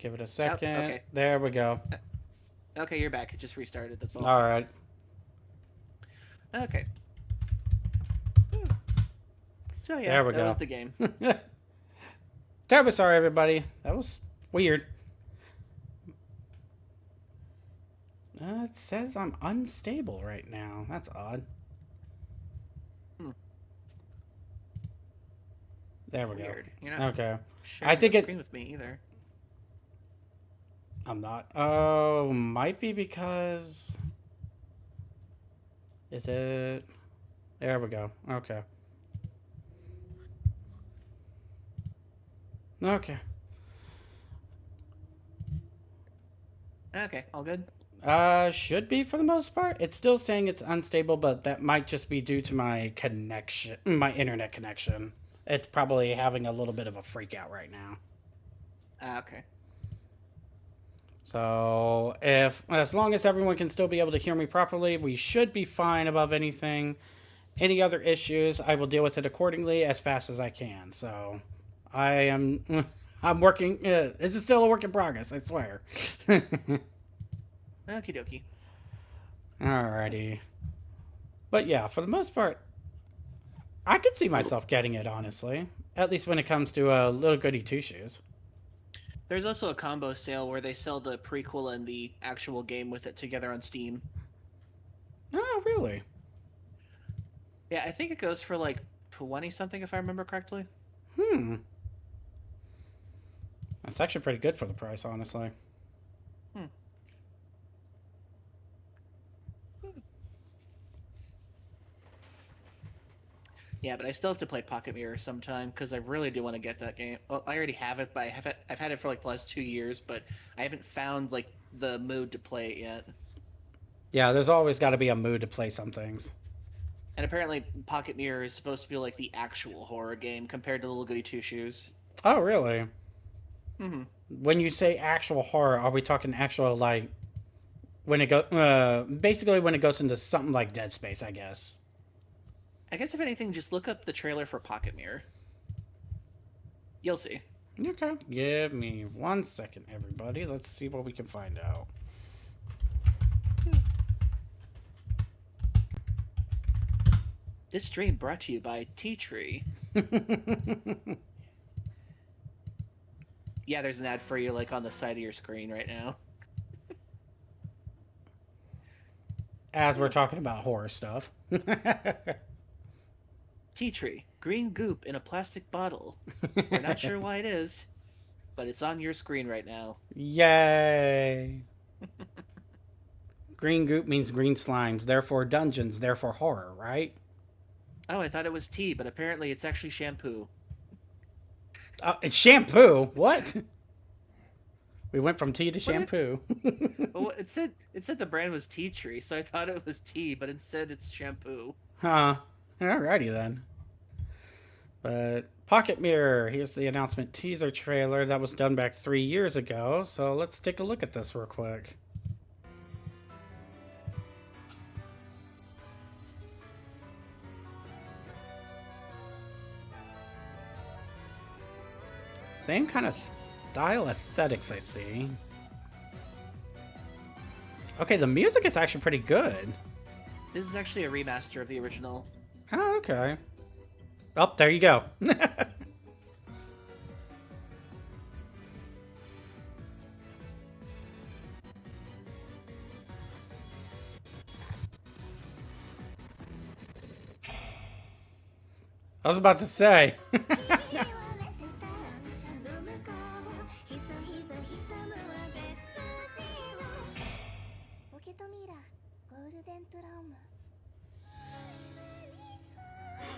Give it a Oh, second. okay. There we go. Okay, you're back. It just restarted. That's all. All right. Okay. So yeah, There we that was go. the game. Terribly sorry, everybody. That was weird. It says I'm unstable right now. That's odd. Hmm. There we Weird. You're go. not Okay. I sharing the think it. screen with me either. I'm not. Oh, might be because. Is it? There we go. Okay. Okay. Okay, all good. Should be for the most part. It's still saying it's unstable, but that might just be due to my connection, my internet connection. It's probably having a little bit of a freak out right now. Okay. So, if as long as everyone can still be able to hear me properly, we should be fine above anything. Any other issues, I will deal with it accordingly as fast as I can. So, I am I'm working this is still a work in progress, I swear. Okie dokie. Alrighty. But yeah, for the most part, I could see myself getting it, honestly. At least when it comes to a little goody two shoes. There's also a combo sale where they sell the prequel and the actual game with it together on Steam. Oh, really? Yeah, I think it goes for like 20 something if I remember correctly. Hmm. That's actually pretty good for the price, honestly. Hmm. Yeah, but I still have to play Pocket Mirror sometime because I really do want to get that game. Well, I already have it, but I've had it for like the last 2 years, but I haven't found like the mood to play it yet. Yeah, there's always got to be a mood to play some things. And apparently, Pocket Mirror is supposed to be like the actual horror game compared to Little Goody Two Shoes. Oh, really? Hmm. When you say actual horror, are we talking actual like when it go basically when it goes into something like Dead Space, I guess. I guess if anything, just look up the trailer for Pocket Mirror. You'll see. Okay. Give me 1 second, everybody. Let's see what we can find out. This stream brought to you by Tea Tree. Yeah, there's an ad for you like on the side of your screen right now. As we're talking about horror stuff. Tea Tree, green goop in a plastic bottle. We're not sure why it is, but it's on your screen right now. Yay. Green goop means green slimes, therefore dungeons, therefore horror, right? Oh, I thought it was tea, but apparently it's actually shampoo. It's shampoo. What? We went from tea to What? shampoo. Well, it said the brand was Tea Tree, so I thought it was tea, but instead it's shampoo. Huh. Alrighty then. But Pocket Mirror, here's the announcement teaser trailer that was done back 3 years ago. So let's take a look at this real quick. Same kind of style aesthetics I see. Okay, the music is actually pretty good. This is actually a remaster of the original. Oh, okay. Oh, there you go. I was about to say.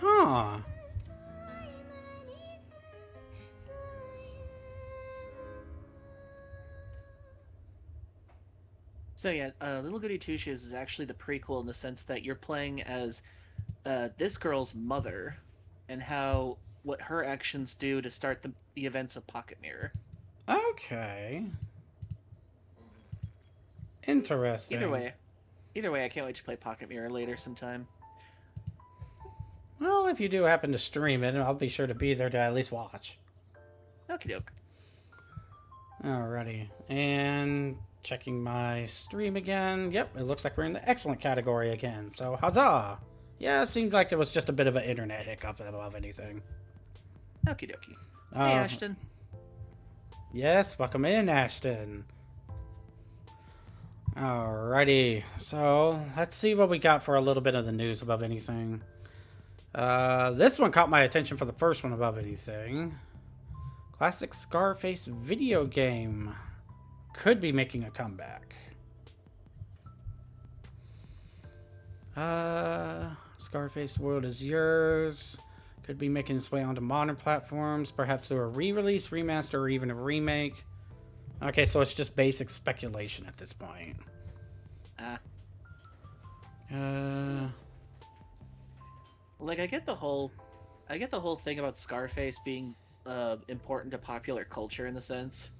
Huh. So yeah, Little Goody Two Shoes is actually the prequel in the sense that you're playing as this girl's mother, and how what her actions do to start the events of Pocket Mirror. Okay. Interesting. Either way, I can't wait to play Pocket Mirror later sometime. Well, if you do happen to stream it, I'll be sure to be there to at least watch. Okie doke. Alrighty. And checking my stream again. Yep, it looks like we're in the excellent category again. So, huzzah! Yeah, it seemed like it was just a bit of an internet hiccup above anything. Okie dokie. Hey, Ashton. Yes, welcome in, Ashton. Alrighty, so let's see what we got for a little bit of the news above anything. This one caught my attention for the first one above anything. Classic Scarface video game could be making a comeback. Scarface World is Yours. Could be making its way onto modern platforms, perhaps through a re-release, remaster, or even a remake. Okay, so it's just basic speculation at this point. Like, I get the whole thing about Scarface being important to popular culture in the sense.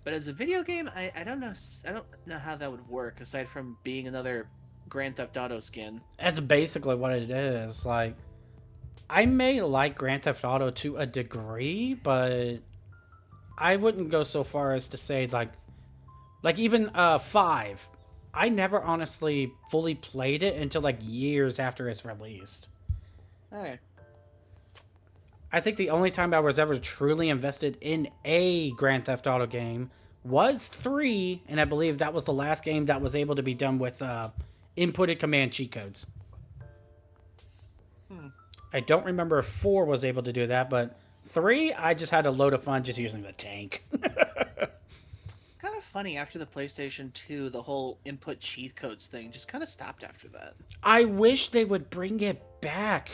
But as a video game, I don't know how that would work aside from being another Grand Theft Auto skin. That's basically what it is. Like, I may like Grand Theft Auto to a degree, but I wouldn't go so far as to say like even 5. I never honestly fully played it until like years after it's released. Okay. I think the only time I was ever truly invested in a Grand Theft Auto game was 3, and I believe that was the last game that was able to be done with inputted command cheat codes. I don't remember if 4 was able to do that, but 3, I just had a load of fun just using the tank. Kind of funny, after the PlayStation 2, the whole input cheat codes thing just kind of stopped after that. I wish they would bring it back.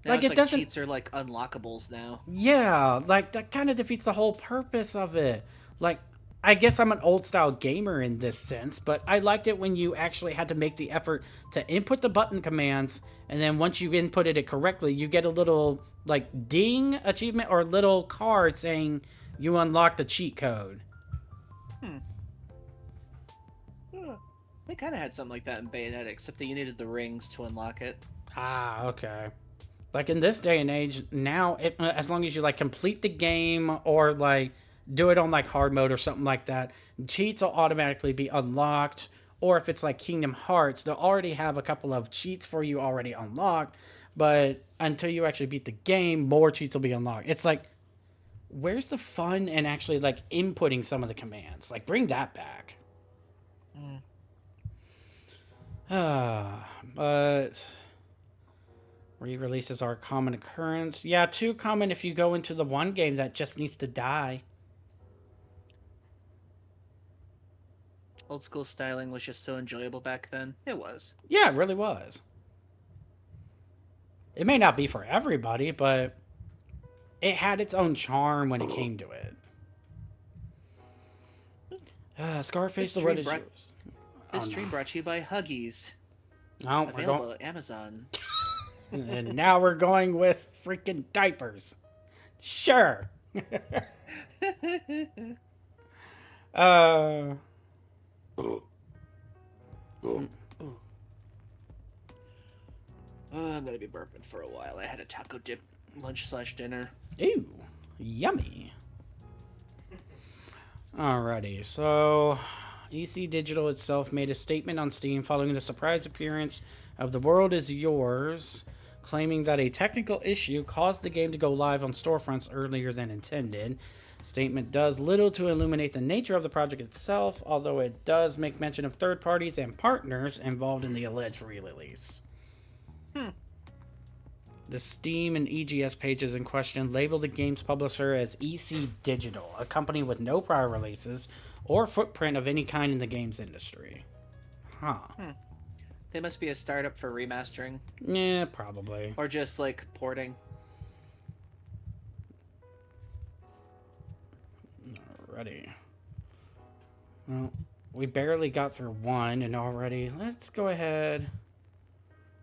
Now like, it doesn't. Cheats are like unlockables now. Yeah, like that kind of defeats the whole purpose of it. Like, I guess I'm an old style gamer in this sense, but I liked it when you actually had to make the effort to input the button commands, and then once you inputted it correctly, you get a little like ding achievement or a little card saying you unlocked a cheat code. They kind of had something like that in Bayonetta, except that you needed the rings to unlock it. Ah, okay. Like in this day and age, now, as long as you like complete the game or like do it on like hard mode or something like that, cheats will automatically be unlocked. Or if it's like Kingdom Hearts, they'll already have a couple of cheats for you already unlocked. But until you actually beat the game, more cheats will be unlocked. It's like, where's the fun in actually like inputting some of the commands? Like, bring that back. But re-releases are a common occurrence. Yeah, too common if you go into the one game that just needs to die. Old school styling was just so enjoyable back then. It was. Yeah, it really was. It may not be for everybody, but it had its own charm when it came to it. Scarface the Red is yours. This stream brought to you by Huggies. No, available at Amazon. And now we're going with freaking diapers. Sure. I'm gonna be burping for a while. I had a taco dip lunch/dinner. Ew, yummy. Alrighty, so EC Digital itself made a statement on Steam following the surprise appearance of The World Is Yours, claiming that a technical issue caused the game to go live on storefronts earlier than intended. The statement does little to illuminate the nature of the project itself, although it does make mention of third parties and partners involved in the alleged re-release. The Steam and EGS pages in question label the game's publisher as EC Digital, a company with no prior releases or footprint of any kind in the games industry. They must be a startup for remastering. Yeah, probably. Or just, like, porting. Alrighty. Well, we barely got through one, and already, let's go ahead.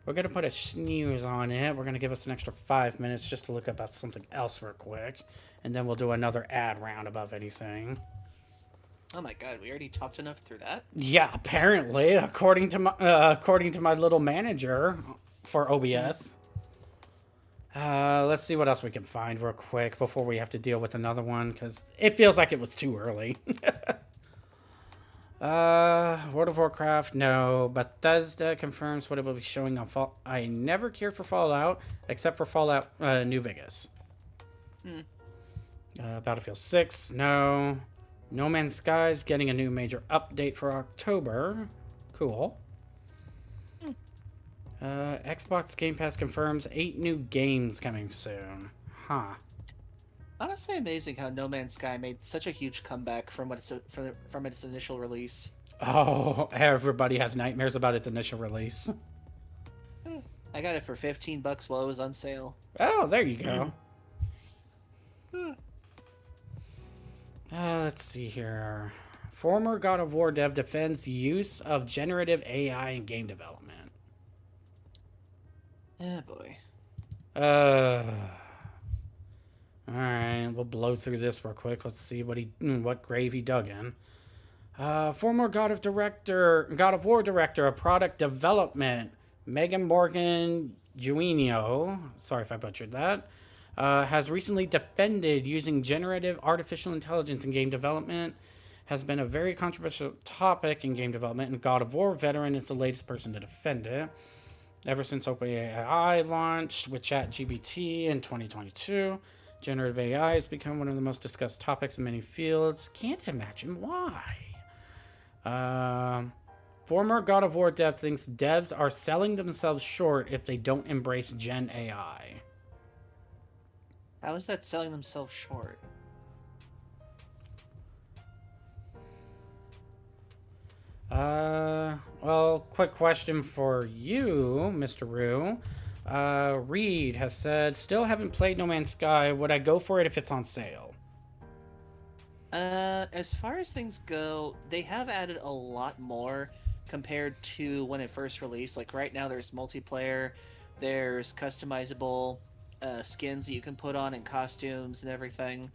We're going to put a snooze on it. We're going to give us an extra 5 minutes just to look up something else real quick. And then we'll do another ad round above anything. Oh my god, we already talked enough through that? Yeah, apparently, according to my little manager for OBS. Let's see what else we can find real quick before we have to deal with another one, because it feels like it was too early. World of Warcraft, no. Bethesda confirms what it will be showing on Fall. I never cared for Fallout, except for Fallout New Vegas. Hmm. Battlefield 6, no. No Man's Sky is getting a new major update for October. Cool. Xbox Game Pass confirms 8 new games coming soon. Huh. Honestly, amazing how No Man's Sky made such a huge comeback from its initial release. Oh, everybody has nightmares about its initial release. I got it for $15 while it was on sale. Oh, there you go. Let's see here. Former God of War dev defends use of generative AI in game development. Oh boy. Alright, we'll blow through this real quick. Let's see what grave he dug in. Former God of War director of product development, Megan Morgan Juinio, sorry if I butchered that, has recently defended using generative artificial intelligence in game development. Has been a very controversial topic in game development, and God of War veteran is the latest person to defend it. Ever since OpenAI launched with ChatGPT in 2022, generative AI has become one of the most discussed topics in many fields. Can't imagine why. Former God of War dev thinks devs are selling themselves short if they don't embrace Gen AI. How is that selling themselves short? Well, quick question for you, Mr. Rue. Reed has said, still haven't played No Man's Sky. Would I go for it if it's on sale? As far as things go, they have added a lot more compared to when it first released. Like right now, there's multiplayer, there's customizable skins that you can put on and costumes and everything.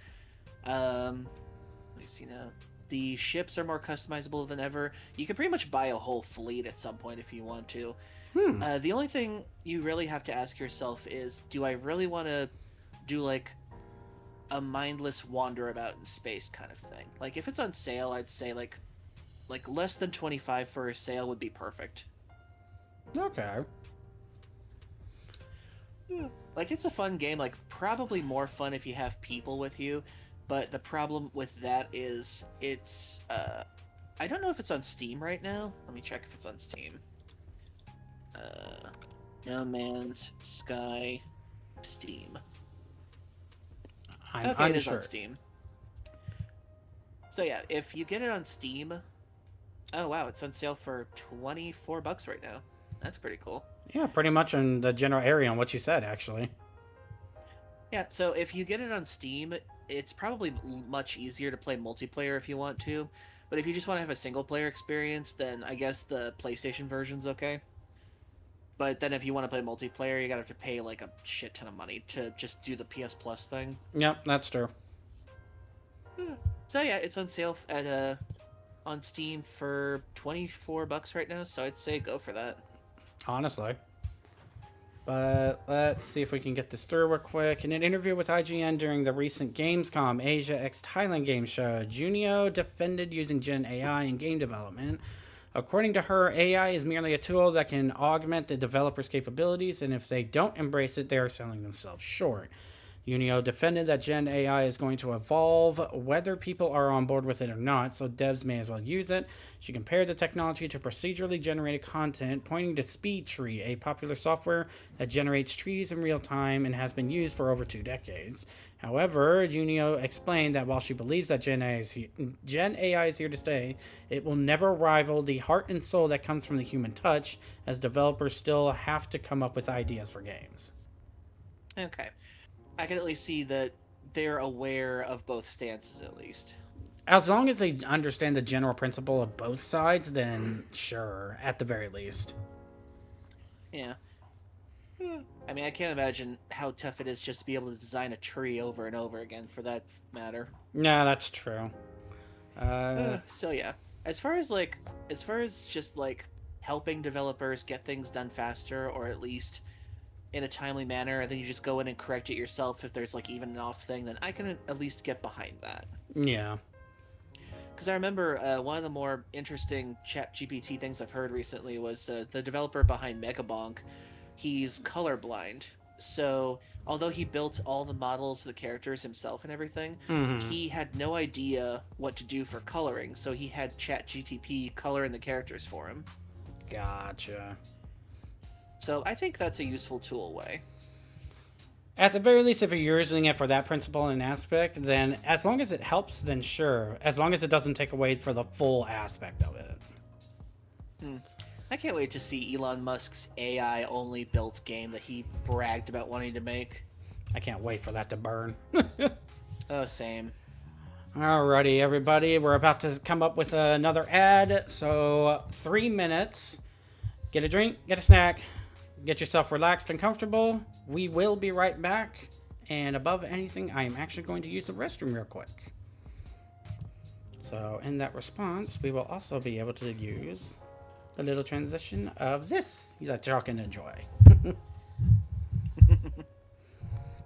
Let me see now. The ships are more customizable than ever. You can pretty much buy a whole fleet at some point if you want to. The only thing you really have to ask yourself is, do I really want to do like a mindless wander about in space kind of thing? Like if it's on sale, I'd say like less than 25 for a sale would be perfect. Okay. Like it's a fun game, like probably more fun if you have people with you, but the problem with that is it's I don't know if it's on Steam right now. Let me check if it's on Steam. No Man's Sky Steam. I'm okay, unsure. it is on Steam. So yeah, if you get it on Steam, oh wow, it's on sale for $24 right now. That's pretty cool. Yeah, pretty much in the general area on what you said, actually. Yeah, so if you get it on Steam, it's probably much easier to play multiplayer if you want to. But if you just want to have a single player experience, then I guess the PlayStation version's okay. But then if you want to play multiplayer, you gotta have to pay like a shit ton of money to just do the PS Plus thing. Yep, that's true. So yeah, it's on sale at on Steam for $24 right now, so I'd say go for that. Honestly. But let's see if we can get this through real quick. In an interview with IGN during the recent Gamescom Asia x Thailand game show, Junio defended using Gen AI in game development. According to her, AI is merely a tool that can augment the developer's capabilities, and if they don't embrace it, they are selling themselves short. Unio defended that Gen AI is going to evolve whether people are on board with it or not, so devs may as well use it. She compared the technology to procedurally generated content, pointing to SpeedTree, a popular software that generates trees in real time and has been used for over 2 decades. However, Junio explained that while she believes that Gen AI is here to stay, it will never rival the heart and soul that comes from the human touch, as developers still have to come up with ideas for games. Okay. I can at least see that they're aware of both stances, at least. As long as they understand the general principle of both sides, then sure, at the very least. Yeah. I mean, I can't imagine how tough it is just to be able to design a tree over and over again, for that matter. No, that's true. So yeah, as far as just like helping developers get things done faster, or at least in a timely manner, and then you just go in and correct it yourself if there's like even an off thing, then I can at least get behind that. Yeah. Because I remember one of the more interesting Chat GPT things I've heard recently was the developer behind Megabonk. He's colorblind, so although he built all the models of the characters himself and everything, Mm-hmm. he had no idea what to do for coloring, so he had Chat GTP color in the characters for him. Gotcha. So I think that's a useful tool way. At the very least, if you're using it for that principle and aspect, then as long as it helps, then sure. As long as it doesn't take away for the full aspect of it. Hmm. I can't wait to see Elon Musk's AI only built game that he bragged about wanting to make. I can't wait for that to burn. Oh, same. Alrighty, everybody. We're about to come up with another ad. So, 3 minutes. Get a drink, get a snack, get yourself relaxed and comfortable. We will be right back. And above anything, I am actually going to use the restroom real quick. So, in that response, we will also be able to use the little transition of this that y'all can enjoy.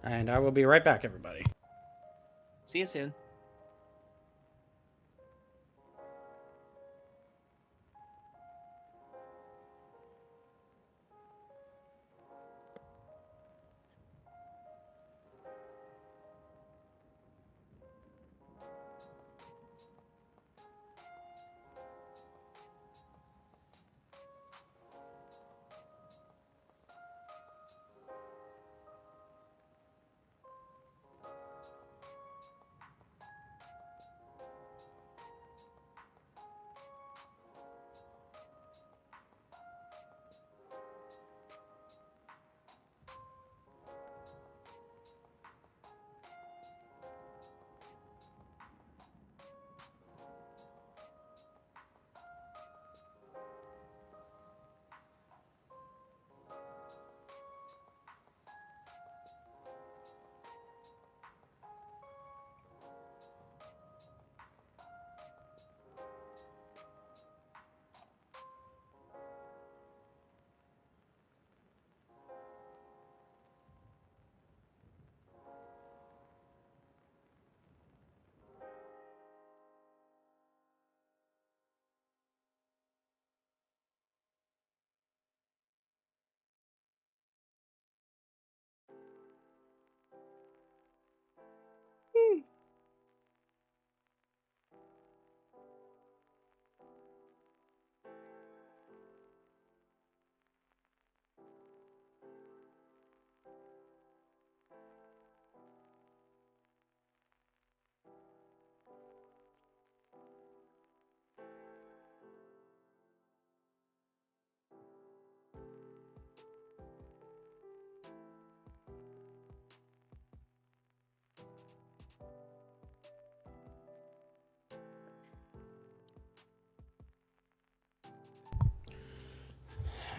And I will be right back, everybody. See you soon.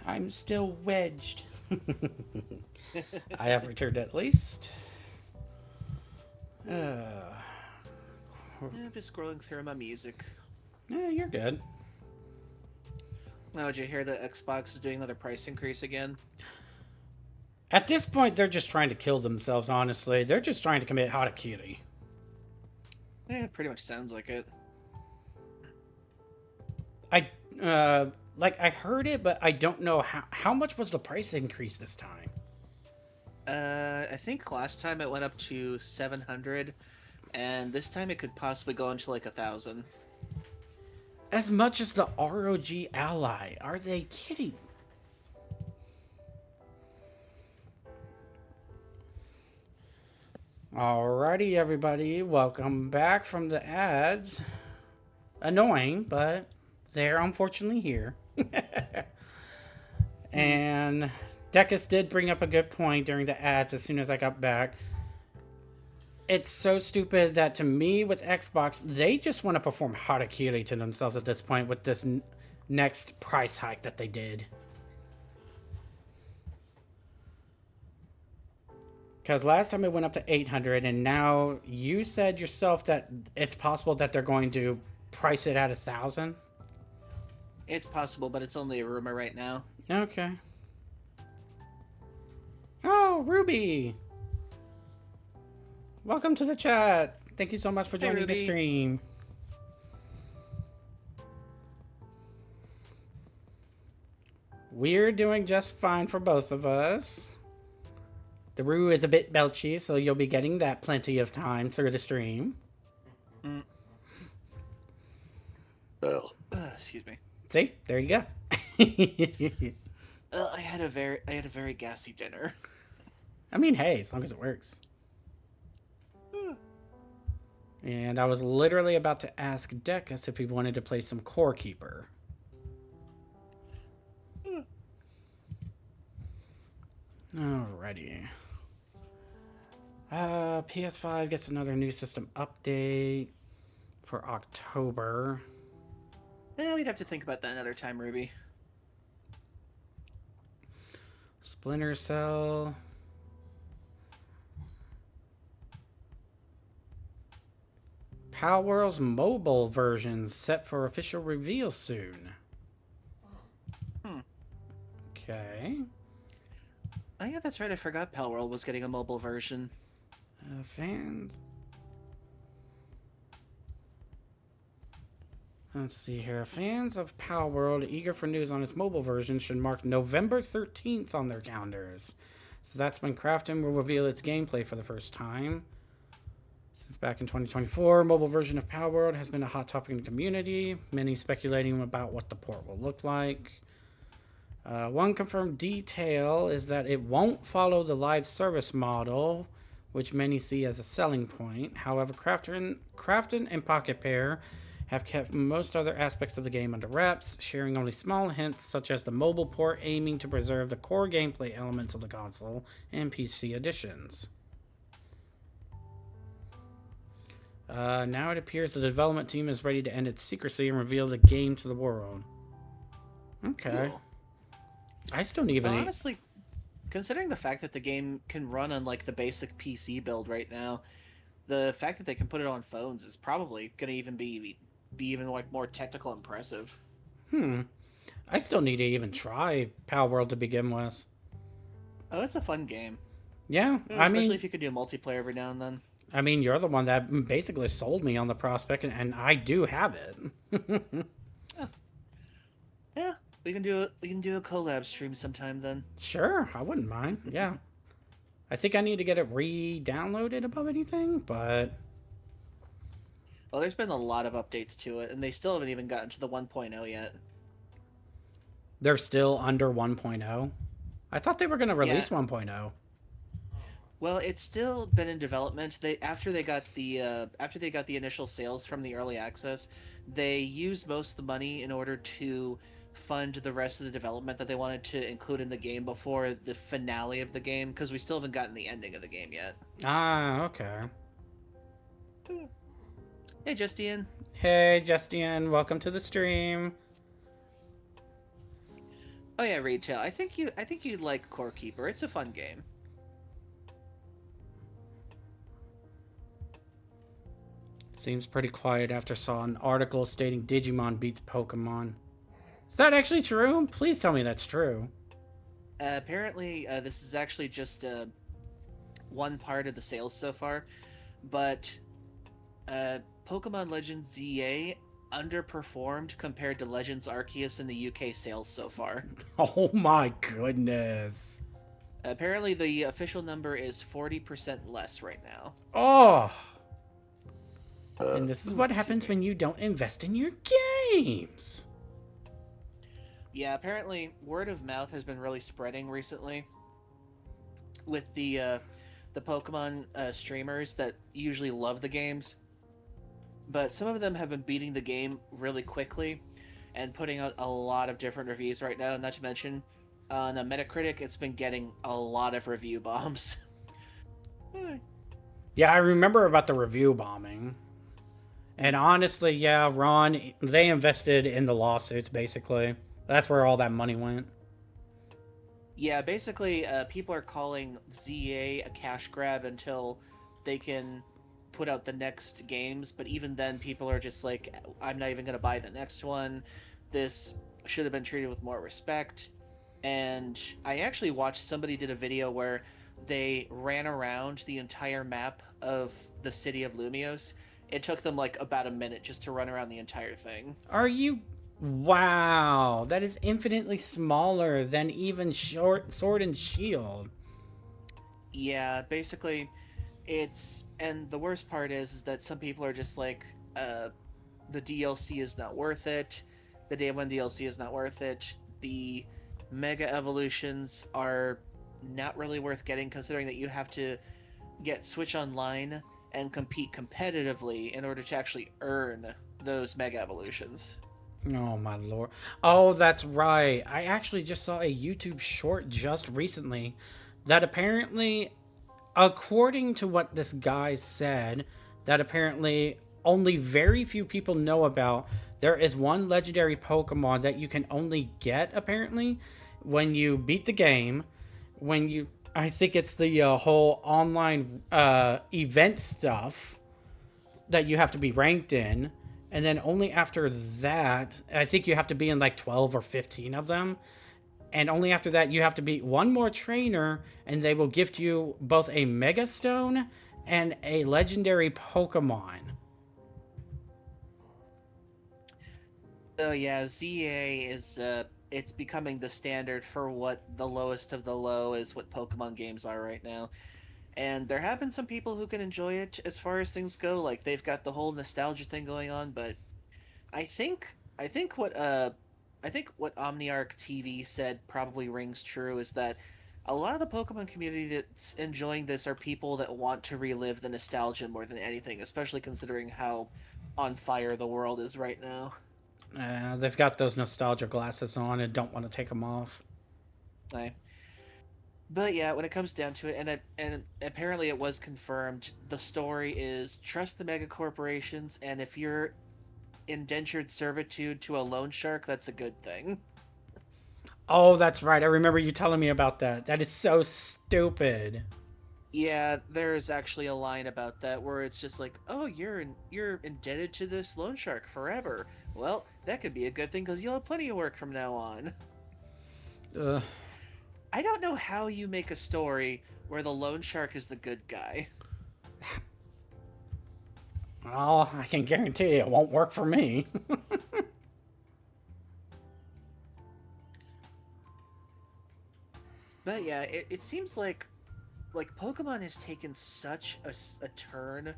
I'm still wedged. I have returned at least. I'm just scrolling through my music. Yeah, you're good. Now, did you hear that Xbox is doing another price increase again? At this point, they're just trying to kill themselves, honestly. They're just trying to commit harakiri. It pretty much sounds like it. I heard it, but I don't know how much was the price increase this time. I think last time it went up to 700, and this time it could possibly go into like 1,000. As much as the ROG Ally. Are they kidding? Alrighty, everybody. Welcome back from the ads. Annoying, but they're unfortunately here. And Decus did bring up a good point during the ads as soon as I got back. It's so stupid that to me with Xbox, they just want to perform harakiri to themselves at this point with this next price hike that they did. Because last time it went up to 800, and now you said yourself that it's possible that they're going to price it at 1,000. It's possible, but it's only a rumor right now. Okay. Oh, Ruby! Welcome to the chat. Thank you so much for joining the stream. We're doing just fine for both of us. The Roo is a bit belchy, so you'll be getting that plenty of time through the stream. Excuse me. See? There you go. I had a very gassy dinner. I mean, hey, as long as it works. And I was literally about to ask Dekus if he wanted to play some Core Keeper. Alrighty. PS5 gets another new system update for October. Yeah, we'd have to think about that another time, Ruby. Splinter Cell. Palworld's mobile version set for official reveal soon. Okay. Oh yeah, that's right. I forgot Palworld was getting a mobile version. Fans. Let's see here. Fans of Palworld eager for news on its mobile version should mark November 13th on their calendars. So that's when Crafton will reveal its gameplay for the first time. Since back in 2024, mobile version of Palworld has been a hot topic in the community, many speculating about what the port will look like. One confirmed detail is that it won't follow the live service model, which many see as a selling point. However, Crafton and Pocket Pair have kept most other aspects of the game under wraps, sharing only small hints such as the mobile port aiming to preserve the core gameplay elements of the console and PC editions. Now it appears the development team is ready to end its secrecy and reveal the game to the world. Okay. Cool. I still need even... Honestly, considering the fact that the game can run on like the basic PC build right now, the fact that they can put it on phones is probably going to even be even like more technical impressive. I still need to even try Palworld to begin with. Oh, it's a fun game. Yeah, especially if you could do multiplayer every now and then. I mean, you're the one that basically sold me on the prospect, and I do have it. Yeah, we can do a collab stream sometime then. Sure, I wouldn't mind. Yeah, I think I need to get it re-downloaded above anything, but well, there's been a lot of updates to it, and they still haven't even gotten to the 1.0 yet. They're still under 1.0. I thought they were going to release 1.0. Well, it's still been in development. After they got the initial sales from the early access, they used most of the money in order to fund the rest of the development that they wanted to include in the game before the finale of the game, because we still haven't gotten the ending of the game yet. Ah, okay. Hey, Justian. Hey, Justian. Welcome to the stream. Oh yeah, Retail. I think you'd like Core Keeper. It's a fun game. Seems pretty quiet after saw an article stating Digimon beats Pokemon. Is that actually true? Please tell me that's true. Apparently, this is actually just one part of the sales so far, but Pokemon Legends ZA underperformed compared to Legends Arceus in the UK sales so far. Oh my goodness. Apparently, the official number is 40% less right now. Oh! And this is what happens when you don't invest in your games. Yeah, apparently word of mouth has been really spreading recently with the Pokemon streamers that usually love the games. But some of them have been beating the game really quickly and putting out a lot of different reviews right now. Not to mention, on Metacritic, it's been getting a lot of review bombs. Yeah, I remember about the review bombing. And honestly, yeah, Ron, they invested in the lawsuits, basically. That's where all that money went. Yeah, basically, people are calling ZA a cash grab until they can put out the next games. But even then, people are just like, I'm not even going to buy the next one. This should have been treated with more respect. And I actually watched somebody did a video where they ran around the entire map of the city of Lumios. It took them like about a minute just to run around the entire thing. Are you? Wow, that is infinitely smaller than even short Sword and Shield. Yeah, basically, and the worst part is that some people are just like, uh, the DLC is not worth it. The Day One DLC is not worth it. The Mega Evolutions are not really worth getting, considering that you have to get Switch Online and compete competitively in order to actually earn those Mega Evolutions. Oh my lord. Oh, that's right. I actually just saw a YouTube short just recently that apparently, according to what this guy said, that apparently only very few people know about, there is one legendary Pokemon that you can only get apparently when you beat the game, when you I think it's the whole online event stuff that you have to be ranked in, and then only after that, I think you have to be in like 12 or 15 of them, and only after that you have to beat one more trainer, and they will gift you both a Mega Stone and a legendary Pokemon. So yeah, ZA is it's becoming the standard for what the lowest of the low is what Pokemon games are right now. And there have been some people who can enjoy it as far as things go, like they've got the whole nostalgia thing going on, but I think what OmniArc TV said probably rings true is that a lot of the Pokemon community that's enjoying this are people that want to relive the nostalgia more than anything, especially considering how on fire the world is right now. They've got those nostalgia glasses on and don't want to take them off. I, but yeah, when it comes down to it, and apparently it was confirmed, the story is trust the mega corporations, and if you're indentured servitude to a loan shark, that's a good thing. Oh, that's right. I remember you telling me about that. That is so stupid. Yeah, there's actually a line about that where it's just like, "Oh, you're indebted to this loan shark forever." Well, that could be a good thing because you'll have plenty of work from now on. Ugh. I don't know how you make a story where the loan shark is the good guy. Oh, I can guarantee it won't work for me. But yeah, it seems like Pokemon has taken such a turn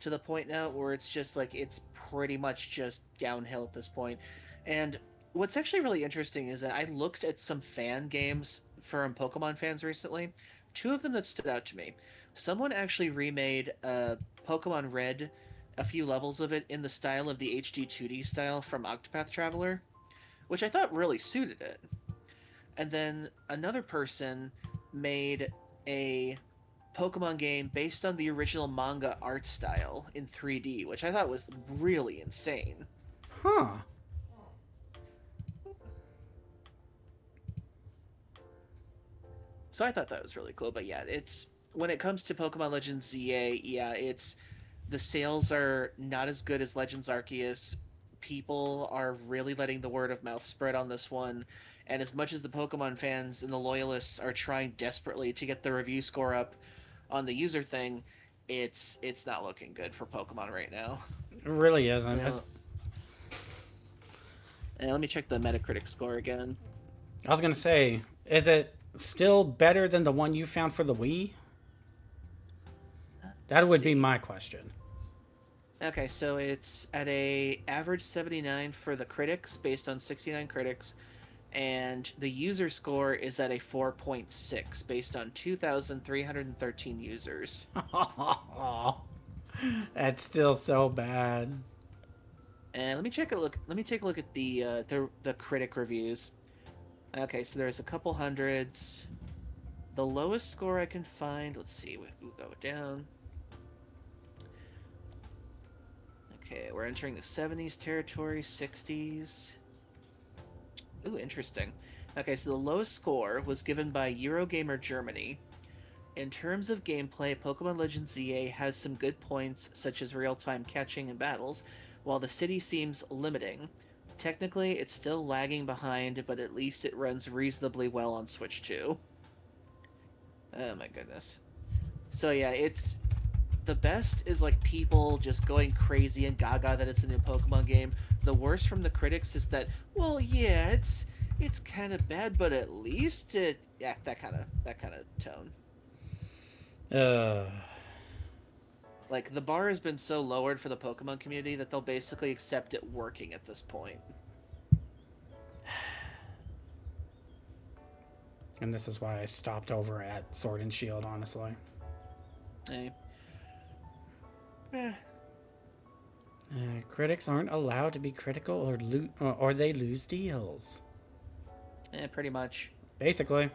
to the point now where it's just like it's pretty much just downhill at this point. And what's actually really interesting is that I looked at some fan games from Pokemon fans recently. Two of them that stood out to me. Someone actually remade Pokemon Red, a few levels of it in the style of the HD 2D style from Octopath Traveler, which I thought really suited it. And then another person made a Pokemon game based on the original manga art style in 3D, which I thought was really insane. Huh. So I thought that was really cool. But yeah, it's when it comes to Pokemon Legends ZA, yeah, it's the sales are not as good as Legends Arceus. People are really letting the word of mouth spread on this one. And as much as the Pokemon fans and the loyalists are trying desperately to get the review score up on the user thing, it's not looking good for Pokemon right now. It really isn't. Now, let me check the Metacritic score again. I was going to say, is it still better than the one you found for the Wii? Let's That would be see. my question. Okay, so it's at a average 79 for the critics based on 69 critics, and the user score is at a 4.6 based on 2,313 users. That's still so bad. And let me take a look at the critic reviews. Okay, so there's a couple hundreds. The lowest score I can find, let's see, we'll go down. Okay, we're entering the 70s territory, 60s. Ooh, interesting. Okay, so the lowest score was given by Eurogamer Germany. In terms of gameplay, Pokemon Legends ZA has some good points, such as real time catching and battles, while the city seems limiting. Technically, it's still lagging behind, but at least it runs reasonably well on Switch 2. Oh my goodness. So yeah, it's the best is like people just going crazy and gaga that it's a new Pokemon game. The worst from the critics is that, well, yeah, it's kind of bad, but at least it, yeah, that kind of tone. Uh, Like the bar has been so lowered for the Pokemon community that they'll basically accept it working at this point. and this is why I stopped over at Sword and Shield, honestly. Eh. Eh. Critics aren't allowed to be critical or they lose deals. Pretty much. Basically.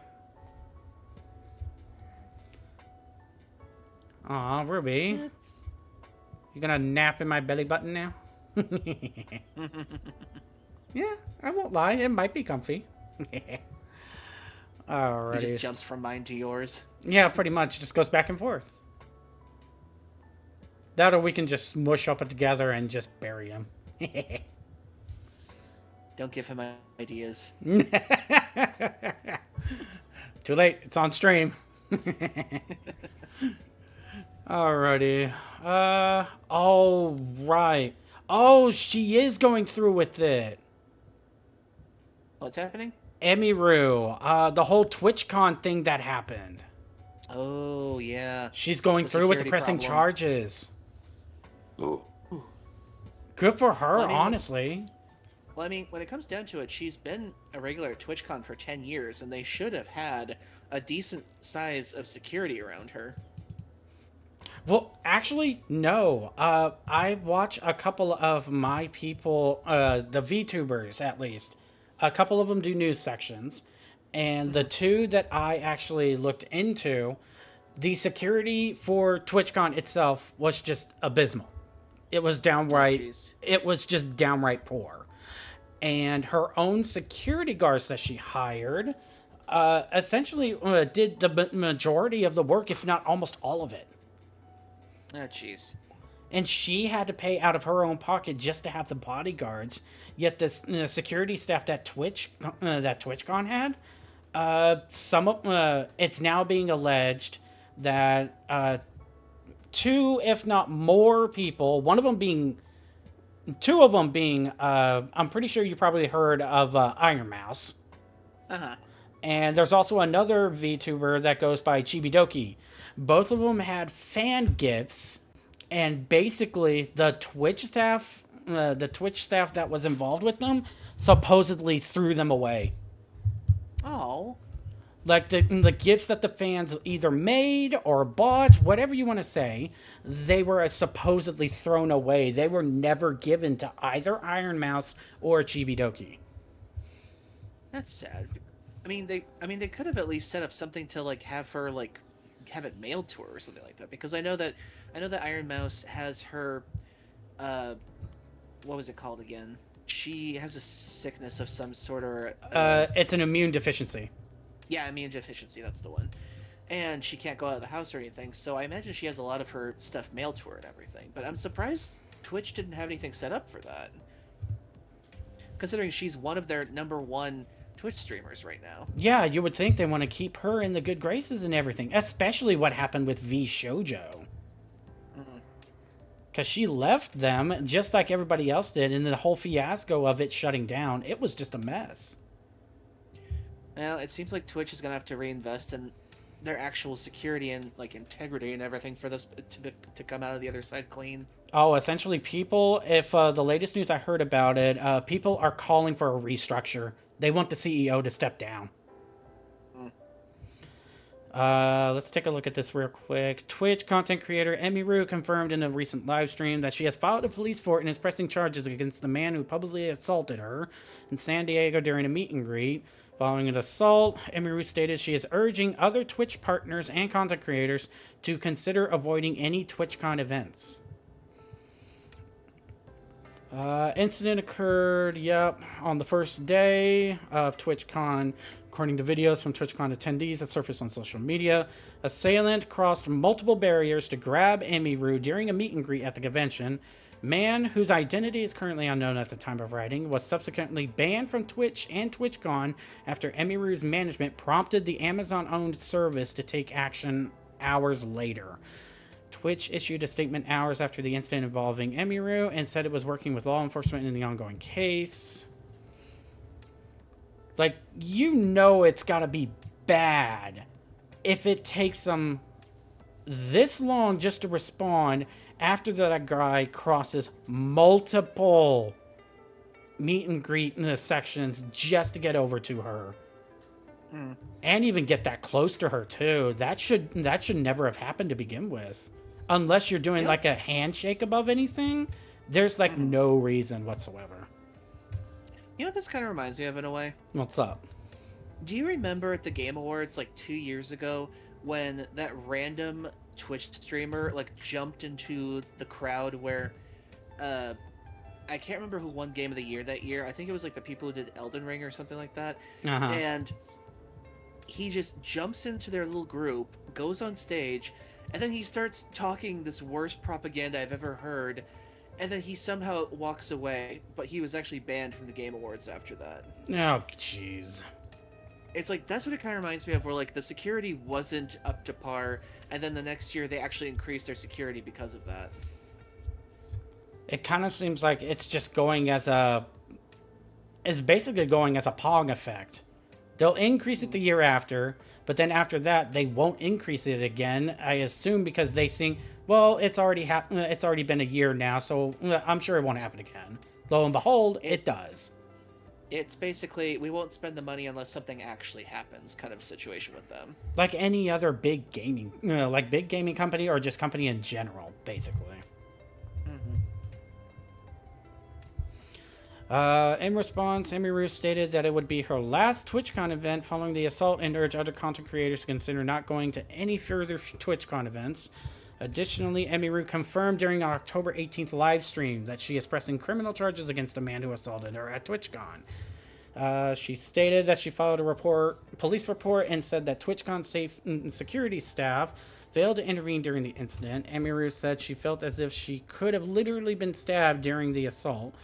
Aw, Ruby. It's... You gonna nap in my belly button now? Yeah, I won't lie. It might be comfy. Alrighty. He just jumps from mine to yours. Yeah, pretty much. Just goes back and forth. That or we can just smush up it together and just bury him. Don't give him ideas. Too late. It's on stream. Alrighty. Oh, right. Oh, she is going through with it. What's happening? Emiru. The whole TwitchCon thing that happened. Oh, yeah. She's going through with the security pressing problem. charges. Oh. Good for her, Well, I mean, honestly. Well, I mean, when it comes down to it, she's been a regular at TwitchCon for 10 years, and they should have had a decent size of security around her. Well, actually, no. I watch a couple of my people, the VTubers at least. A couple of them do news sections. And the two that I actually looked into, the security for TwitchCon itself was just abysmal. It was downright, jeez. it was just downright poor. And her own security guards that she hired essentially did the majority of the work, if not almost all of it. Oh, jeez. And she had to pay out of her own pocket just to have the bodyguards. Yet this security staff that TwitchCon had, it's now being alleged that two, if not more people, two of them being, I'm pretty sure you probably heard of Iron Mouse. Uh-huh. And there's also another VTuber that goes by Chibidoki. Both of them had fan gifts, and basically the Twitch staff that was involved with them supposedly threw them away. Oh. Like the gifts that the fans either made or bought, whatever you want to say, they were supposedly thrown away. They were never given to either Iron Mouse or Chibidoki. That's sad. I mean, they could have at least set up something to like have her like have it mailed to her or something like that. Because I know that Iron Mouse has her, what was it called again? She has a sickness of some sort or. It's an immune deficiency. Yeah, immune deficiency. That's the one. And she can't go out of the house or anything. So I imagine she has a lot of her stuff mailed to her and everything. But I'm surprised Twitch didn't have anything set up for that. Considering she's one of their number 1 Twitch streamers right now. Yeah, you would think they want to keep her in the good graces and everything, especially what happened with V Shoujo. Because she left them just like everybody else did, and the whole fiasco of it shutting down, it was just a mess. Well, it seems like Twitch is going to have to reinvest in their actual security and like integrity and everything for this to come out of the other side clean. Oh, essentially people, if the latest news I heard about it, people are calling for a restructure. They want the CEO to step down. Let's take a look at this real quick. Twitch content creator Emiru confirmed in a recent live stream that she has filed a police report and is pressing charges against the man who publicly assaulted her in San Diego during a meet and greet. Following an assault, Emiru stated she is urging other Twitch partners and content creators to consider avoiding any TwitchCon events. Incident occurred, on the first day of TwitchCon. According to videos from TwitchCon attendees that surfaced on social media, assailant crossed multiple barriers to grab Emiru during a meet and greet at the convention. Man, whose identity is currently unknown at the time of writing, was subsequently banned from Twitch and TwitchCon after Emiru's management prompted the Amazon-owned service to take action hours later. Twitch issued a statement hours after the incident involving Emiru and said it was working with law enforcement in the ongoing case. Like, you know it's gotta be bad if it takes them this long just to respond after that guy crosses multiple meet and greet in the sections just to get over to her. And even get that close to her too. That should never have happened to begin with. Unless you're doing like a handshake above anything, there's like no reason whatsoever. You know what this kind of reminds me of in a way? What's up? Do you remember at the Game Awards like 2 years ago when that random Twitch streamer like jumped into the crowd where I can't remember who won Game of the Year that year. I think it was like the people who did Elden Ring or something like that. And he just jumps into their little group, goes on stage, and then he starts talking this worst propaganda I've ever heard, and then he somehow walks away, but he was actually banned from the Game Awards after that. Oh, jeez. It's like, that's what it kind of reminds me of, where like the security wasn't up to par, and then the next year they actually increased their security because of that. It kind of seems like it's just going as a... It's basically going as a Pong effect. They'll increase it the year after, but then after that, they won't increase it again, I assume, because they think, well, it's already been a year now, so I'm sure it won't happen again. Lo and behold, it does. It's basically, we won't spend the money unless something actually happens kind of situation with them. Like any other big gaming, like big gaming company or just company in general, basically. In response, Emiru stated that it would be her last TwitchCon event following the assault and urged other content creators to consider not going to any further TwitchCon events. Additionally, Emiru confirmed during an October 18th live stream that she is pressing criminal charges against the man who assaulted her at TwitchCon. She stated that she followed a police report and said that TwitchCon security staff failed to intervene during the incident. Emiru said she felt as if she could have literally been stabbed during the assault.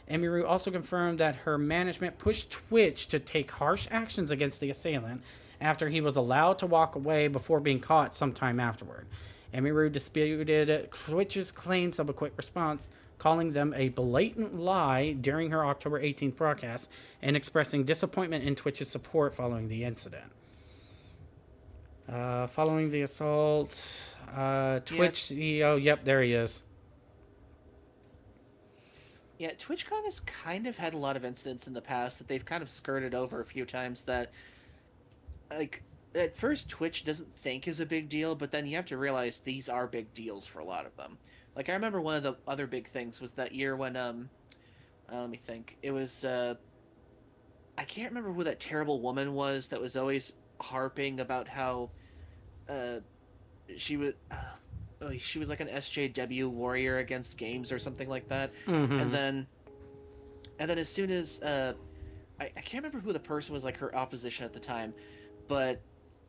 Emiru also confirmed that her management pushed Twitch to take harsh actions against the assailant after he was allowed to walk away before being caught sometime afterward. Emiru disputed Twitch's claims of a quick response, calling them a blatant lie during her October 18th broadcast and expressing disappointment in Twitch's support following the incident. Following the assault, Twitch CEO, yep, there he is. Yeah, TwitchCon has kind of had a lot of incidents in the past that they've kind of skirted over a few times that, like, at first Twitch doesn't think is a big deal, but then you have to realize these are big deals for a lot of them. Like, I remember one of the other big things was that year when, let me think. It was, I can't remember who that terrible woman was that was always harping about how, she was... she was like an SJW warrior against games or something like that. And then as soon as I can't remember who the person was, like her opposition at the time, but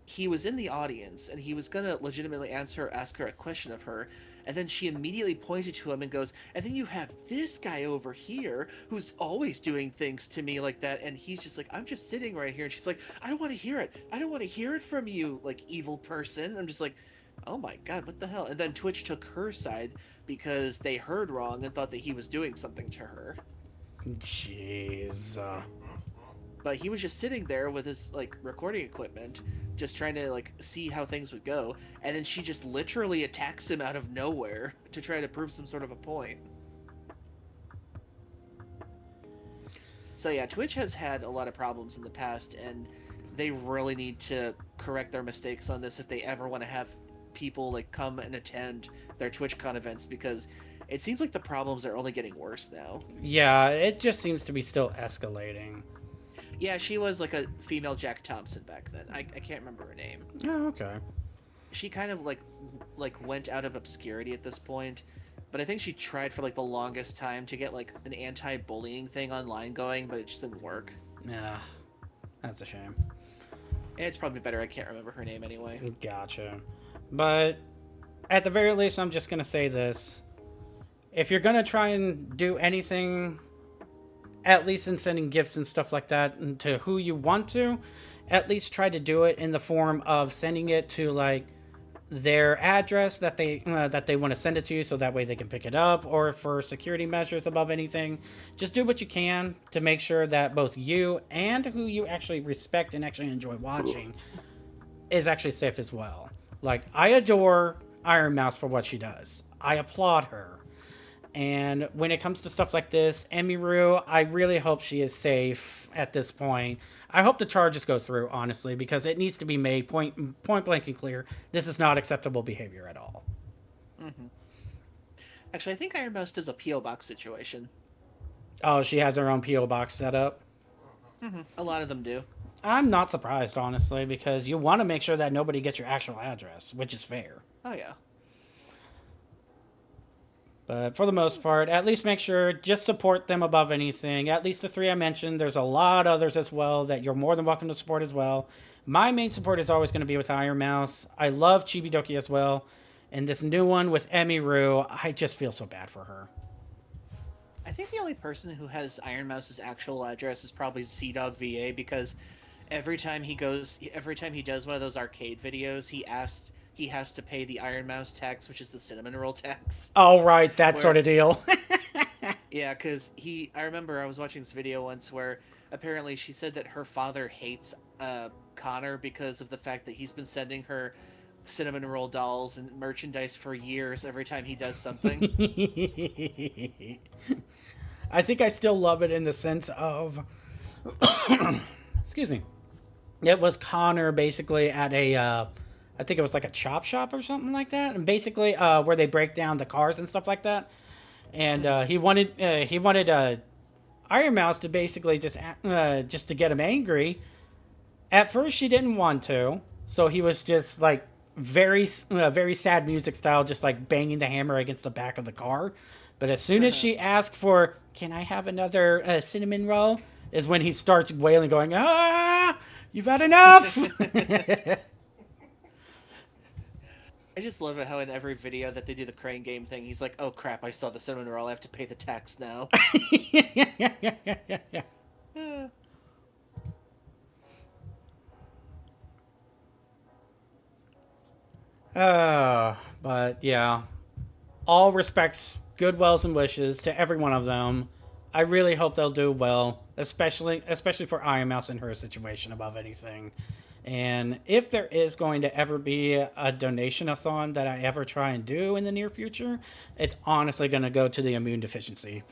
he was in the audience and he was gonna legitimately ask her a question of her, and then she immediately pointed to him and goes, and then you have this guy over here who's always doing things to me like that, and he's just like, I'm just sitting right here, and she's like, I don't want to hear it from you, like, evil person. I'm just like, oh my god, what the hell? And then Twitch took her side because they heard wrong and thought that he was doing something to her. Jeez. But he was just sitting there with his, like, recording equipment, just trying to, like, see how things would go. And then she just literally attacks him out of nowhere to try to prove some sort of a point. So yeah, Twitch has had a lot of problems in the past, and they really need to correct their mistakes on this if they ever want to have people like come and attend their TwitchCon events, because it seems like the problems are only getting worse now. Yeah, it just seems to be still escalating. Yeah, she was like a female Jack Thompson back then. I can't remember her name. Oh, okay. She kind of like went out of obscurity at this point, but I think she tried for like the longest time to get like an anti-bullying thing online going, but it just didn't work. Yeah, that's a shame. And it's probably better I can't remember her name anyway. Gotcha. But at the very least, I'm just going to say this. if you're gonna try and do anything, at least in sending gifts and stuff like that to who you want to, at least try to do it in the form of sending it to like their address that they want to send it to, so that way they can pick it up, or for security measures above anything, just do what you can to make sure that both you and who you actually respect and actually enjoy watching is actually safe as well. Like, I adore Iron Mouse for what she does. I applaud her. And when it comes to stuff like this, Emiru, I really hope she is safe at this point. I hope the charges go through, honestly, because it needs to be made point blank and clear. This is not acceptable behavior at all. Mm-hmm. Actually, I think Iron Mouse does a P.O. box situation. Oh, she has her own P.O. box set up? Mm-hmm. A lot of them do. I'm not surprised, honestly, because you want to make sure that nobody gets your actual address, which is fair. Oh, yeah. But for the most part, at least make sure, just support them above anything. At least the three I mentioned. There's a lot others as well that you're more than welcome to support as well. My main support is always going to be with Iron Mouse. I love Chibidoki as well. And this new one with Emiru, I just feel so bad for her. I think the only person who has Iron Mouse's actual address is probably Z-Dog VA, because every time he does one of those arcade videos, he has to pay the Iron Mouse tax, which is the cinnamon roll tax. Oh, right, that sort of deal. Yeah, because I remember I was watching this video once where apparently she said that her father hates Connor because of the fact that he's been sending her cinnamon roll dolls and merchandise for years every time he does something. I think I still love it in the sense of... excuse me. It was Connor basically at a... I think it was like a chop shop or something like that, and basically where they break down the cars and stuff like that. And he wanted Iron Mouse to basically just to get him angry. At first, she didn't want to, so he was just like very sad music style, just like banging the hammer against the back of the car. But as soon as she asked for, "Can I have another cinnamon roll?" is when he starts wailing, going, "Ah, you've had enough!" I just love it how in every video that they do the crane game thing, he's like, "Oh crap, I saw the cinnamon roll. I have to pay the tax now." But yeah, all respects, good wills, and wishes to every one of them. I really hope they'll do well, especially for Iron Mouse and her situation above anything. And if there is going to ever be a donation-a-thon that I ever try and do in the near future, it's honestly going to go to the immune deficiency.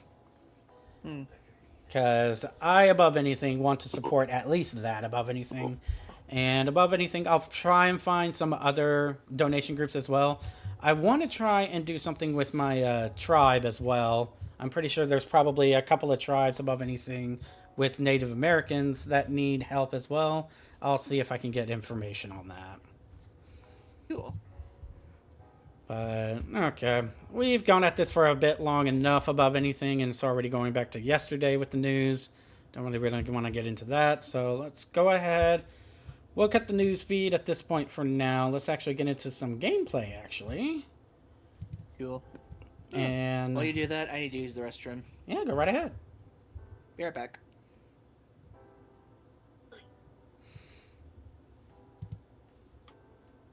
Because I, above anything, want to support at least that above anything. And above anything, I'll try and find some other donation groups as well. I want to try and do something with my tribe as well. I'm pretty sure there's probably a couple of tribes above anything with Native Americans that need help as well. I'll see if I can get information on that. Cool. But, okay. We've gone at this for a bit long enough above anything, and it's already going back to yesterday with the news. Don't really want to get into that, so let's go ahead. We'll cut the news feed at this point for now. Let's actually get into some gameplay, actually. Cool. And while you do that, I need to use the restroom. Yeah, go right ahead. Be right back.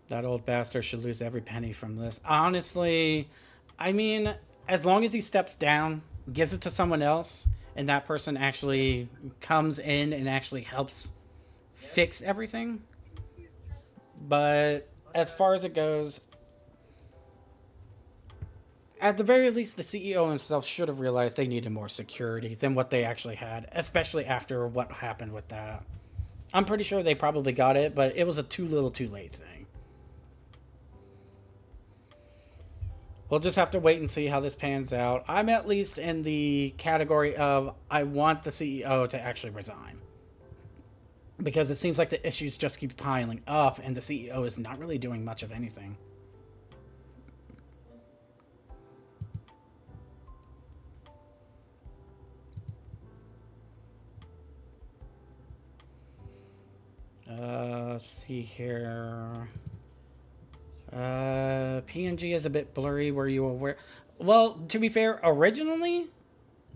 That old bastard should lose every penny from this. Honestly, I mean, as long as he steps down, gives it to someone else, and that person actually comes in and actually helps fix everything. But as far as it goes, at the very least, the CEO himself should have realized they needed more security than what they actually had, especially after what happened with that. I'm pretty sure they probably got it, but it was a too little too late thing. We'll just have to wait and see how this pans out. I'm at least in the category of I want the CEO to actually resign. Because it seems like the issues just keep piling up and the CEO is not really doing much of anything. Let's see here. PNG is a bit blurry. Were you aware? Well, to be fair, originally,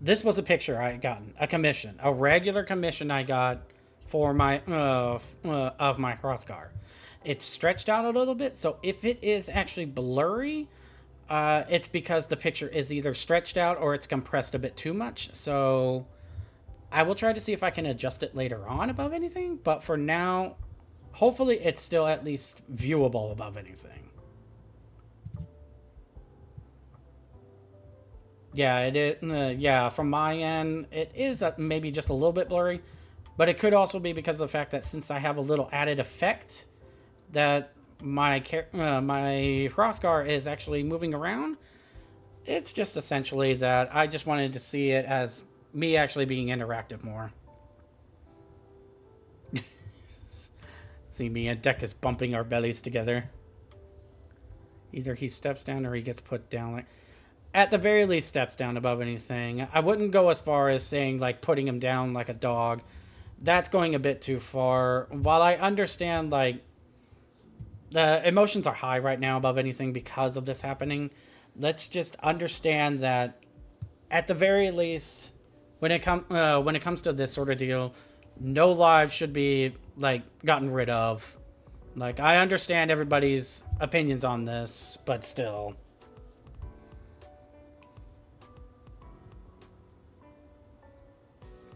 this was a picture I had gotten. A commission. A regular commission I got for my, of my Hrothgar. It's stretched out a little bit, so if it is actually blurry, it's because the picture is either stretched out or it's compressed a bit too much. So I will try to see if I can adjust it later on above anything, but for now, hopefully it's still at least viewable above anything. Yeah, it is. Yeah, from my end, it is maybe just a little bit blurry, but it could also be because of the fact that since I have a little added effect that my Hrothgar is actually moving around, it's just essentially that I just wanted to see it as me actually being interactive more. See me and Decus bumping our bellies together. Either he steps down or he gets put down. Like, at the very least, steps down above anything. I wouldn't go as far as saying, like, putting him down like a dog. That's going a bit too far. While I understand, like, the emotions are high right now above anything because of this happening, let's just understand that, at the very least, when it comes to this sort of deal, no lives should be, like, gotten rid of. Like, I understand everybody's opinions on this, but still.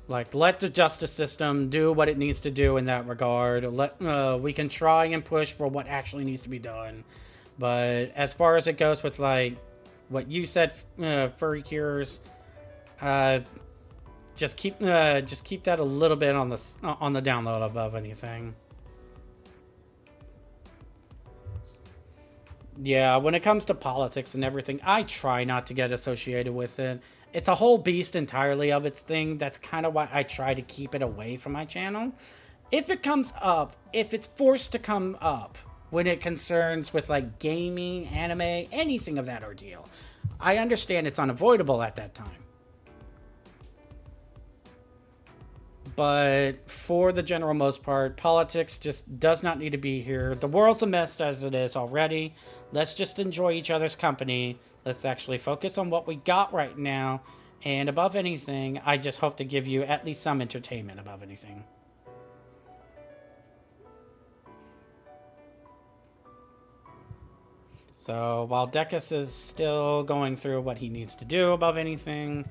Like, let the justice system do what it needs to do in that regard. We can try and push for what actually needs to be done. But as far as it goes with, like, what you said, furry cures, just keep that a little bit on the download above anything. Yeah, when it comes to politics and everything, I try not to get associated with it. It's a whole beast entirely of its thing. That's kind of why I try to keep it away from my channel. If it comes up, if it's forced to come up, when it concerns with, like, gaming, anime, anything of that ordeal, I understand it's unavoidable at that time. But for the general most part, politics just does not need to be here. The world's a mess as it is already. Let's just enjoy each other's company. Let's actually focus on what we got right now. And above anything, I just hope to give you at least some entertainment above anything. So while Decus is still going through what he needs to do above anything,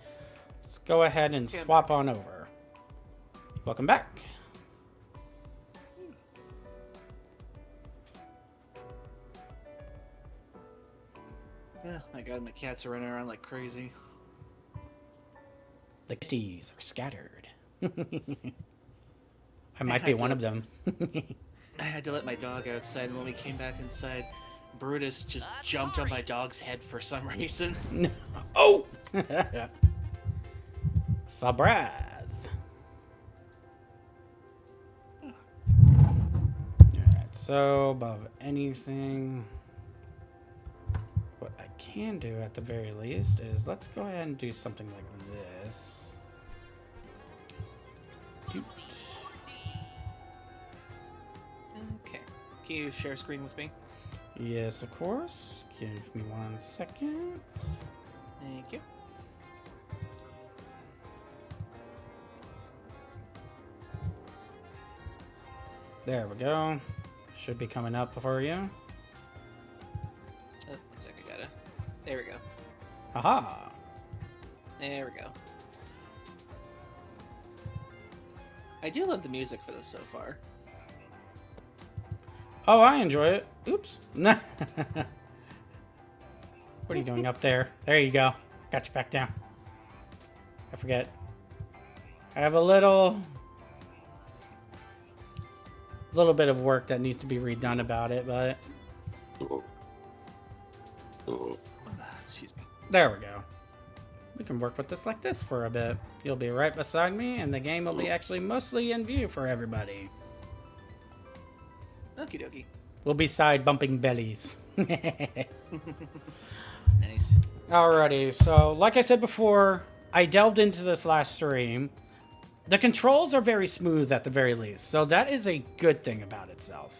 let's go ahead and swap on over. Welcome back. Yeah, my god, my cats are running around like crazy. The kitties are scattered. I might be one of them. I had to let my dog outside, and when we came back inside, Brutus just jumped on my dog's head for some reason. Oh! Fabraz. Alright, so above anything, what I can do at the very least is let's go ahead and do something like this. Okay. Can you share screen with me? Yes, of course. Give me 1 second. Thank you. There we go. Should be coming up for you. 1 sec, I gotta. There we go. Aha! There we go. I do love the music for this so far. Oh, I enjoy it. Oops. What are you doing up there? There you go. Got you back down. I forget. I have a little bit of work that needs to be redone about it, but Excuse me. there we go. We can work with this like this for a bit. You'll be right beside me, and the game will be actually mostly in view for everybody. Okie dokie. We'll be side bumping bellies. Nice. Alrighty, so like I said before, I delved into this last stream. The controls are very smooth at the very least, so that is a good thing about itself.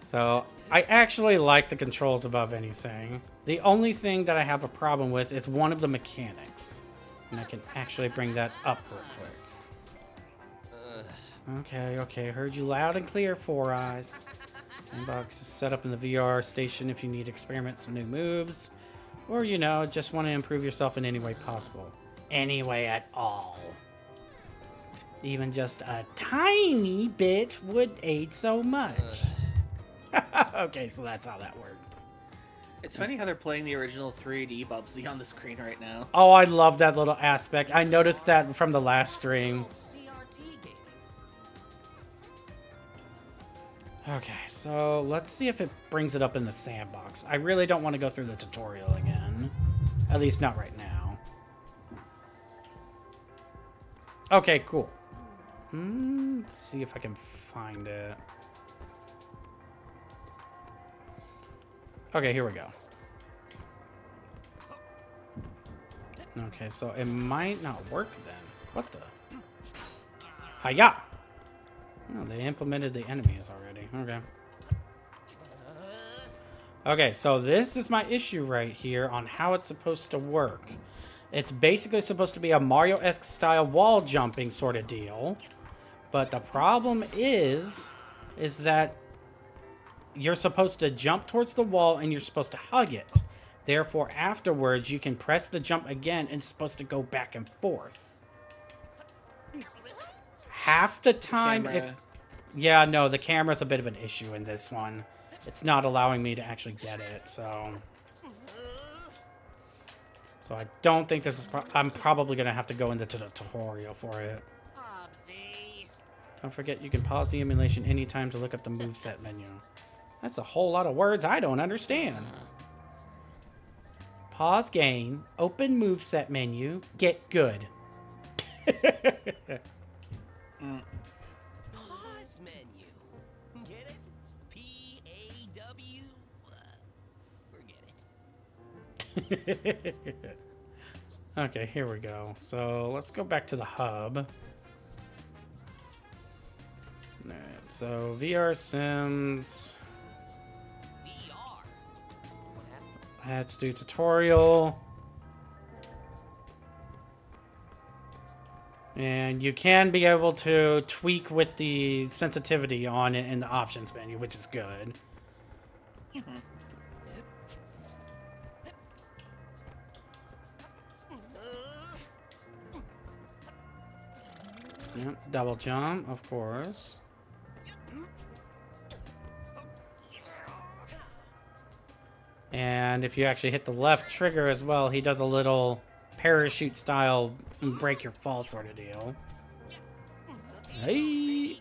So, I actually like the controls above anything. The only thing that I have a problem with is one of the mechanics. And I can actually bring that up real quick. Okay, heard you loud and clear, Four Eyes. Sandbox is set up in the VR station if you need experiments and new moves. Or, you know, just want to improve yourself in any way possible. Any way at all. Even just a tiny bit would aid so much. Okay, so that's how that worked. It's funny how they're playing the original 3D Bubsy on the screen right now. Oh, I love that little aspect. I noticed that from the last stream. Okay, so let's see if it brings it up in the sandbox. I really don't want to go through the tutorial again. At least not right now. Okay, cool. Let's see if I can find it. Okay, here we go. Okay, so it might not work then. What the? Hiya! Oh, they implemented the enemies already. Okay. Okay, so this is my issue right here on how it's supposed to work. It's basically supposed to be a Mario-esque style wall jumping sort of deal. But the problem is that you're supposed to jump towards the wall and you're supposed to hug it. Therefore, afterwards, you can press the jump again and it's supposed to go back and forth. Half the time, yeah, no, the camera's a bit of an issue in this one. It's not allowing me to actually get it, so I don't think this is... I'm probably going to have to go into the tutorial for it. Bubsy. Don't forget, you can pause the emulation anytime to look up the moveset menu. That's a whole lot of words I don't understand. Pause game, open moveset menu, get good. Pause menu. Get it? P-A-W? Forget it. Okay, here we go. So let's go back to the hub. Alright, so VR Sims. VR. What happened? Let's do tutorial. And you can be able to tweak with the sensitivity on it in the options menu, which is good. Yep, double jump, of course. And if you actually hit the left trigger as well, he does a little parachute style break your fall sort of deal. Hey!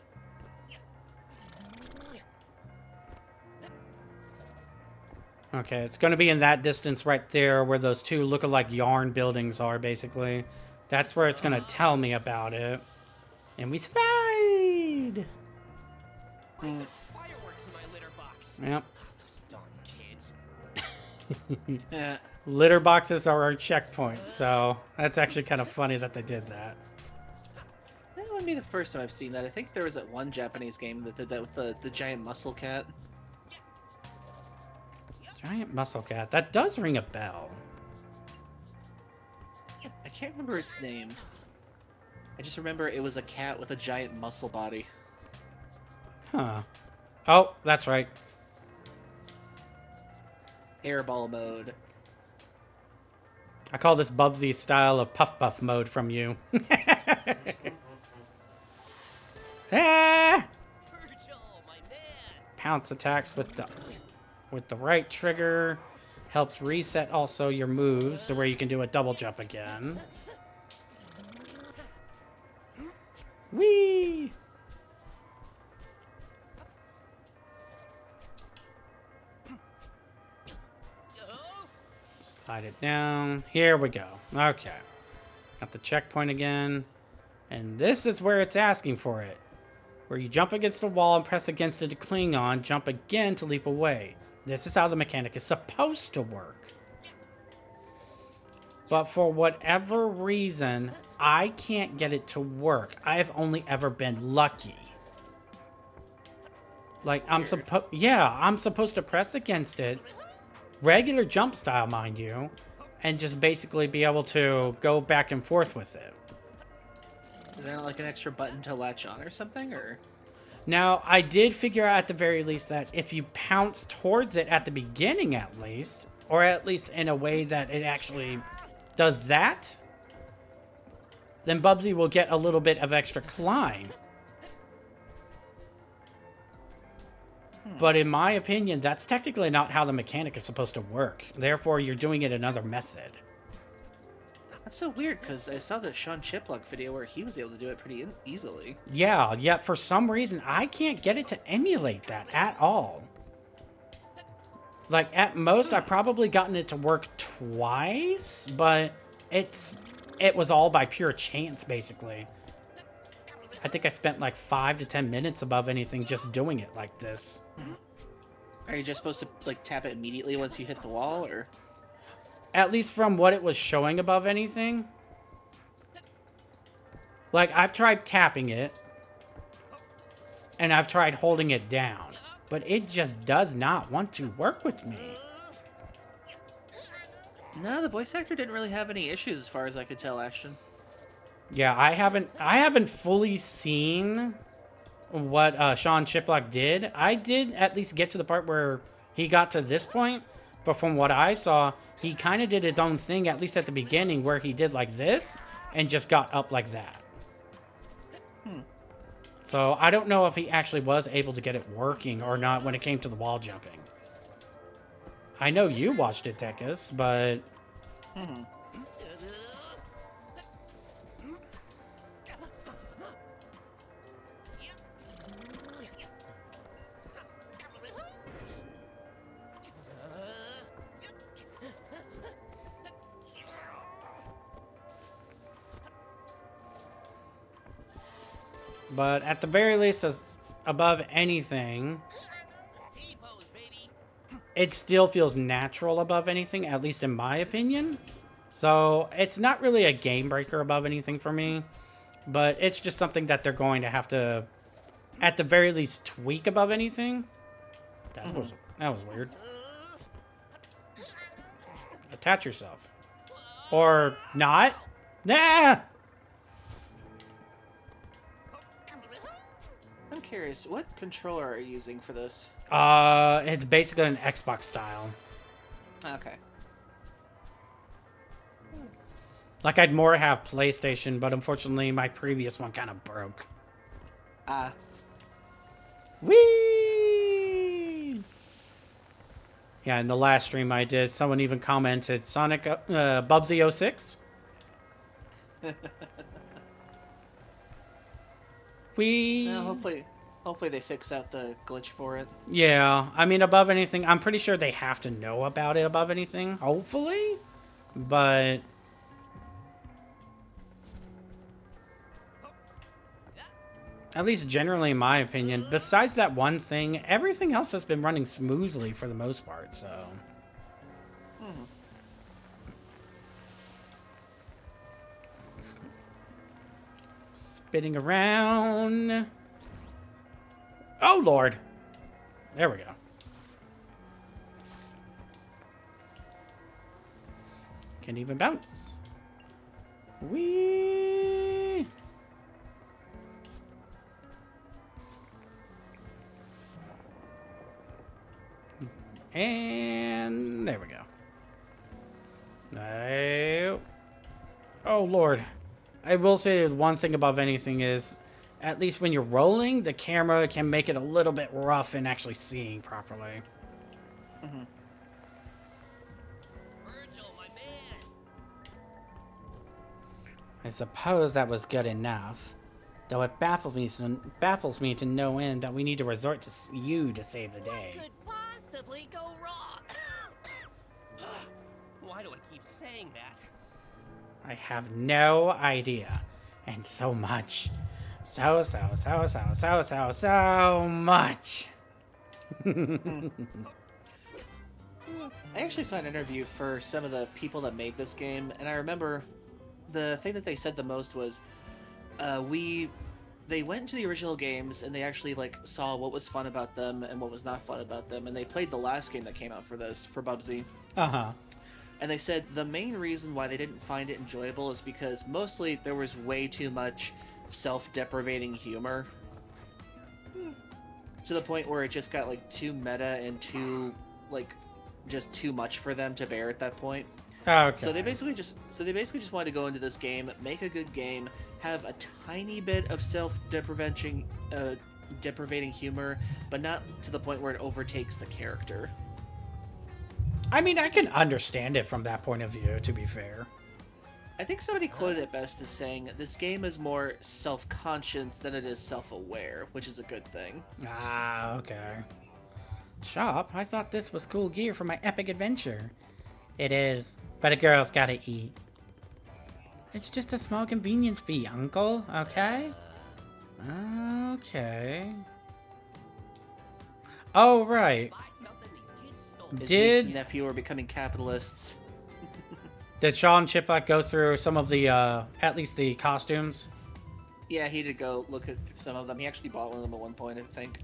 Okay, it's going to be in that distance right there where those two look-alike yarn buildings are, basically. That's where it's going to tell me about it. And we slide! Fireworks in my litter box. Yep. Those darn kids. Yeah. Litter boxes are our checkpoint, so that's actually kind of funny that they did that. That wouldn't be the first time I've seen that. I think there was that one Japanese game that did that with the giant muscle cat. Giant muscle cat. That does ring a bell. I can't remember its name. I just remember it was a cat with a giant muscle body. Huh. Oh, that's right. Airball mode. I call this Bubsy style of puff puff mode from you. Ah! Virgil, my man. Pounce attacks with the right trigger. Helps reset also your moves to where you can do a double jump again. Whee! Oh, Slide it down. Here we go. Okay. Got the checkpoint again. And this is where it's asking for it. Where you jump against the wall and press against it to cling on, jump again to leap away. This is how the mechanic is supposed to work. But for whatever reason, I can't get it to work. I've only ever been lucky. Like, Weird. I'm supposed to press against it, regular jump style, mind you, and just basically be able to go back and forth with it. Is there not like an extra button to latch on or something, or? Now, I did figure out at the very least that if you pounce towards it at the beginning at least, or at least in a way that it actually does that, then Bubsy will get a little bit of extra climb. But in my opinion, that's technically not how the mechanic is supposed to work. Therefore, you're doing it another method. That's so weird, because I saw the Sean Chiplock video where he was able to do it pretty easily. Yeah, yet for some reason, I can't get it to emulate that at all. Like, at most, I've probably gotten it to work twice, but it was all by pure chance, basically. I think I spent like 5 to 10 minutes above anything just doing it like this. Are you just supposed to like tap it immediately once you hit the wall, or? At least from what it was showing above anything. Like, I've tried tapping it, and I've tried holding it down, but it just does not want to work with me. No, the voice actor didn't really have any issues as far as I could tell, Ashton. Yeah, I haven't fully seen what Sean Chiplock did. I did at least get to the part where he got to this point, but from what I saw, he kind of did his own thing, at least at the beginning, where he did like this and just got up like that. So I don't know if he actually was able to get it working or not when it came to the wall jumping. I know you watched it, Tekis, but... But at the very least, as above anything, T-pose, baby. it still feels natural above anything, at least in my opinion. So it's not really a game breaker above anything for me, but it's just something that they're going to have to, at the very least, tweak above anything. That was weird. Attach yourself. Or not. Nah! I'm curious, what controller are you using for this? It's basically an Xbox style. Okay. Like, I'd more have PlayStation, but unfortunately, my previous one kind of broke. Whee! Yeah, in the last stream I did, someone even commented, Sonic, Bubsy 06? Whee! Well, hopefully they fix out the glitch for it. Yeah, I mean, above anything, I'm pretty sure they have to know about it above anything, hopefully, but... At least generally, in my opinion, besides that one thing, everything else has been running smoothly for the most part, so... Spinning around... Oh, Lord! There we go. Can't even bounce. Whee! And there we go. No. Oh, Lord. I will say one thing above anything is, at least when you're rolling, the camera can make it a little bit rough in actually seeing properly. Virgil, my man. I suppose that was good enough. Though it baffles me to no end that we need to resort to you to save the day. What could possibly go wrong? Why do I keep saying that? I have no idea. And so much. So much. I actually saw an interview for some of the people that made this game, and I remember the thing that they said the most was, we they went into the original games and they actually like saw what was fun about them and what was not fun about them, and they played the last game that came out for Bubsy. Uh-huh. And they said the main reason why they didn't find it enjoyable is because mostly there was way too much self-deprecating humor. To the point where it just got like too meta and too like just too much for them to bear at that point. Okay. So they basically just wanted to go into this game, make a good game, have a tiny bit of self-deprecating deprecating humor, but not to the point where it overtakes the character. I mean, I can understand it from that point of view, to be fair. I think somebody quoted it best as saying, this game is more self-conscious than it is self-aware, which is a good thing. Ah, okay. Shop, I thought this was cool gear for my epic adventure. It is, but a girl's gotta eat. It's just a small convenience fee, uncle, okay? Okay. Oh, right. Buy something these kids stole. His Did- niece and nephew are becoming capitalists. Did Sean Chiplock go through some of the, at least the costumes? Yeah, he did go look at some of them. He actually bought one of them at one point, I think.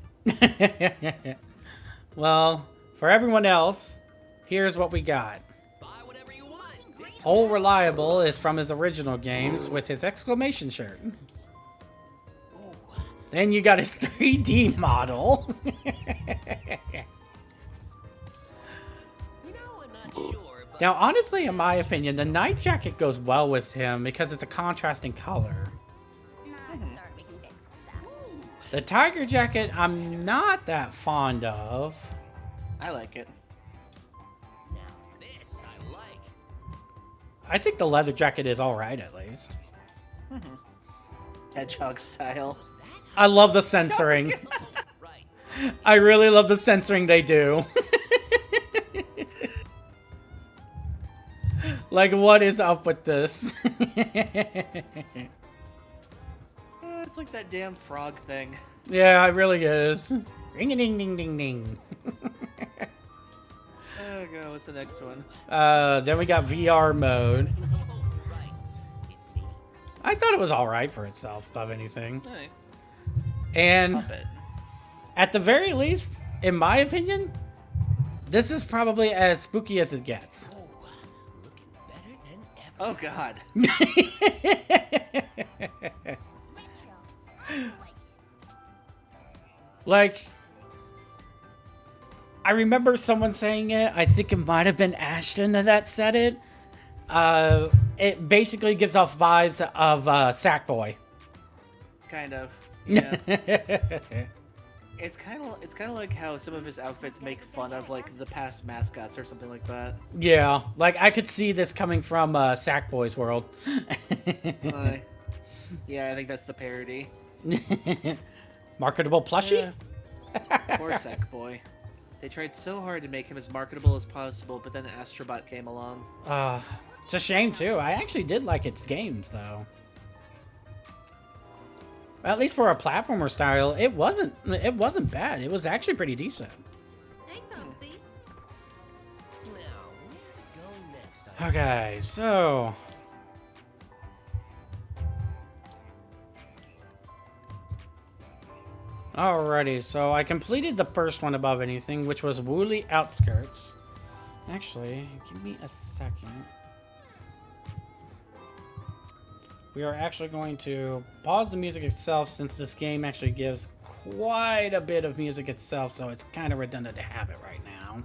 Well, for everyone else, here's what we got. Buy whatever you want. Old Reliable is from his original games with his exclamation shirt. Then you got his 3D model. You know, I'm not sure, but Now, honestly, in my opinion, the night jacket goes well with him because it's a contrasting color. The tiger jacket, I'm not that fond of. I like it. now this I like. I think the leather jacket is alright, at least. Hedgehog style. I love the censoring. Right. I really love the censoring they do. Like, what is up with this? It's like that damn frog thing. Yeah, it really is. Ring-a-ding-ding-ding-ding. Oh god, what's the next one? Then we got VR mode. Right. It's me. I thought it was alright for itself, above anything. Alright. And Puppet. at the very least, in my opinion, this is probably as spooky as it gets. Oh, looking better than ever. Oh god. Like, I remember someone saying it. I think it might have been Ashton that said it. It basically gives off vibes of Sackboy. Kind of. Yeah. It's kind of like how some of his outfits make fun of like the past mascots or something like that. Yeah, like I could see this coming from Sackboy's world. Yeah, I think that's the parody. Marketable plushie? Poor Sackboy. They tried so hard to make him as marketable as possible, but then Astrobot came along. It's a shame too. I actually did like its games though. At least for a platformer style, it wasn't bad. It was actually pretty decent. Hey, Bubsy. Now, where to go next? Okay, so alrighty, so I completed the first one above anything, which was Woolly Outskirts. Actually, give me a second. We are actually going to pause the music itself since this game actually gives quite a bit of music itself, so it's kind of redundant to have it right now.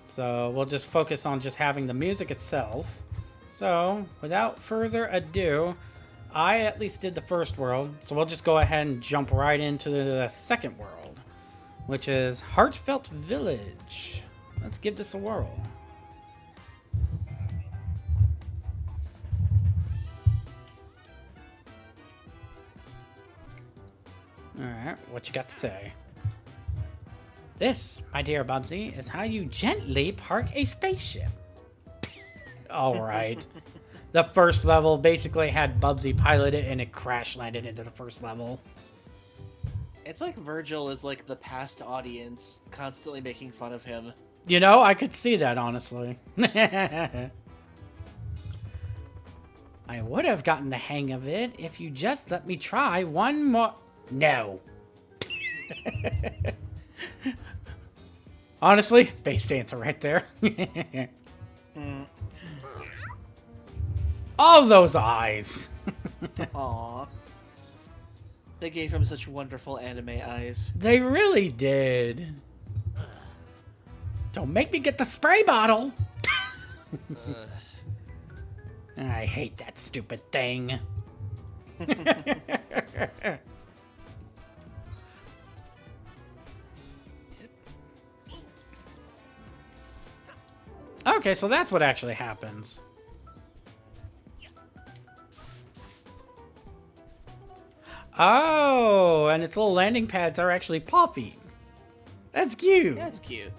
So we'll just focus on just having the music itself. So without further ado, I at least did the first world, so we'll just go ahead and jump right into the second world, which is Heartfelt Village. Let's give this a whirl. Alright, what you got to say? This, my dear Bubsy, is how you gently park a spaceship. Alright. The first level basically had Bubsy pilot it and it crash landed into the first level. It's like Virgil is like the past audience, constantly making fun of him. You know, I could see that, honestly. I would have gotten the hang of it if you just let me try one more. No. Honestly, base dancer right there. All those eyes. Aww. They gave him such wonderful anime eyes. They really did. Don't make me get the spray bottle. I hate that stupid thing. Okay, so that's what actually happens. Oh, and its little landing pads are actually popping. That's cute. That's cute.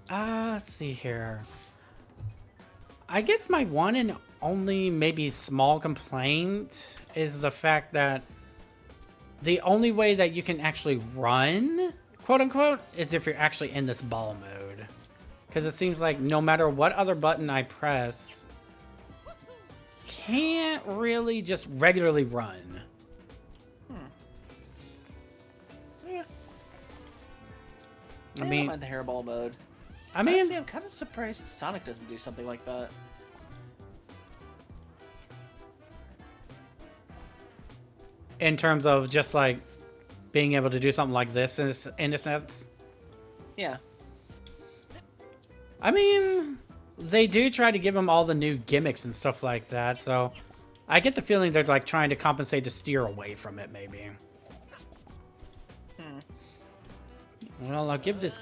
Let's see here. I guess my one and only maybe small complaint is the fact that the only way that you can actually run, quote unquote, is if you're actually in this ball mode. Because it seems like no matter what other button I press, can't really just regularly run. Yeah. I mean, don't mind the hairball mode. I mean, Honestly, I'm kind of surprised Sonic doesn't do something like that. in terms of just like being able to do something like this in a sense. Yeah. I mean, they do try to give them all the new gimmicks and stuff like that, so I get the feeling they're like trying to compensate to steer away from it, maybe. Well, I'll give this,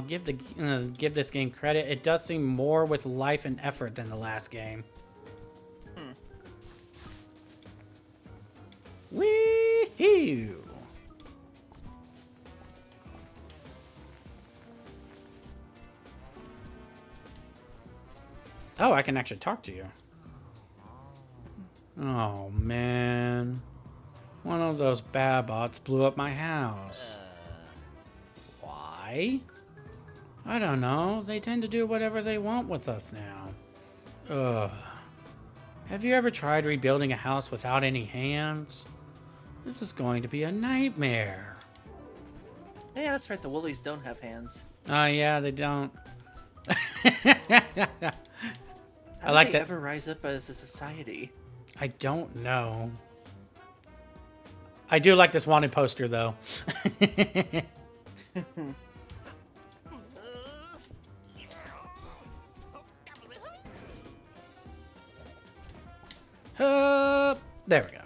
give this game credit. It does seem more with life and effort than the last game. Wee-hoo! Oh, I can actually talk to you. Oh, man. One of those babots blew up my house. Why? I don't know. They tend to do whatever they want with us now. Ugh. Have you ever tried rebuilding a house without any hands? This is going to be a nightmare. Yeah, that's right. The Woolies don't have hands. Oh, yeah, they don't. How like did they that. ever rise up as a society? I don't know. I do like this wanted poster, though. There we go.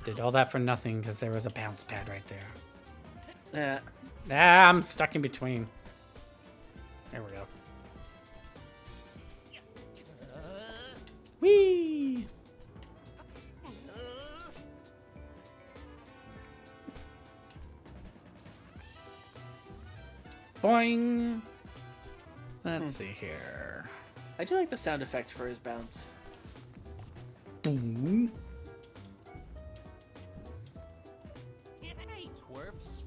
Did all that for nothing because there was a bounce pad right there. Yeah. Ah, I'm stuck in between. There we go. Whee! Boing! Let's see here. I do like the sound effect for his bounce. Boom. Hey, twerps.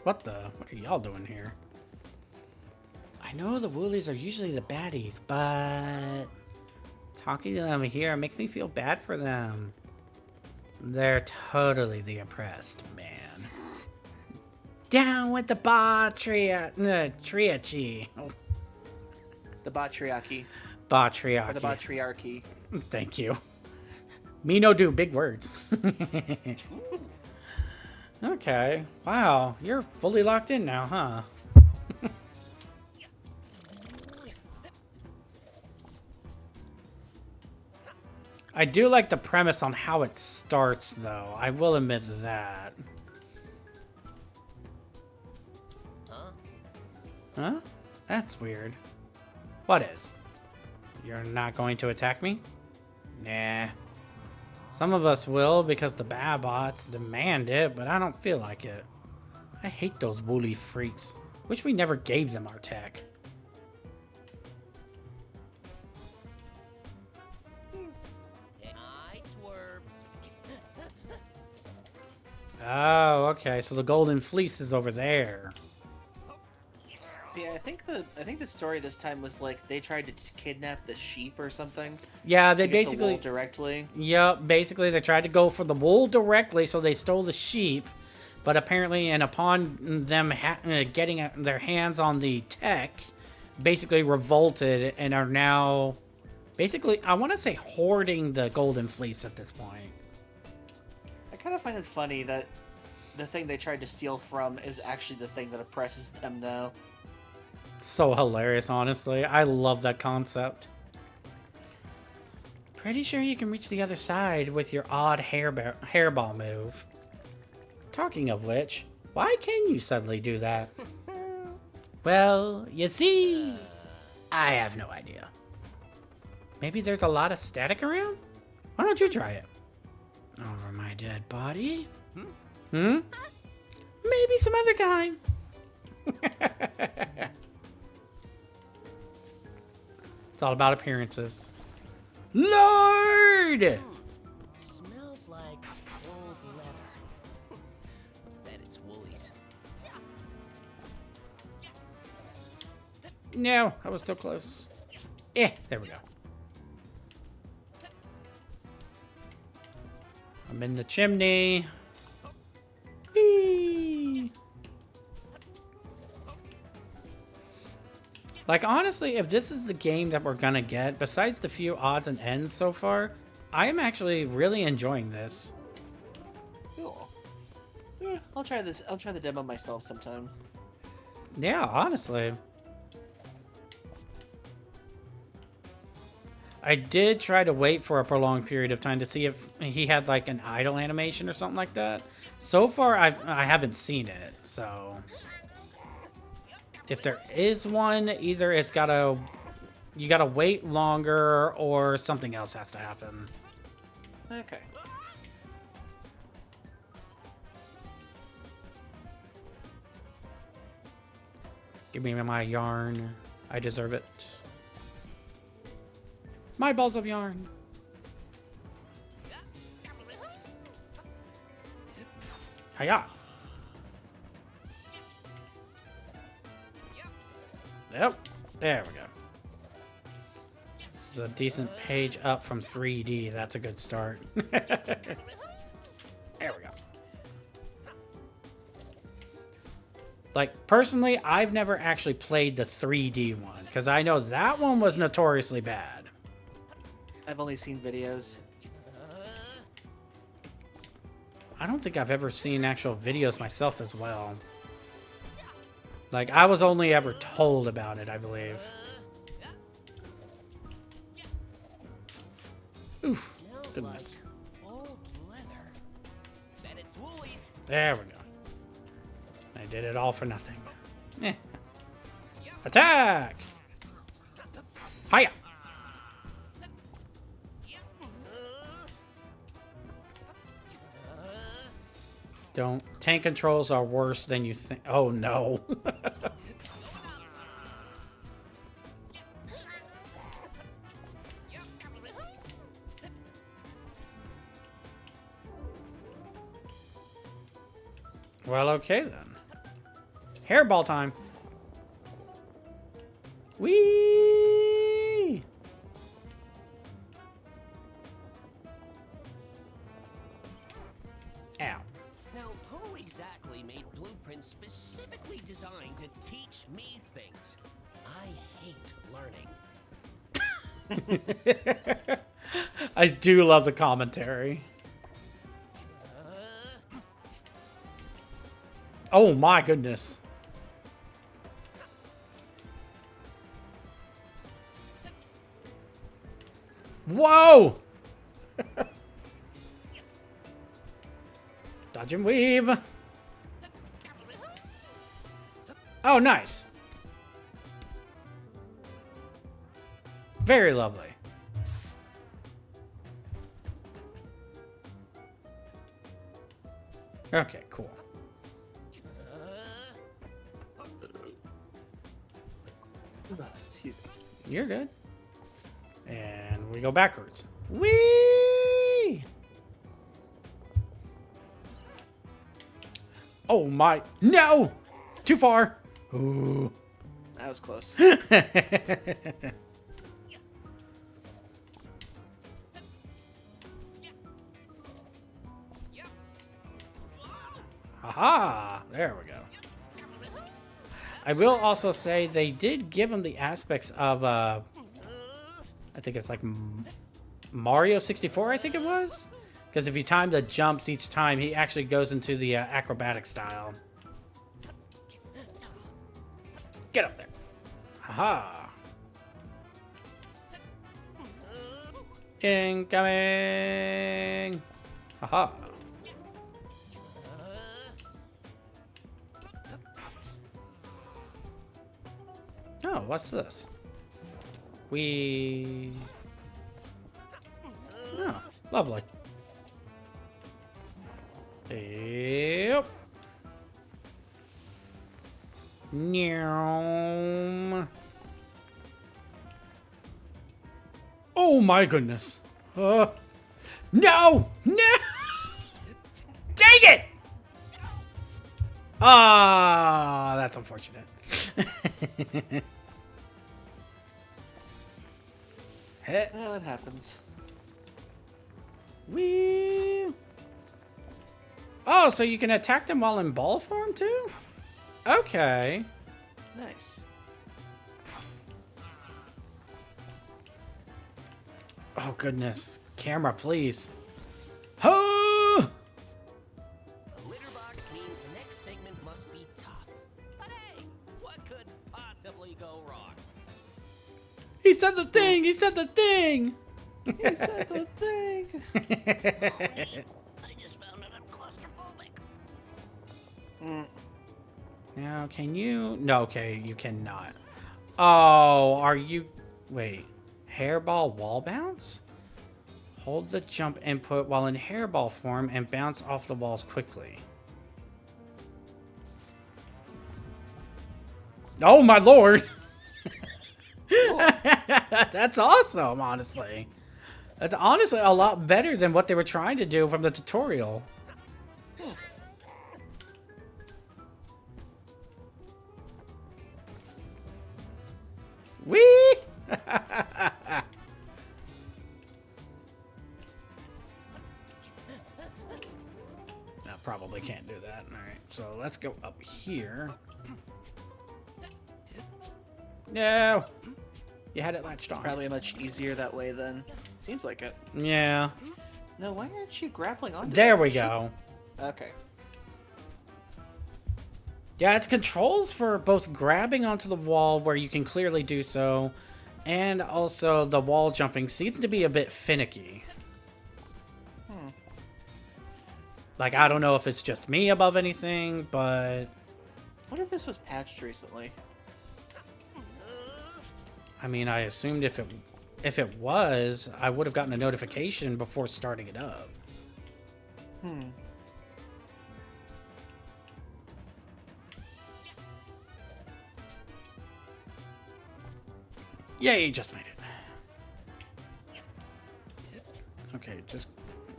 What are y'all doing here? I know the Woolies are usually the baddies, but talking to them here makes me feel bad for them. They're totally the oppressed, man. Down with the triarchy. The Batriarchy. Or the Batriarchy. Batriarchy. Thank you. Me no do, big words. Okay. Wow, you're fully locked in now, huh? I do like the premise on how it starts, though. I will admit that. Huh? That's weird. What is? You're not going to attack me? Nah. Some of us will because the babots demand it, but I don't feel like it. I hate those woolly freaks. Wish we never gave them our tech. Hi, twerps. Oh, okay. So the golden fleece is over there. See, I think the story this time was like they tried to kidnap the sheep or something. Yeah, they To get the basically. wool directly. Yep, basically they tried to go for the wool directly, so they stole the sheep. But apparently, and upon them getting their hands on the tech, basically revolted and are now, basically, I want to say hoarding the golden fleece at this point. I kind of find it funny that the thing they tried to steal from is actually the thing that oppresses them now. It's so hilarious, honestly. I love that concept. Pretty sure you can reach the other side with your odd hairball move. Talking of which, why can you suddenly do that? Well, you see, I have no idea. Maybe there's a lot of static around? Why don't you try it? Over my dead body? Hmm? Maybe some other time. It's all about appearances. Lord! Smells like old leather. Bet it's Woolies. No, I was so close. There we go. I'm in the chimney. Whee! Like, honestly, if this is the game that we're gonna get, besides the few odds and ends so far, I am actually really enjoying this. Cool. Yeah, I'll try this. I'll try the demo myself sometime. Yeah, honestly. I did try to wait for a prolonged period of time to see if he had like an idle animation or something like that. So far, I haven't seen it, so if there is one, either you gotta wait longer or something else has to happen. Okay. Give me my yarn. I deserve it. My balls of yarn. Hiya. Yep. There we go. This is a decent page up from 3D. That's a good start. There we go. Like, personally, I've never actually played the 3D one, because I know that one was notoriously bad. I've only seen videos. I don't think I've ever seen actual videos myself as well. Like, I was only ever told about it, I believe. Oof. Goodness. Old leather. Bet it's Woolies. There we go. I did it all for nothing. Eh. Attack! Hiya! Don't. Tank controls are worse than you think. Oh no. Well, okay then. Hairball time. Whee! Ow. Now, who exactly made blueprints specifically designed to teach me things? I hate learning. I do love the commentary. Oh my goodness. Whoa! Dodge and weave. Oh, nice. Very lovely. Okay, cool. Excuse me. You're good. And we go backwards. Whee! Oh my. No! Too far. Ooh. That was close. Aha! There we go. I will also say they did give him the aspects of, I think it's like Mario 64, I think it was? Because if you time the jumps each time, he actually goes into the acrobatic style. Get up there. Haha. Incoming. Haha. Oh, what's this? Oh, lovely. Yep. Meow. Oh my goodness. No! No! Dang it! Ah, that's unfortunate. Yeah, that happens. Wee. Oh, so you can attack them while in ball form too? Okay. Nice. Oh goodness. Camera, please. Oh! A litter box means the next segment must be tough. But hey, what could possibly go wrong? He said the thing! He said the thing! He said the thing. I just found out I'm claustrophobic. Now, can you... No, okay, you cannot. Oh, are you... Wait. Hairball wall bounce? Hold the jump input while in hairball form and bounce off the walls quickly. Oh, my lord! That's awesome, honestly. That's honestly a lot better than what they were trying to do from the tutorial. Whee! I probably can't do that. Alright, so let's go up here. No! You had it latched on. Probably much easier that way then. Seems like it. Yeah. No, why aren't you grappling onto There that? we go. Okay. Yeah, it's controls for both grabbing onto the wall where you can clearly do so, and also the wall jumping seems to be a bit finicky. Like, I don't know if it's just me above anything, but... I wonder if this was patched recently. I mean, I assumed if it was, I would have gotten a notification before starting it up. Yay, just made it. Okay, just...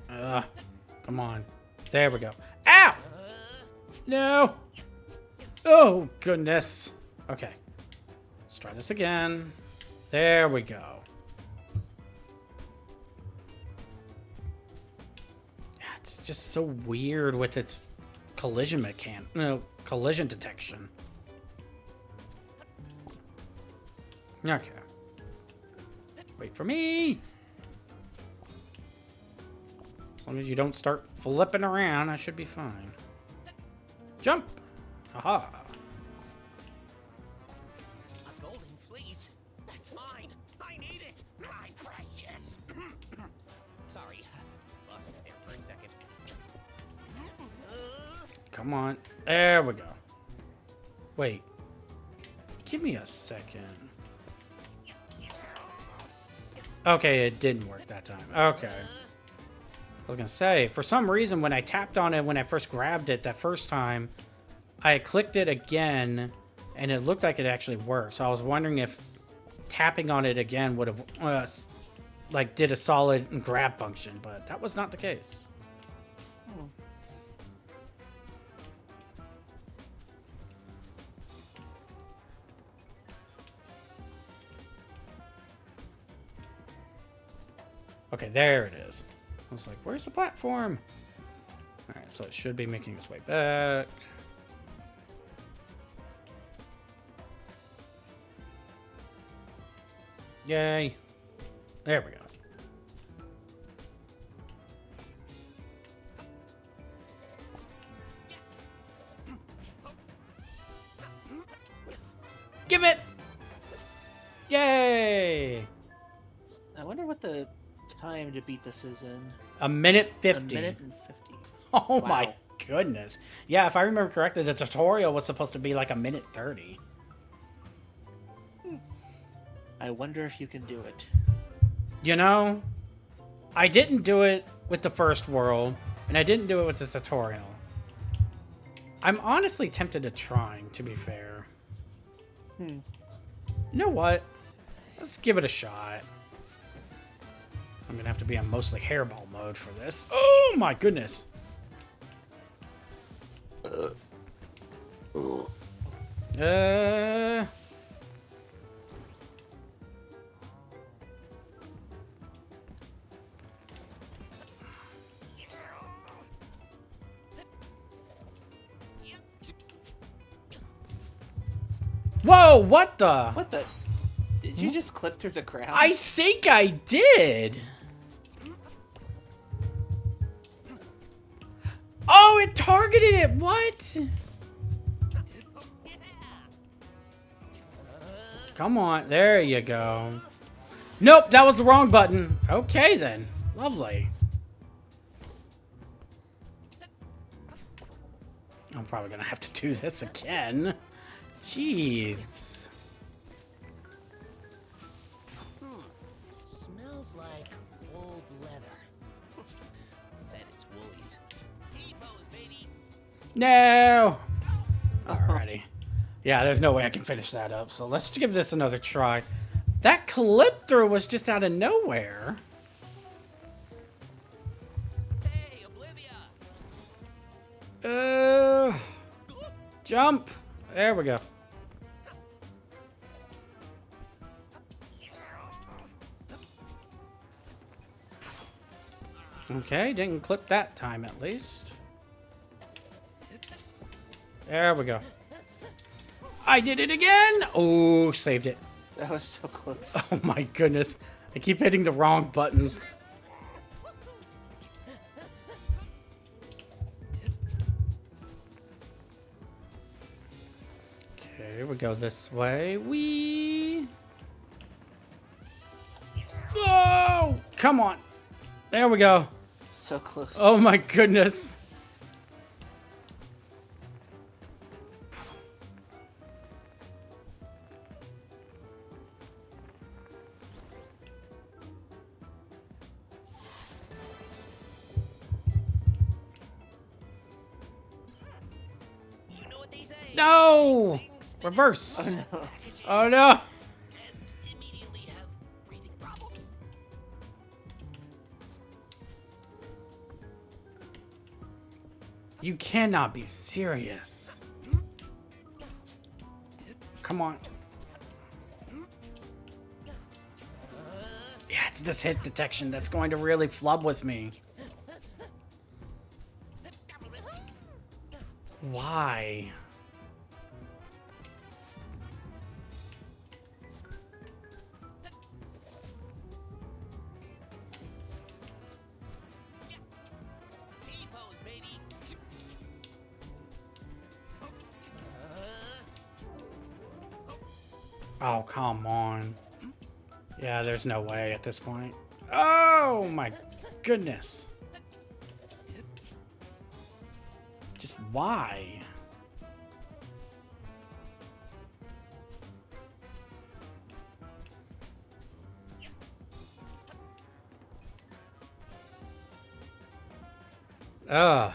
come on. There we go. Ow! No! Oh, goodness. Okay. Let's try this again. There we go. Yeah, it's just so weird with its collision collision detection. Okay. Wait for me. As long as you don't start flipping around, I should be fine. Jump! Aha! A golden fleece? That's mine! I need it! My precious! Sorry, lost it there for a second. Come on. There we go. Wait. Give me a second. Okay, it didn't work that time. Okay. I was gonna say, for some reason, when I tapped on it when I first grabbed it that first time, I clicked it again, and it looked like it actually worked. So I was wondering if tapping on it again would have, like, did a solid grab function, but that was not the case. Okay, there it is. I was like, where's the platform? Alright, so it should be making its way back. Yay. There we go. Give it! Yay! I wonder what the time to beat this is in. A minute 50. A minute and 50. Oh Wow. my goodness. Yeah, if I remember correctly, the tutorial was supposed to be like a minute 30. I wonder if you can do it. You know, I didn't do it with the first world, and I didn't do it with the tutorial. I'm honestly tempted to trying, to be fair. You know what? Let's give it a shot. I'm gonna have to be on mostly hairball mode for this. Oh my goodness. Whoa, what the? What the? Did you just clip through the ground? I think I did. Oh, it targeted it. What? Come on. There you go. Nope, that was the wrong button. Okay, then. Lovely. I'm probably going to have to do this again. Jeez. Smells like old leather. Bet it's Woolies. T-pose, baby. No. Alrighty. Yeah, there's no way I can finish that up, so let's give this another try. That clip through was just out of nowhere. Hey, Oblivia. Jump. There we go. Okay, didn't clip that time at least. There we go. I did it again! Oh, saved it. That was so close. Oh my goodness. I keep hitting the wrong buttons. Okay, we go this way. Oh! Come on. There we go. So close. Oh my goodness. You know what they say? No! Reverse. Oh no. Oh no. And immediately have breathing problems. You cannot be serious. Come on. Yeah, it's this hit detection that's going to really flub with me. Why? T-pose, baby. Oh, come on. Yeah, there's no way at this point. Oh my goodness. Just why? Ugh.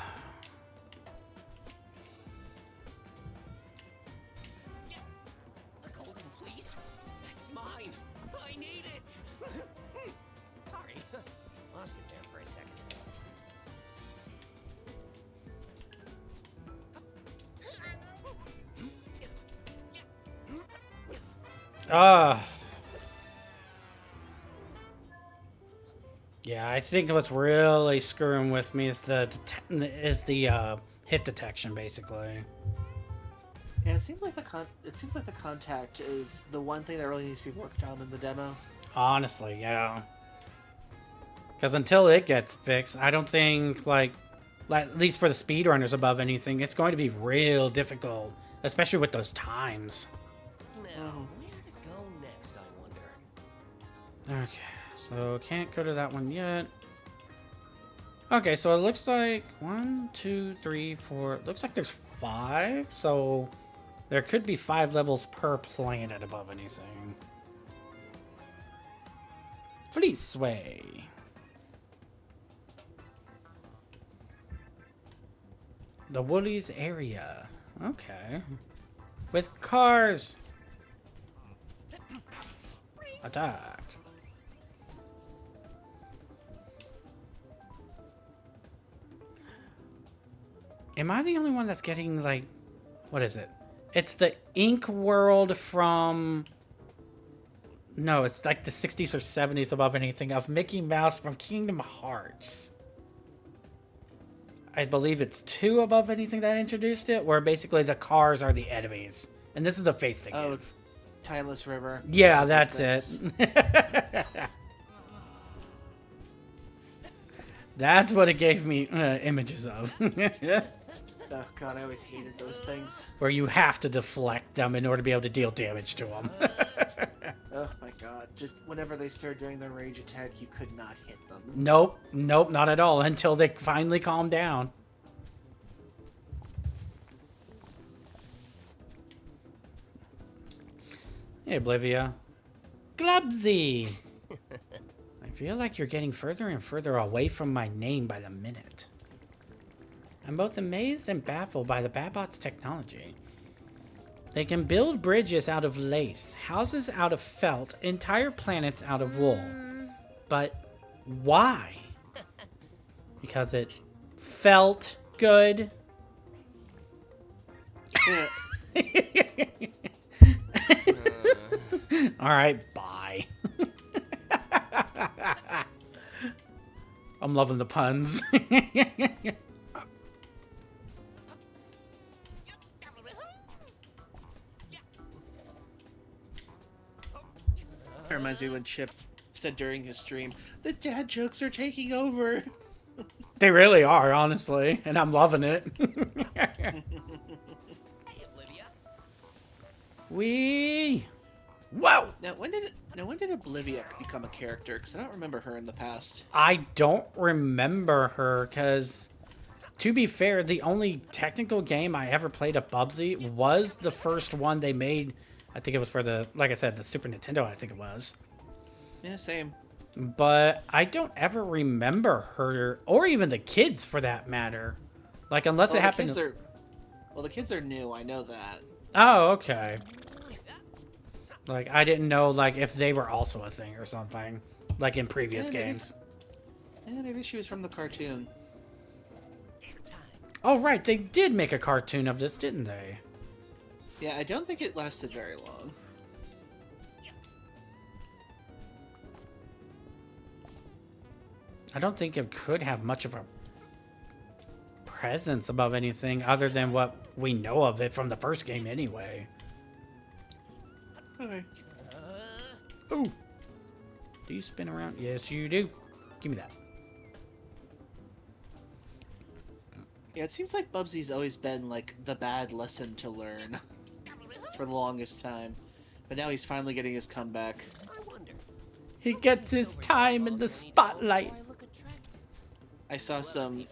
The golden fleece? That's mine. I need it. Sorry. Lost it there for a second. Yeah, I think what's really screwing with me is the hit detection, basically. Yeah, it seems like the contact is the one thing that really needs to be worked on in the demo. Honestly, yeah. Because until it gets fixed, I don't think, like, at least for the speedrunners above anything, it's going to be real difficult, especially with those times. Now, where to go next, I wonder? Okay, so can't go to that one yet. Okay, so it looks like 1, 2, 3, 4. Looks like there's 5, so there could be 5 levels per planet above anything. Fleeceway. The Woolies area. Okay. With cars. Attack. Am I the only one that's getting, like, what is it? It's the Ink World from... No, it's like the 60s or 70s above anything of Mickey Mouse from Kingdom Hearts. I believe it's 2 above anything that introduced it, where basically the cars are the enemies. And this is the face they give. Timeless River. Yeah, that's it. That's what it gave me images of. Oh god, I always hated those things. Where you have to deflect them in order to be able to deal damage to them. Oh my god, just whenever they started doing their range attack, you could not hit them. Nope, not at all, until they finally calm down. Hey, Oblivia. Glubsy! I feel like you're getting further and further away from my name by the minute. I'm both amazed and baffled by the Babot's technology. They can build bridges out of lace, houses out of felt, entire planets out of wool. But why? Because it felt good. Alright, bye. I'm loving the puns. That reminds me when Chip said during his stream, the dad jokes are taking over. They really are, honestly, and I'm loving it. Hey, Olivia. Wee! Whoa! Now when did Oblivia become a character? Because I don't remember her in the past. I don't remember her, because, to be fair, the only technical game I ever played of Bubsy was the first one they made. I think it was for the, like I said, the Super Nintendo, I think it was. Yeah, same. But I don't ever remember her, or even the kids for that matter. Like, unless it happened... The kids are new, I know that. Oh, okay. Like, I didn't know, like, if they were also a thing or something. Like, in previous games. Yeah, maybe she was from the cartoon. Oh, right, they did make a cartoon of this, didn't they? Yeah, I don't think it lasted very long. I don't think it could have much of a presence above anything other than what we know of it from the first game anyway. Okay. Ooh. Do you spin around? Yes, you do. Give me that. Yeah, it seems like Bubsy's always been, like, the bad lesson to learn for the longest time. But now he's finally getting his comeback. I wonder. He gets his time in the spotlight. I saw some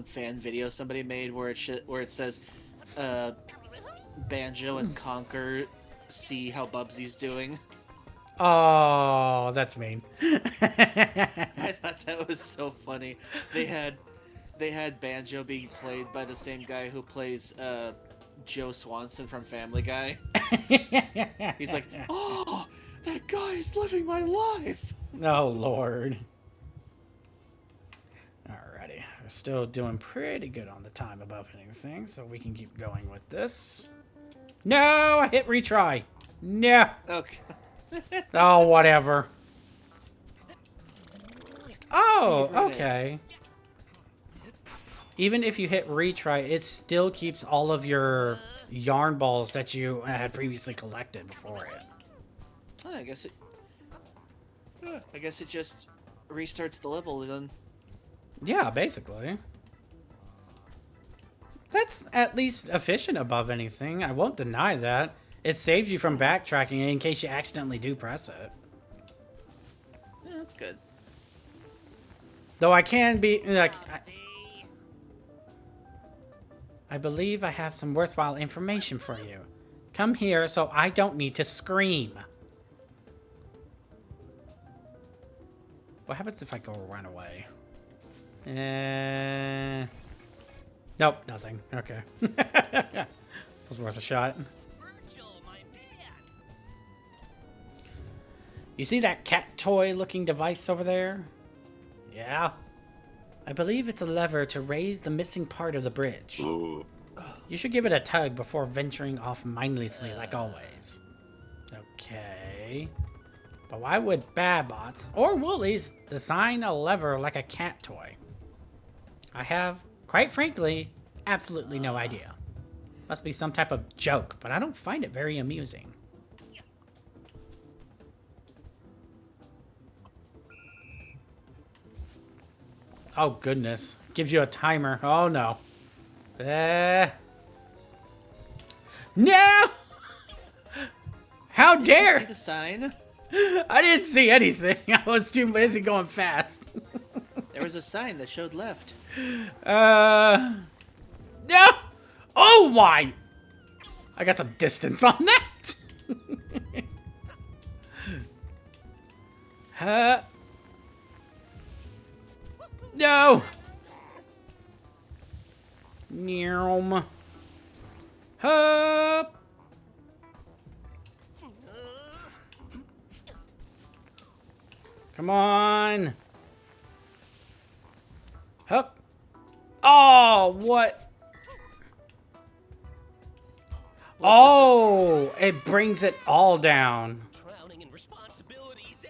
fan video somebody made where it says, Banjo and Conker see how Bubsy's doing. Oh, that's mean. I thought that was so funny. They had Banjo being played by the same guy who plays Joe Swanson from Family Guy. He's like, oh, that guy is living my life. Oh, Lord. Alrighty. We're still doing pretty good on the time above anything, so we can keep going with this. No, I hit retry. No. Okay. Oh, whatever. Oh, Right. okay. Even if you hit retry, it still keeps all of your yarn balls that you had previously collected before it. Oh, I guess it. I guess it just restarts the level then. Yeah, basically. That's at least efficient above anything. I won't deny that. It saves you from backtracking in case you accidentally do press it. Yeah, that's good. Though I can be like, See? I believe I have some worthwhile information for you. Come here so I don't need to scream. What happens if I go run away? Nope, nothing. Okay. Was worth a shot. Virgil, my man. You see that cat toy looking device over there? Yeah. I believe it's a lever to raise the missing part of the bridge. Ooh. You should give it a tug before venturing off mindlessly like always. Okay. But why would Babots or Woolies design a lever like a cat toy? I have, quite frankly, absolutely no idea. Must be some type of joke, but I don't find it very amusing. Oh goodness. Gives you a timer. Oh no. No! How See dare! the sign? I didn't see anything. I was too busy going fast. There was a sign that showed left. No! Oh my! I got some distance on that. No! Neum. Hup! Come on! Hup! Oh, what? Oh, it brings it all down. Drowning in responsibilities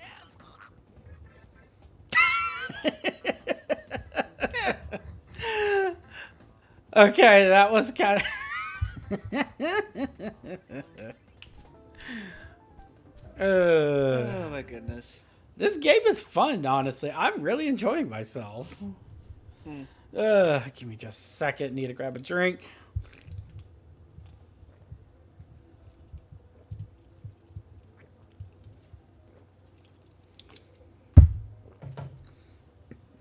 Okay, that was kind of... Oh my goodness. This game is fun, honestly. I'm really enjoying myself. Give me just a second. Need to grab a drink.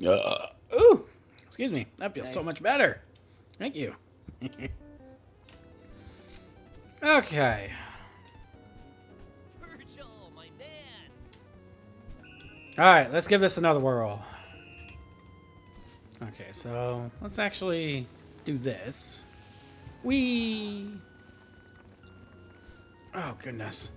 Ooh, excuse me. That feels so Nice. much better. Thank you. Okay. Virgil, my man. All right, let's give this another whirl. Okay, so let's actually do this. Whee! Oh, goodness.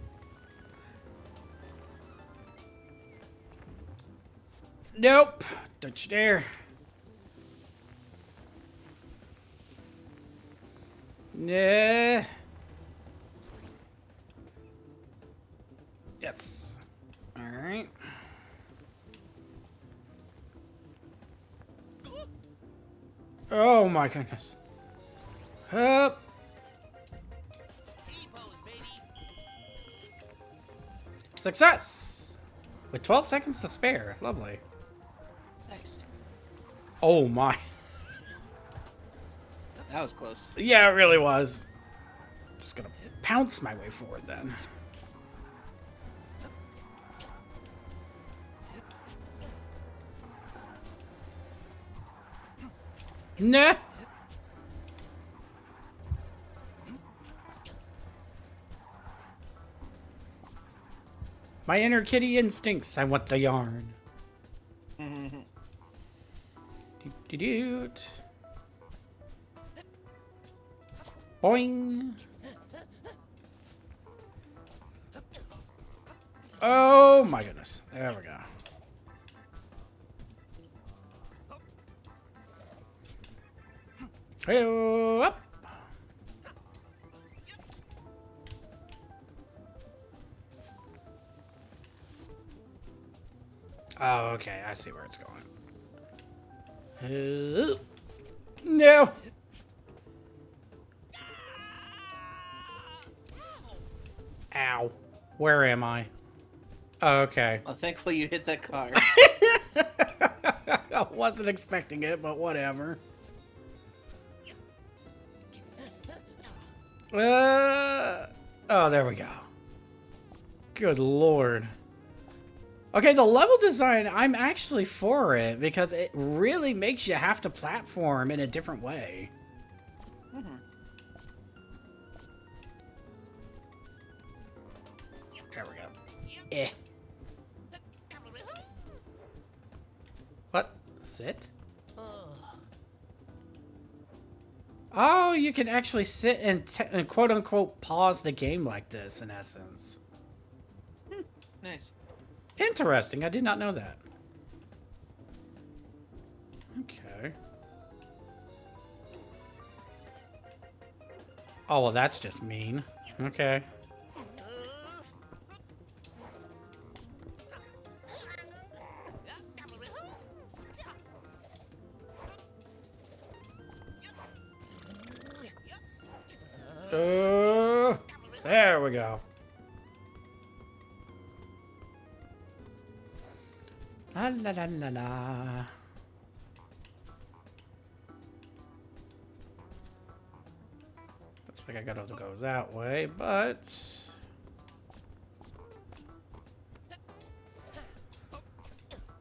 Nope. Don't you dare. Nah. Yes. All right. Oh my goodness. Up. T-pose, baby. Success. With 12 seconds to spare. Lovely. Nice. Oh my. That was close. Yeah, it really was. Just gonna pounce my way forward then. Nah. My inner kitty instincts. I want the yarn. Doot. Boing. Oh my goodness. There we go. Hey, up. Oh, okay. I see where it's going. No. Ow. Where am I? Oh, okay. Well, thankfully you hit that car. I wasn't expecting it, but whatever. Oh, there we go. Good lord. Okay, the level design, I'm actually for it because it really makes you have to platform in a different way. Mm-hmm. There we go. Eh. What? Sit? Oh, you can actually sit and quote-unquote pause the game like this, in essence. Nice. Interesting. I did not know that. Okay. Oh, well, that's just mean. Okay. There we go. La la la la la. Looks like I gotta go that way, but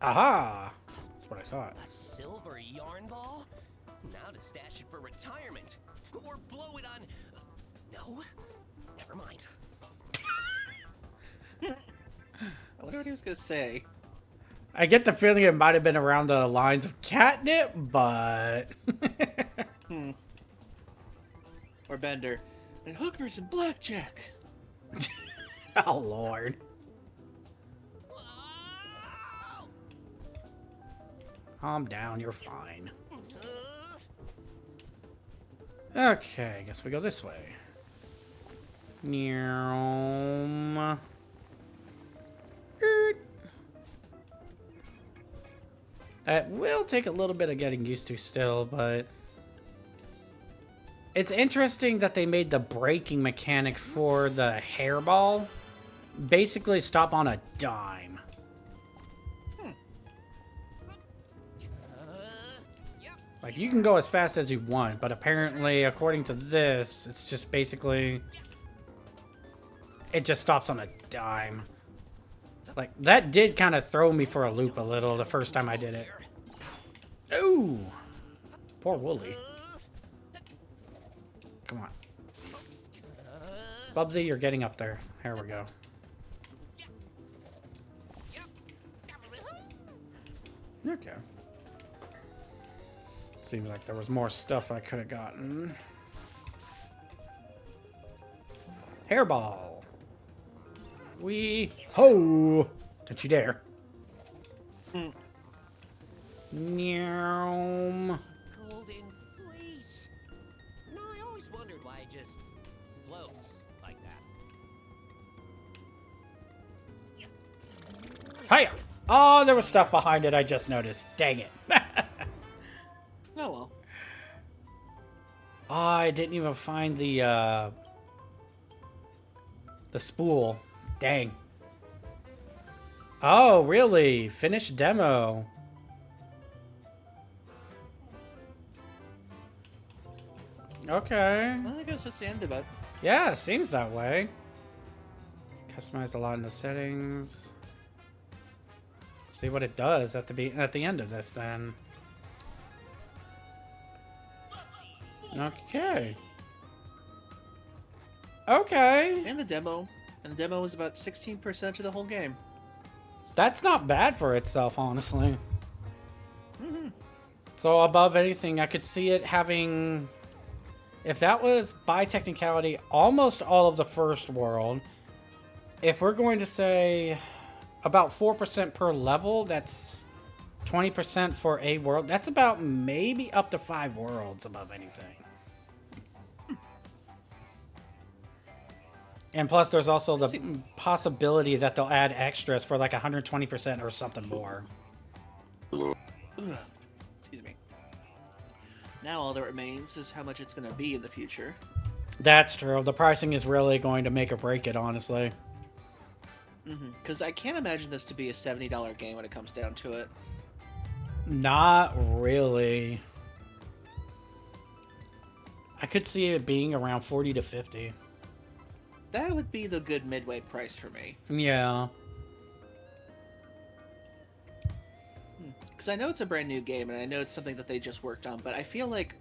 aha! That's what I thought. A silver yarn ball? Now to stash it for retirement. Or blow it on... No? Never mind. I wonder what he was gonna say. I get the feeling it might have been around the lines of catnip, but Or Bender. And hookers and blackjack. oh lord. Calm down, you're fine. Okay, guess we go this way. Neom. That will take a little bit of getting used to still, but it's interesting that they made the braking mechanic for the hairball basically stop on a dime. Like, you can go as fast as you want, but apparently, according to this, it's just basically... it just stops on a dime. Like, that did kind of throw me for a loop a little the first time I did it. Ooh! Poor Wooly. Come on. Bubsy, you're getting up there. Here we go. Okay. Seems like there was more stuff I could have gotten. Hairball. Wee ho! Don't you dare. Meow. Golden fleece. No, I always wondered why it just floats like that. Hiya! Oh, there was stuff behind it I just noticed. Dang it. Oh well. Oh, I didn't even find the spool. Dang. Oh, really? Finished demo. Okay. Well, I guess that's the end of it. Yeah, seems that way. Customize a lot in the settings. See what it does at the end of this then. Okay. Okay. And the demo. And the demo was about 16% of the whole game. That's not bad for itself, honestly. Mm-hmm. So above anything, I could see it having... if that was, by technicality, almost all of the first world, if we're going to say about 4% per level, that's 20% for a world. That's about maybe up to 5 worlds above anything. And plus, there's also the possibility that they'll add extras for like 120% or something more. Ugh. Excuse me. Now all that remains is how much it's going to be in the future. That's true. The pricing is really going to make or break it, honestly. Because I can't imagine this to be a $70 game when it comes down to it. Not really. I could see it being around 40 to 50. That would be the good midway price for me. Yeah. Because I know it's a brand new game, and I know it's something that they just worked on, but I feel like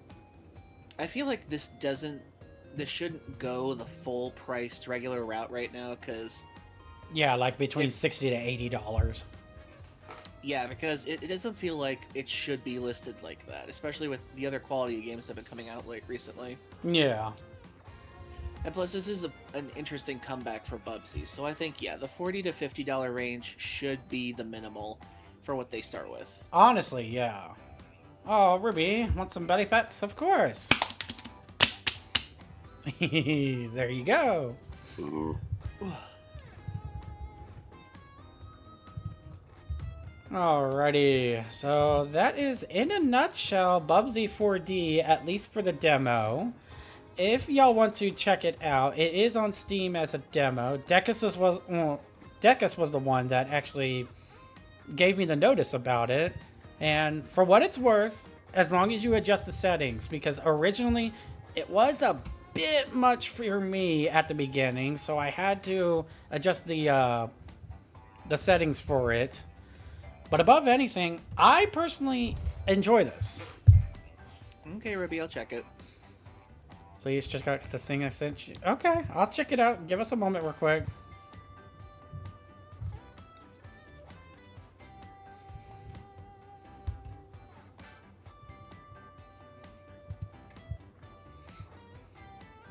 this shouldn't go the full priced regular route right now, because Yeah, like between $60 to $80. yeah, because it doesn't feel like it should be listed like that, especially with the other quality of games that have been coming out recently. Yeah. And plus, this is an interesting comeback for Bubsy, so I think, yeah, the $40 to $50 range should be the minimal for what they start with. Honestly, yeah. Oh, Ruby, want some belly fats? Of course. There you go. Alrighty, so that is in a nutshell Bubsy 4D, at least for the demo. If y'all want to check it out, it is on Steam as a demo. Decus was the one that actually gave me the notice about it. And for what it's worth, as long as you adjust the settings, because originally it was a bit much for me at the beginning, so I had to adjust the settings for it. But above anything, I personally enjoy this. Okay, Ruby, I'll check it. Please check out the thing I sent you. Okay, I'll check it out. Give us a moment real quick.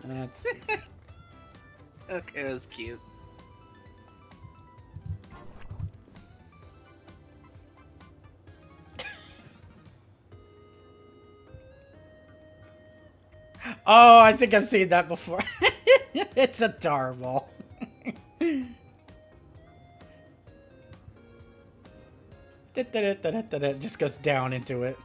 That's... Okay, that's cute. Oh, I think I've seen that before. It's adorable. It just goes down into it.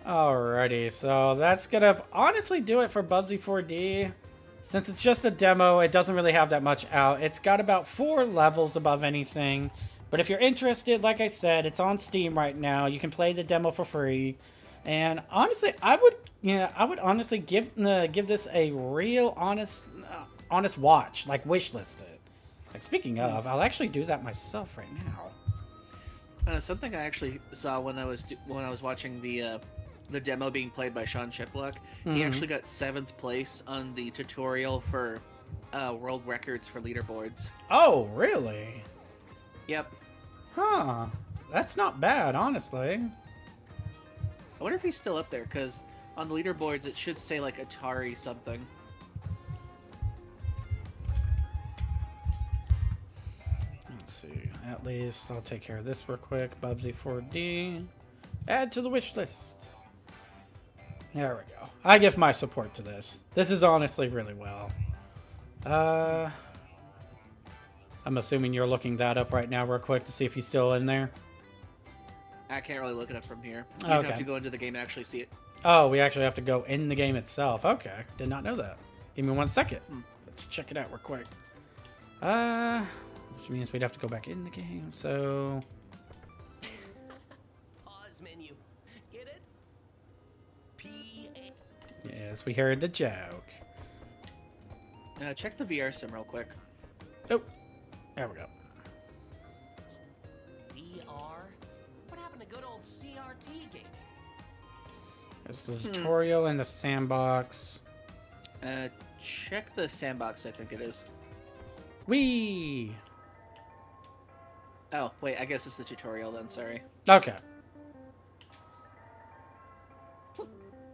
Alrighty, so that's gonna honestly do it for Bubsy 4D. Since it's just a demo, it doesn't really have that much out. It's got about 4 levels above anything. But if you're interested, like I said, it's on Steam right now. You can play the demo for free. And honestly, I would honestly give this a real honest watch, like wishlist it. Like speaking of, I'll actually do that myself right now. Something I actually saw when I was watching the demo being played by Sean Chiplock. He actually got 7th place on the tutorial for world records for leaderboards. Oh, really? Yep. Huh. That's not bad, honestly. I wonder if he's still up there, because on the leaderboards it should say like Atari something. Let's see. At least I'll take care of this real quick. Bubsy 4D. Add to the wish list. There we go. I give my support to this. This is honestly really well. I'm assuming you're looking that up right now real quick to see if he's still in there. I can't really look it up from here. You Okay. have to go into the game and actually see it. Oh, we actually have to go in the game itself. Okay. Did not know that. Give me 1 second. Let's check it out real quick. Which means we'd have to go back in the game, so... Pause menu. Get it? P-A... Yes, we heard the joke. Check the VR sim real quick. Oh, there we go. VR? What happened to good old CRT gaming? There's the tutorial and the sandbox. Check the sandbox, I think it is. Whee! Oh, wait, I guess it's the tutorial then, sorry. Okay.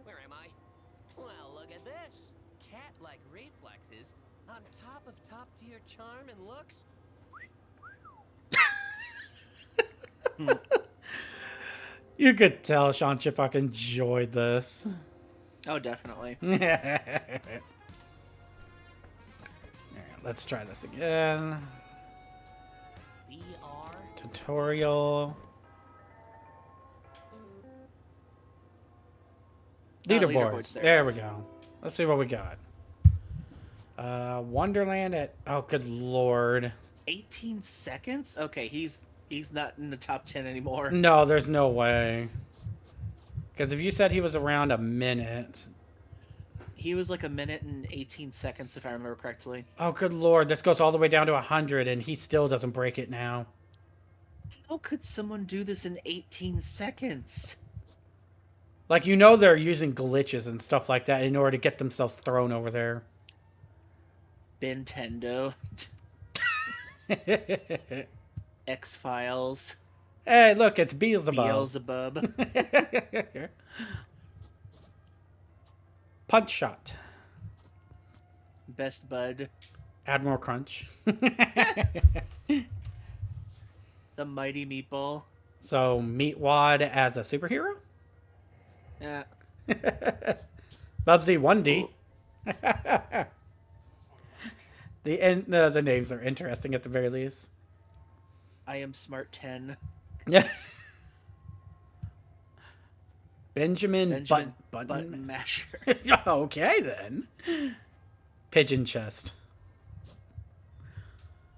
Where am I? Well, look at this. Cat-like reflexes on top of top-tier charm and looks. You could tell Sean Chiplock enjoyed this. Oh, definitely. Alright, let's try this again. VR. Tutorial. leaderboards Leaderboards. there, There yes. we go. Let's see what we got. Wonderland at... Oh, good lord. 18 seconds? Okay, he's not in the top 10 anymore. No, there's no way. Because if you said he was around a minute... He was like a minute and 18 seconds, if I remember correctly. Oh, good lord. This goes all the way down to 100, and he still doesn't break it now. How could someone do this in 18 seconds? Like, you know they're using glitches and stuff like that in order to get themselves thrown over there. Nintendo. X-Files. Hey, look, it's Beelzebub. Beelzebub. Punch Shot. Best Bud. Admiral Crunch. The Mighty Meatball. So, Meatwad as a superhero? Yeah. Bubsy 1D. The names are interesting at the very least. I Am Smart 10. Yeah. Benjamin Button Masher. Okay, then. Pigeon Chest.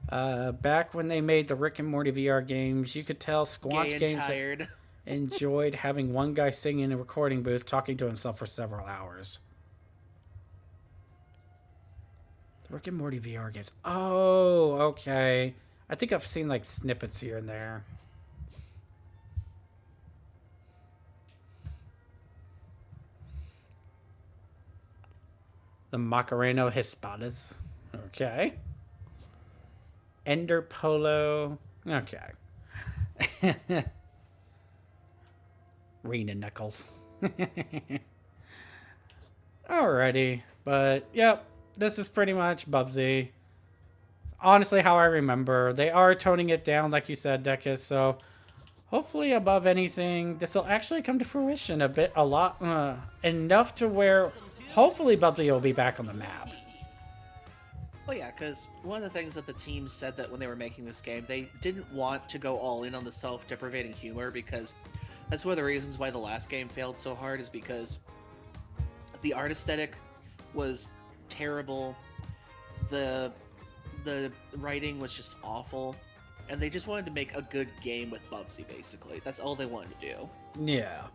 Back when they made the Rick and Morty VR games, you could tell Squanch Gay and Games tired. enjoyed having one guy singing in a recording booth talking to himself for several hours. The Rick and Morty VR games. Oh, okay. I think I've seen like snippets here and there. The Macarena Hispadas. Okay. Ender Polo. Okay. Rena Knuckles. Alrighty. But, yep. This is pretty much Bubsy. Honestly, how I remember. They are toning it down, like you said, Dekus. So, hopefully, above anything, this will actually come to fruition enough to where hopefully Bubsy will be back on the map. Well, yeah, because one of the things that the team said that when they were making this game, they didn't want to go all in on the self-deprecating humor, because that's one of the reasons why the last game failed so hard, is because the art aesthetic was terrible, the writing was just awful, and they just wanted to make a good game with Bubsy, basically. That's all they wanted to do. Yeah.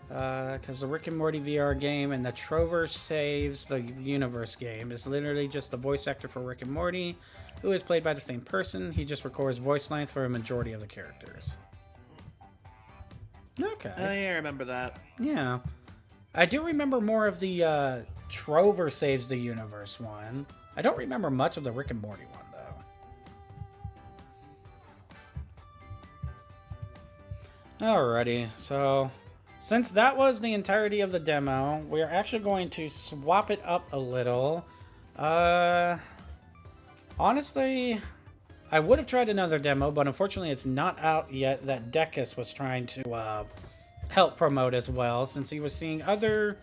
Because the Rick and Morty VR game and the Trover Saves the Universe game is literally just the voice actor for Rick and Morty, who is played by the same person. He just records voice lines for a majority of the characters. Okay. Oh, yeah, I remember that. Yeah. I do remember more of the Trover Saves the Universe one. I don't remember much of the Rick and Morty one, though. Alrighty, so since that was the entirety of the demo, we're actually going to swap it up a little. Honestly, I would have tried another demo, but unfortunately it's not out yet that Dekus was trying to help promote as well, since he was seeing other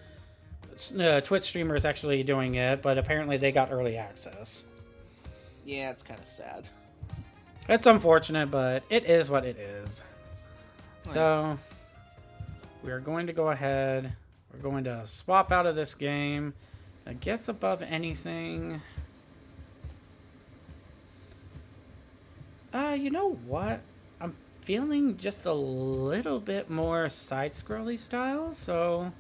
Twitch streamers actually doing it, but apparently they got early access. Yeah, it's kind of sad. It's unfortunate, but it is what it is. So, we are going to go ahead. We're going to swap out of this game. I guess above anything. You know what? I'm feeling just a little bit more side-scrolly style, so...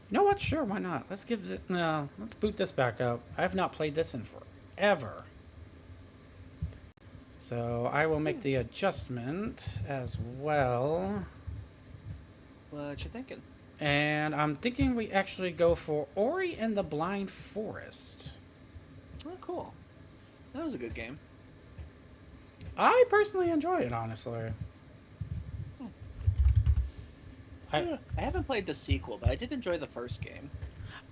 You know what? Sure, why not? Let's boot this back up. I have not played this in forever. So I will make the adjustment as well. What you thinking? And I'm thinking we actually go for Ori and the Blind Forest. Oh, cool. That was a good game. I personally enjoy it, honestly. I haven't played the sequel, but I did enjoy the first game.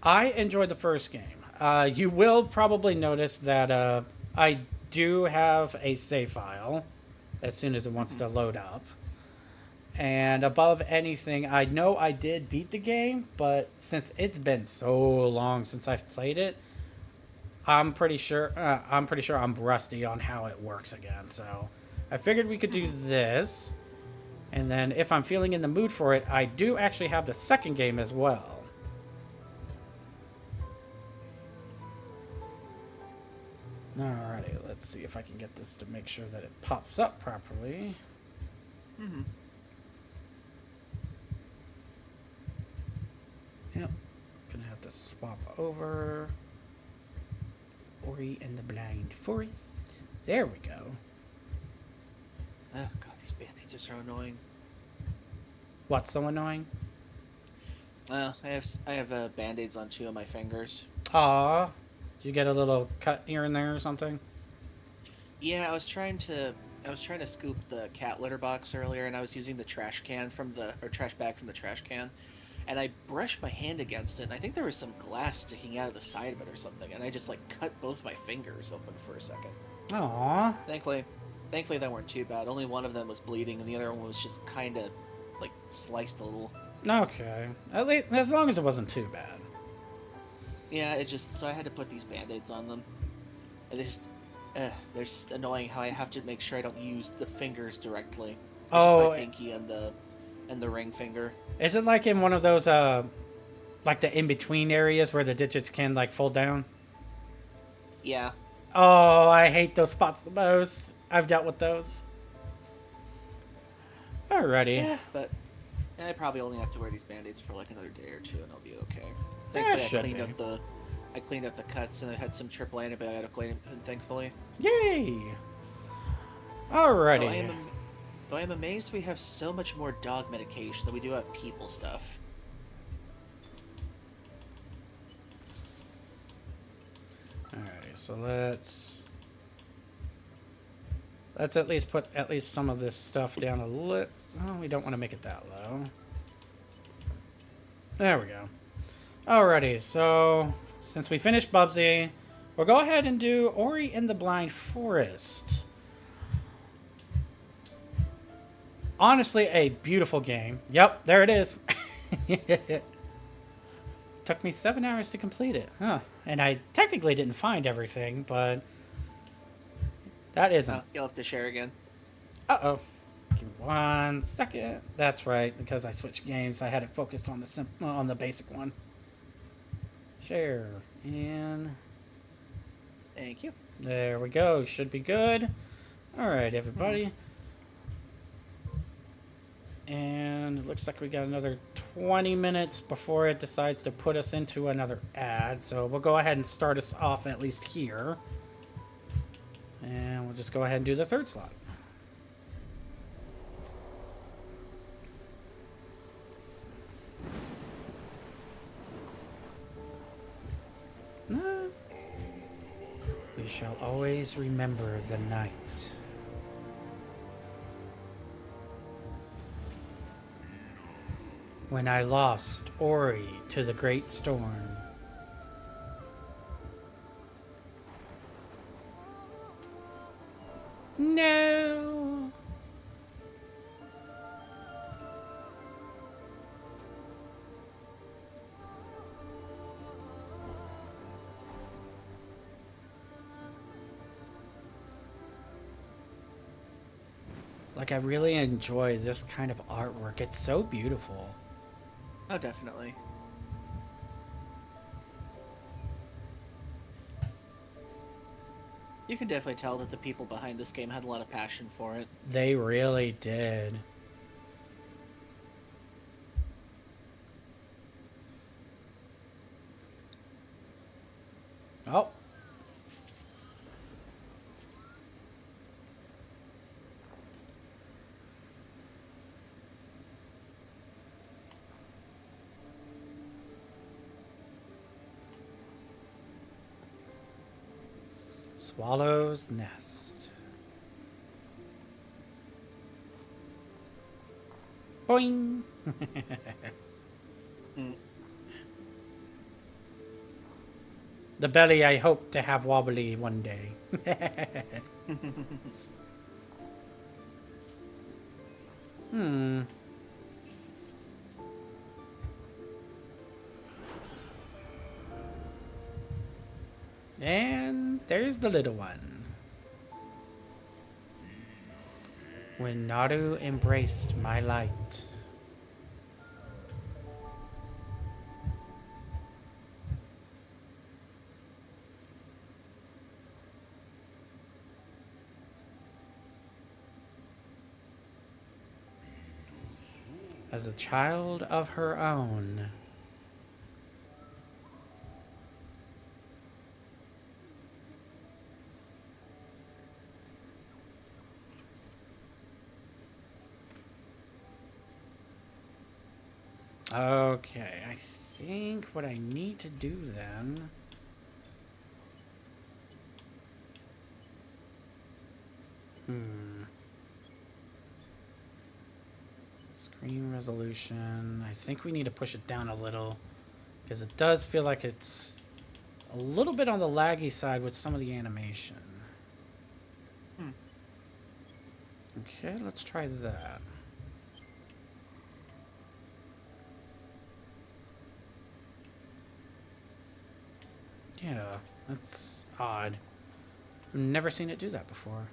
I enjoyed the first game. You will probably notice that I do have a save file as soon as it wants to load up. And above anything, I know I did beat the game, but since it's been so long since I've played it, I'm pretty sure I'm rusty on how it works again. So I figured we could do this, and then if I'm feeling in the mood for it, I do actually have the second game as well. Alrighty, let's see if I can get this to make sure that it pops up properly. Mm-hmm. Yep. Gonna have to swap over. Ori and the Blind Forest. There we go. Oh god, these band-aids are so annoying. What's so annoying? Well, I have band-aids on 2 of my fingers. Aw. Did you get a little cut here and there or something? Yeah, I was trying to scoop the cat litter box earlier, and I was using the trash bag from the trash can, and I brushed my hand against it, and I think there was some glass sticking out of the side of it or something, and I just like cut both my fingers open for a second. Aw. Thankfully they weren't too bad. Only one of them was bleeding, and the other one was just kind of like sliced a little. Okay. At least, as long as it wasn't too bad. Yeah, so I had to put these band-aids on them, and they're just annoying how I have to make sure I don't use the fingers directly. It's Oh, just my pinky and the ring finger. is it like in one of those like the in-between areas where the digits can like fold down? Yeah. Oh, I hate those spots the most. I've dealt with those. Alrighty. Yeah, but I probably only have to wear these band-aids for like another day or 2, and I'll be okay. Yeah, Thankfully, should be. I cleaned up the cuts, and I had some triple antibiotic, thankfully. Yay! Though Alrighty. I am amazed we have so much more dog medication than we do have people stuff. Alright, so let's at least put some of this stuff down a little. Oh, we don't want to make it that low. There we go. Alrighty, so since we finished Bubsy, we'll go ahead and do Ori in the Blind Forest. Honestly, a beautiful game. Yep, there it is. Took me 7 hours to complete it. Huh. And I technically didn't find everything, but that isn't. You'll have to share again. Uh-oh. Give me 1 second. That's right, because I switched games. I had it focused on the basic one. Share. And Thank you. there we go. Should be good. All right, everybody. And it looks like we got another 20 minutes before it decides to put us into another ad. So we'll go ahead and start us off at least here. And we'll just go ahead and do the third slot. We shall always remember the night. When I lost Ori to the great storm. No. Like, I really enjoy this kind of artwork. It's so beautiful. Oh, definitely. You can definitely tell that the people behind this game had a lot of passion for it. They really did. Oh. Swallow's Nest. Boing! The belly I hope to have wobbly one day. And there's the little one. When Naru embraced my light. As a child of her own. Okay, I think what I need to do then... Screen resolution. I think we need to push it down a little. Because it does feel like it's a little bit on the laggy side with some of the animation. Okay, let's try that. Yeah, that's odd. I've never seen it do that before.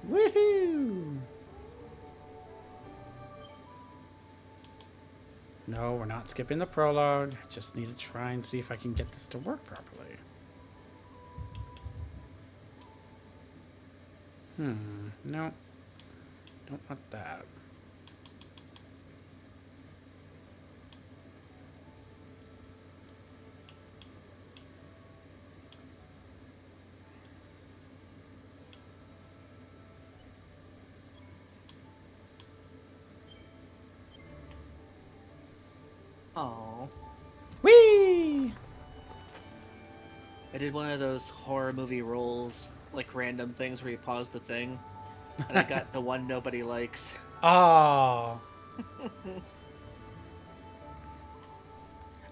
Woohoo! No, we're not skipping the prologue. I just need to try and see if I can get this to work properly. No. Don't want that. Oh. Whee! I did one of those horror movie rolls, like random things where you pause the thing, and I got the one nobody likes. Oh.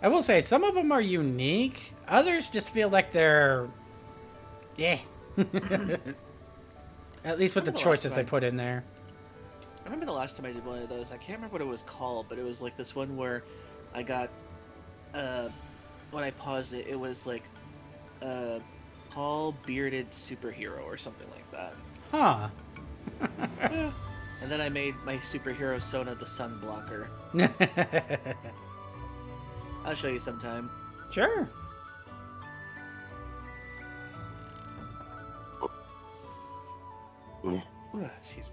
I will say, some of them are unique. Others just feel like they're... yeah. At least with the choices they put in there. I remember the last time I did one of those. I can't remember what it was called, but it was like this one where I got... when I paused it, it was like... Tall, bearded superhero or something like that. Huh. Yeah. And then I made my superhero Sona the sun blocker. I'll show you sometime. Sure. Excuse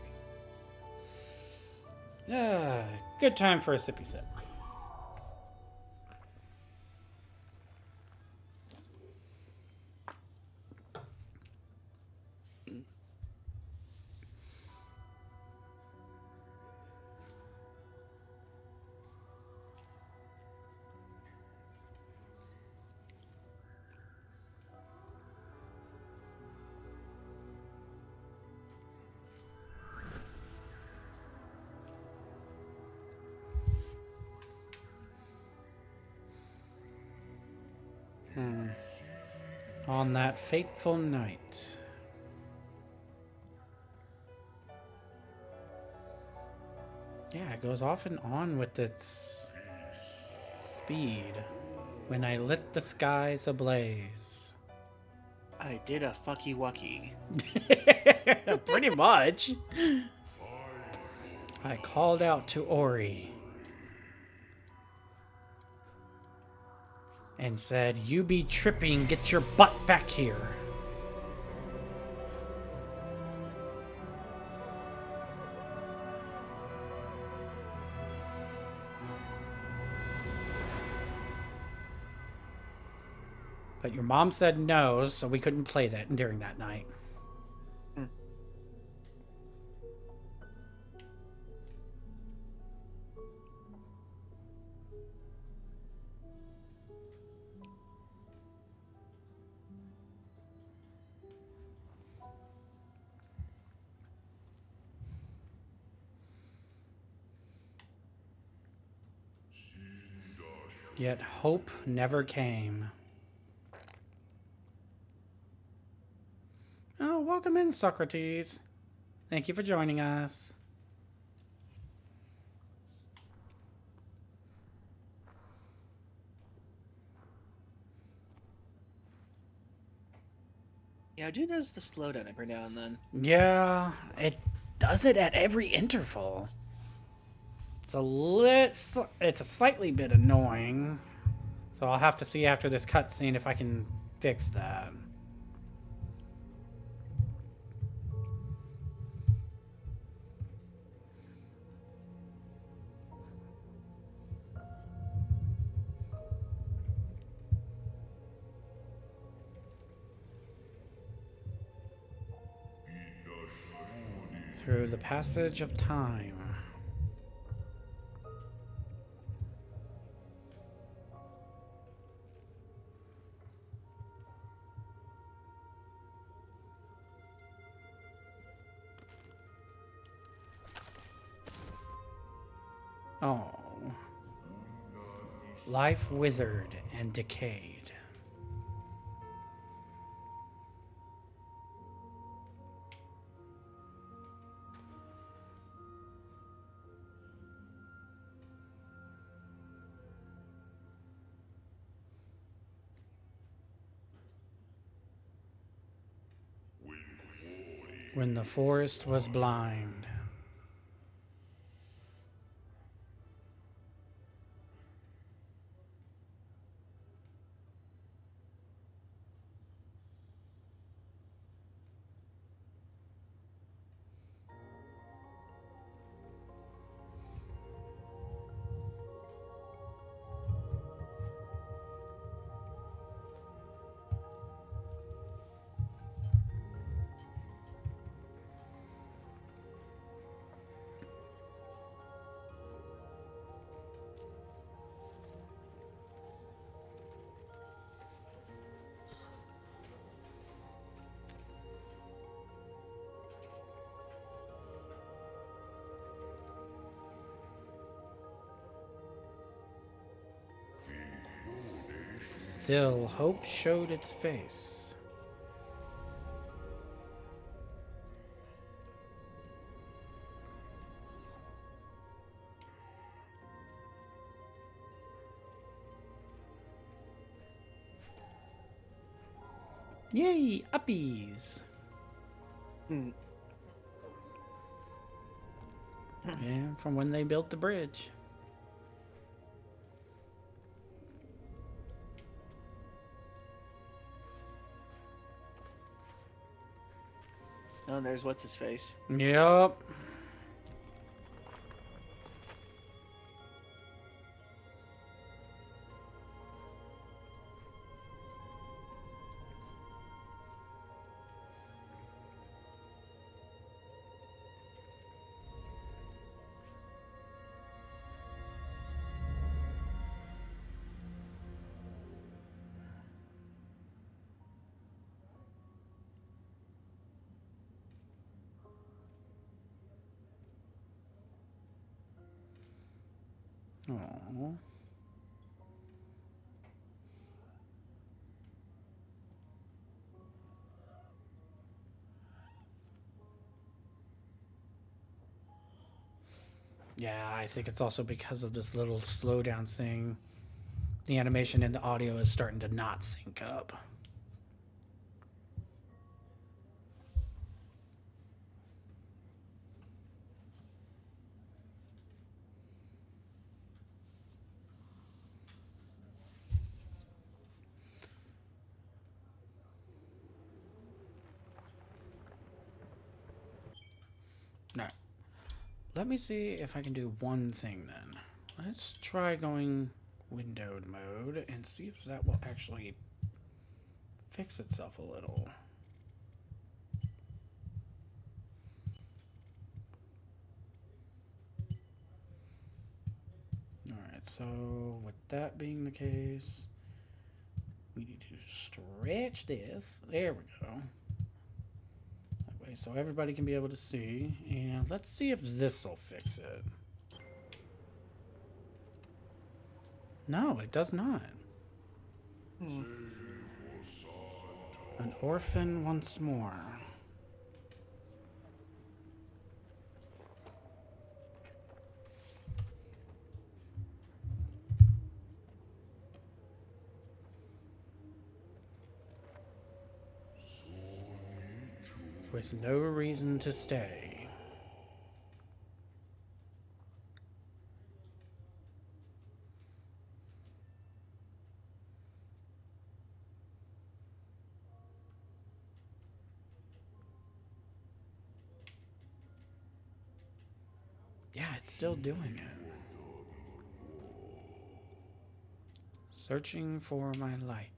me. Good time for a sippy sip. On that fateful night. Yeah, it goes off and on with its speed. When I lit the skies ablaze. I did a fucky wucky. Pretty much. I called out to Ori. And said, "You be tripping, get your butt back here." But your mom said no, so we couldn't play that during that night. Yet hope never came. Oh, welcome in, Socrates. Thank you for joining us. Yeah, I do notice the slowdown every now and then. Yeah, it does it at every interval. It's a slightly bit annoying. So I'll have to see after this cutscene if I can fix that. Through the passage of time. Oh. Life withered and decayed. When the forest was blind. Still, hope showed its face. Yay, uppies! Hmm. Yeah, from when they built the bridge. Oh, and there's what's his face. Yep. Oh. Yeah, I think it's also because of this little slowdown thing. The animation and the audio is starting to not sync up. Alright. Let me see if I can do one thing then. Let's try going windowed mode and see if that will actually fix itself a little. Alright, so with that being the case, we need to stretch this. There we go. That way so everybody can be able to see. And let's see if this will fix it. No, it does not. Hmm. An orphan once more. with no reason to stay. Yeah, it's still doing it. Searching for my light.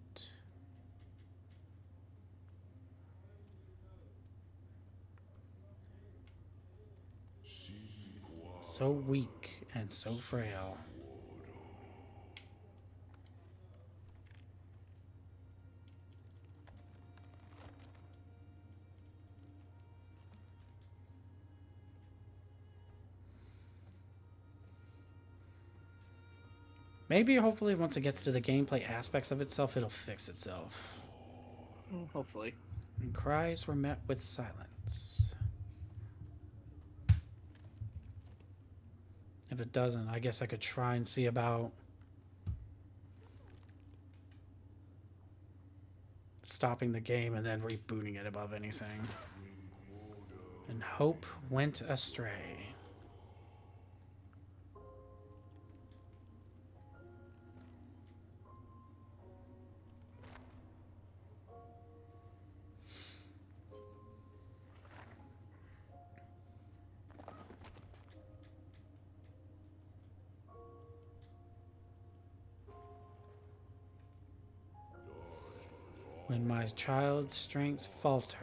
So weak and so frail. Maybe, hopefully, once it gets to the gameplay aspects of itself, it'll fix itself. Hopefully. And cries were met with silence. If it doesn't, I guess I could try and see about stopping the game and then rebooting it above anything. And hope went astray. When my child's strength faltered.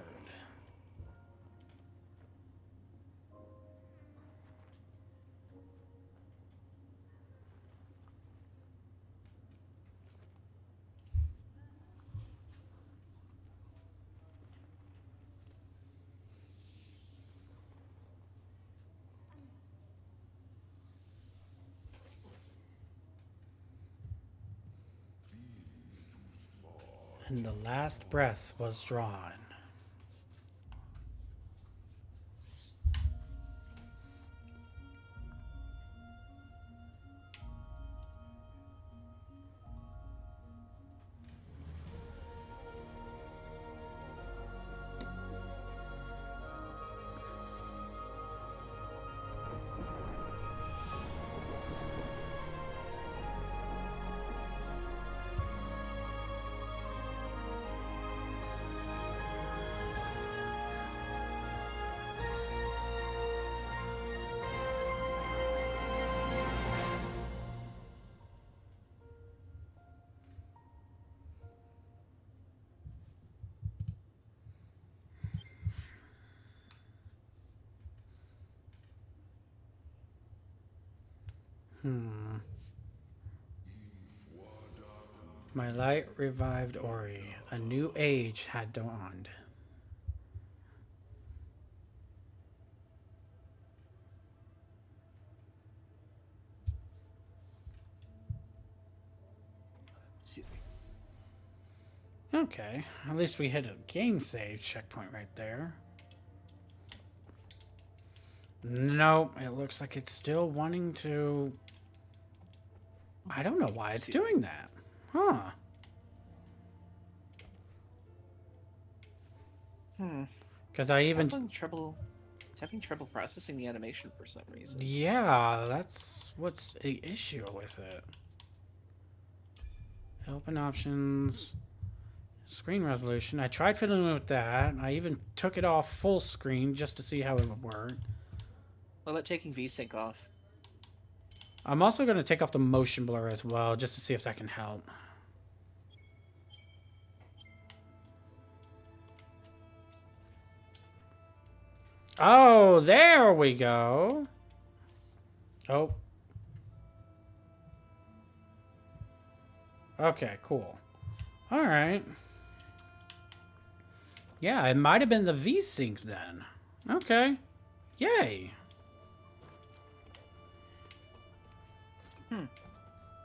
And the last breath was drawn. My light revived Ori. A new age had dawned. Okay, at least we hit a game save checkpoint right there. Nope, it looks like it's still wanting to... I don't know why it's doing that. Huh. Because I even... It's having trouble processing the animation for some reason. Yeah, that's what's the issue with it. Open options... Screen resolution. I tried fiddling with that. I even took it off full screen just to see how it would work. What about taking VSync off? I'm also going to take off the motion blur as well, just to see if that can help. Oh, there we go. Oh. Okay, cool. All right. Yeah, it might have been the V-Sync then. Okay. Yay.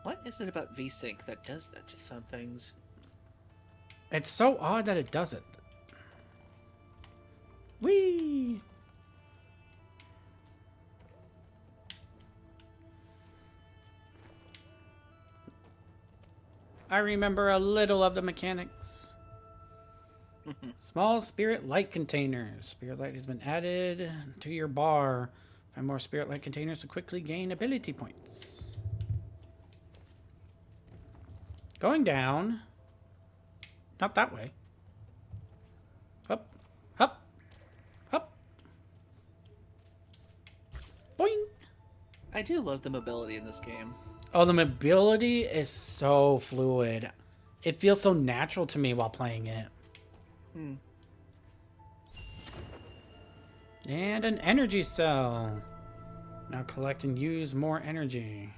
What is it about VSync that does that to some things? It's so odd that it does it. Whee! I remember a little of the mechanics. Small spirit light containers. Spirit light has been added to your bar. Find more spirit light containers to quickly gain ability points. Going down. Not that way. Up, up, up. Boing. I do love the mobility in this game. Oh, the mobility is so fluid. It feels so natural to me while playing it. And an energy cell. Now collect and use more energy.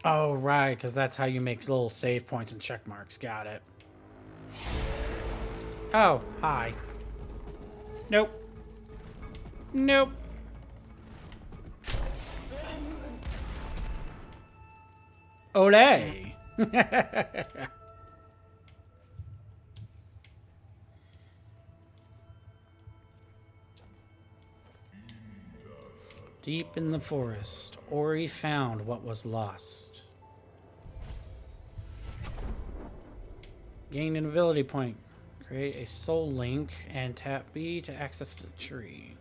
Oh, right, because that's how you make little save points and check marks. Got it. Oh, hi. Nope. Nope. Olay. Deep in the forest, Ori found what was lost. Gain an ability point. Create a soul link and tap B to access the tree.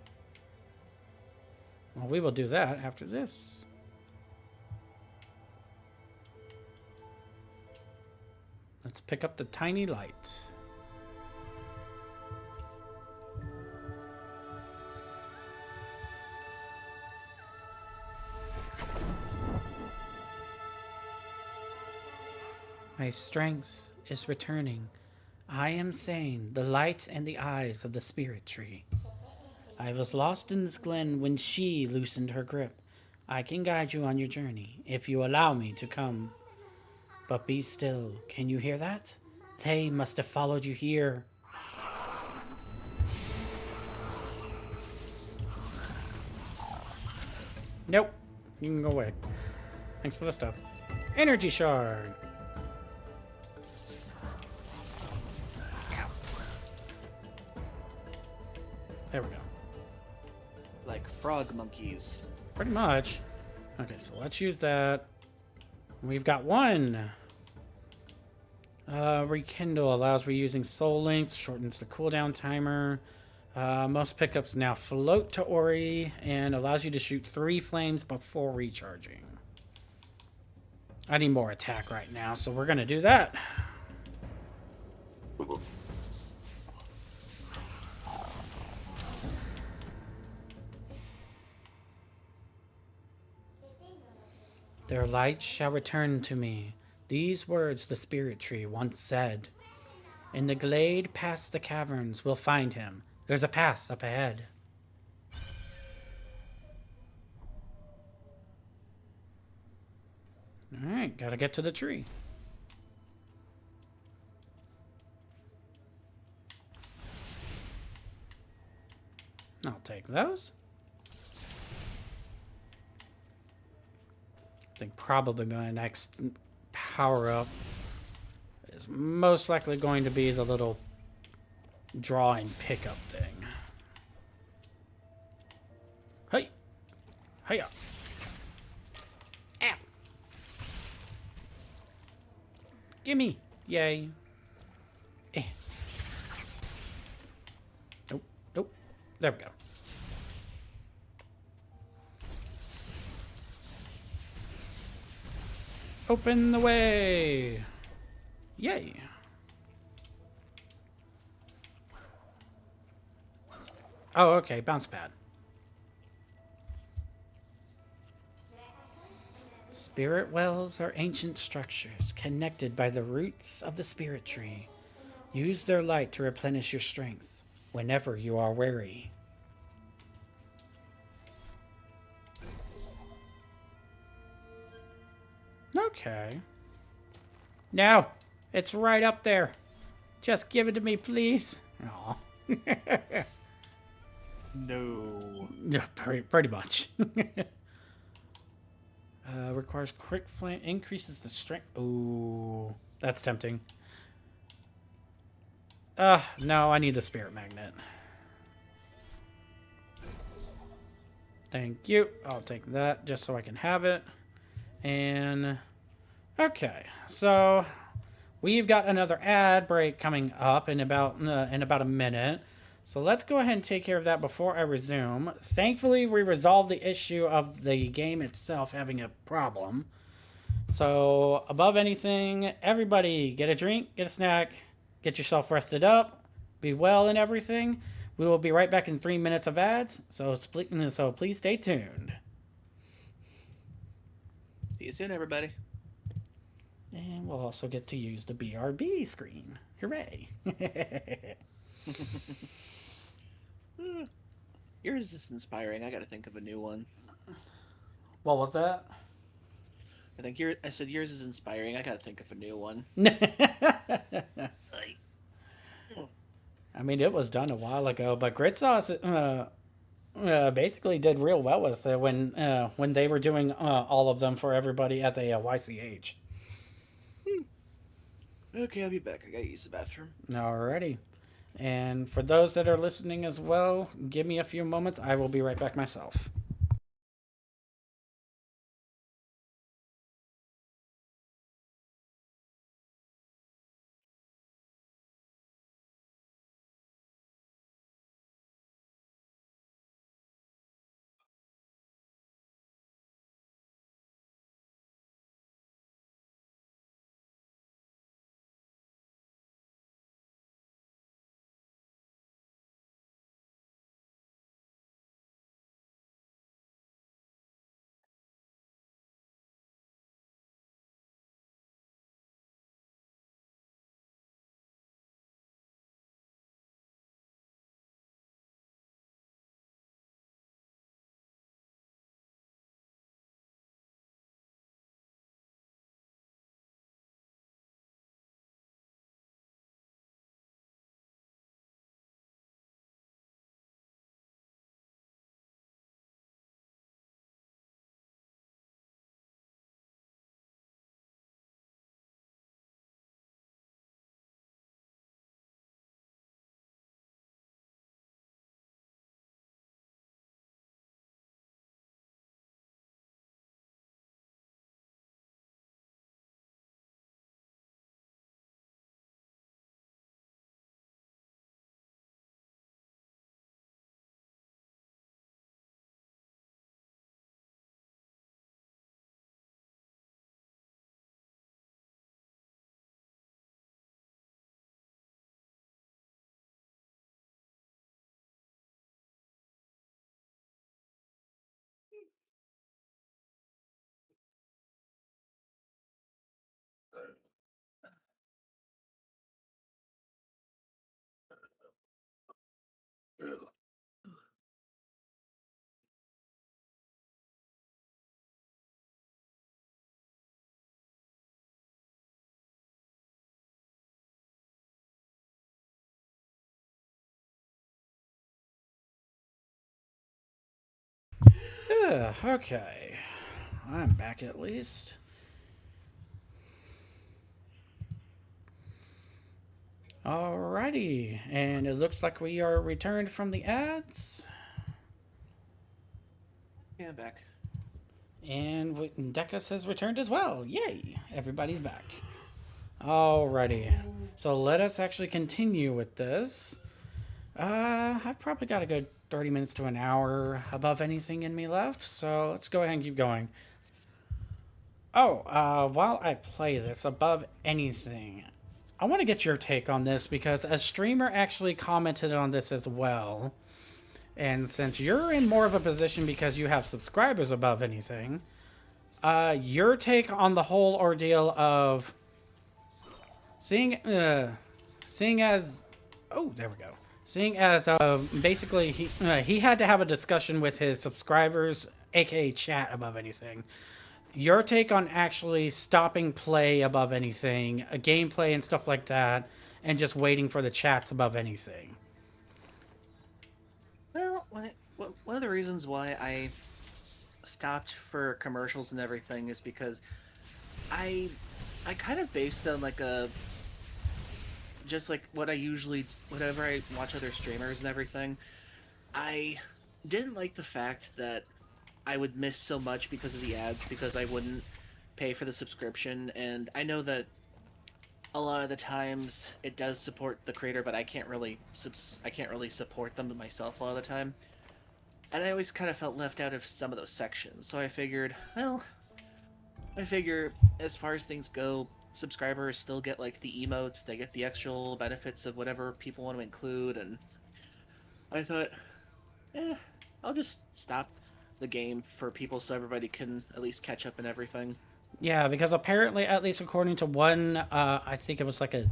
Well, we will do that after this. Let's pick up the tiny light. My strength is returning. I am sane, the light and the eyes of the spirit tree. I was lost in this glen when she loosened her grip. I can guide you on your journey, if you allow me to come. But be still. Can you hear that? They must have followed you here. Nope. You can go away. Thanks for the stuff. Energy shard. There we go. Like frog monkeys. Pretty much. Okay, so let's use that. We've got one. Rekindle allows reusing soul links, shortens the cooldown timer. Most pickups now float to Ori and allows you to shoot 3 flames before recharging. I need more attack right now, so we're gonna do that. Their light shall return to me. These words the spirit tree once said. In the glade past the caverns, we'll find him. There's a path up ahead. Alright, gotta get to the tree. I'll take those. I think probably my next power up is most likely going to be the little drawing pickup thing. Hey! Hiya! Ow! Gimme! Yay! Eh. Nope, nope. There we go. Open the way! Yay! Oh, okay, bounce pad. Spirit wells are ancient structures connected by the roots of the spirit tree. Use their light to replenish your strength whenever you are weary. Okay. No, it's right up there. Just give it to me, please. Aw. No. Yeah, pretty much. Requires quick flame, increases the strength. Ooh, that's tempting. No, I need the spirit magnet. Thank you. I'll take that just so I can have it. And okay, so we've got another ad break coming up in about a minute. So let's go ahead and take care of that before I resume. Thankfully, we resolved the issue of the game itself having a problem. So above anything, everybody get a drink, get a snack, get yourself rested up, be well and everything. We will be right back in 3 minutes of ads. So please stay tuned. See you soon, everybody. And we'll also get to use the BRB screen. Hooray! Yours is inspiring. I gotta think of a new one. What was that? I said yours is inspiring. I gotta think of a new one. I mean, it was done a while ago, but Grit Sauce basically did real well with it when they were doing all of them for everybody as a YCH. Okay, I'll be back. I gotta use the bathroom. Alrighty. And for those that are listening as well, give me a few moments. I will be right back myself. Okay. I'm back at least. Alrighty. And it looks like we are returned from the ads. Yeah, I'm back. And Decus has returned as well. Yay! Everybody's back. Alrighty. So let us actually continue with this. I've probably got a good 30 minutes to an hour above anything in me left, so let's go ahead and keep going. While I play this, above anything, I want to get your take on this because a streamer actually commented on this as well. And since you're in more of a position because you have subscribers above anything, your take on the whole ordeal of seeing as basically he had to have a discussion with his subscribers, aka chat, above anything. Your take on actually stopping play above anything, a gameplay and stuff like that, and just waiting for the chats above anything. Well, one of the reasons why I stopped for commercials and everything is because I kind of based on like a just like what I usually whenever I watch other streamers and everything. I didn't like the fact that I would miss so much because of the ads, because I wouldn't pay for the subscription. And I know that a lot of the times it does support the creator, but I can't really support them myself a lot of the time. And I always kind of felt left out of some of those sections. So I figured, well, I figure as far as things go, subscribers still get like the emotes, they get the extra benefits of whatever people want to include, and I thought, eh, I'll just stop the game for people so everybody can at least catch up and everything. Yeah, because apparently, at least according to one, I think it was like a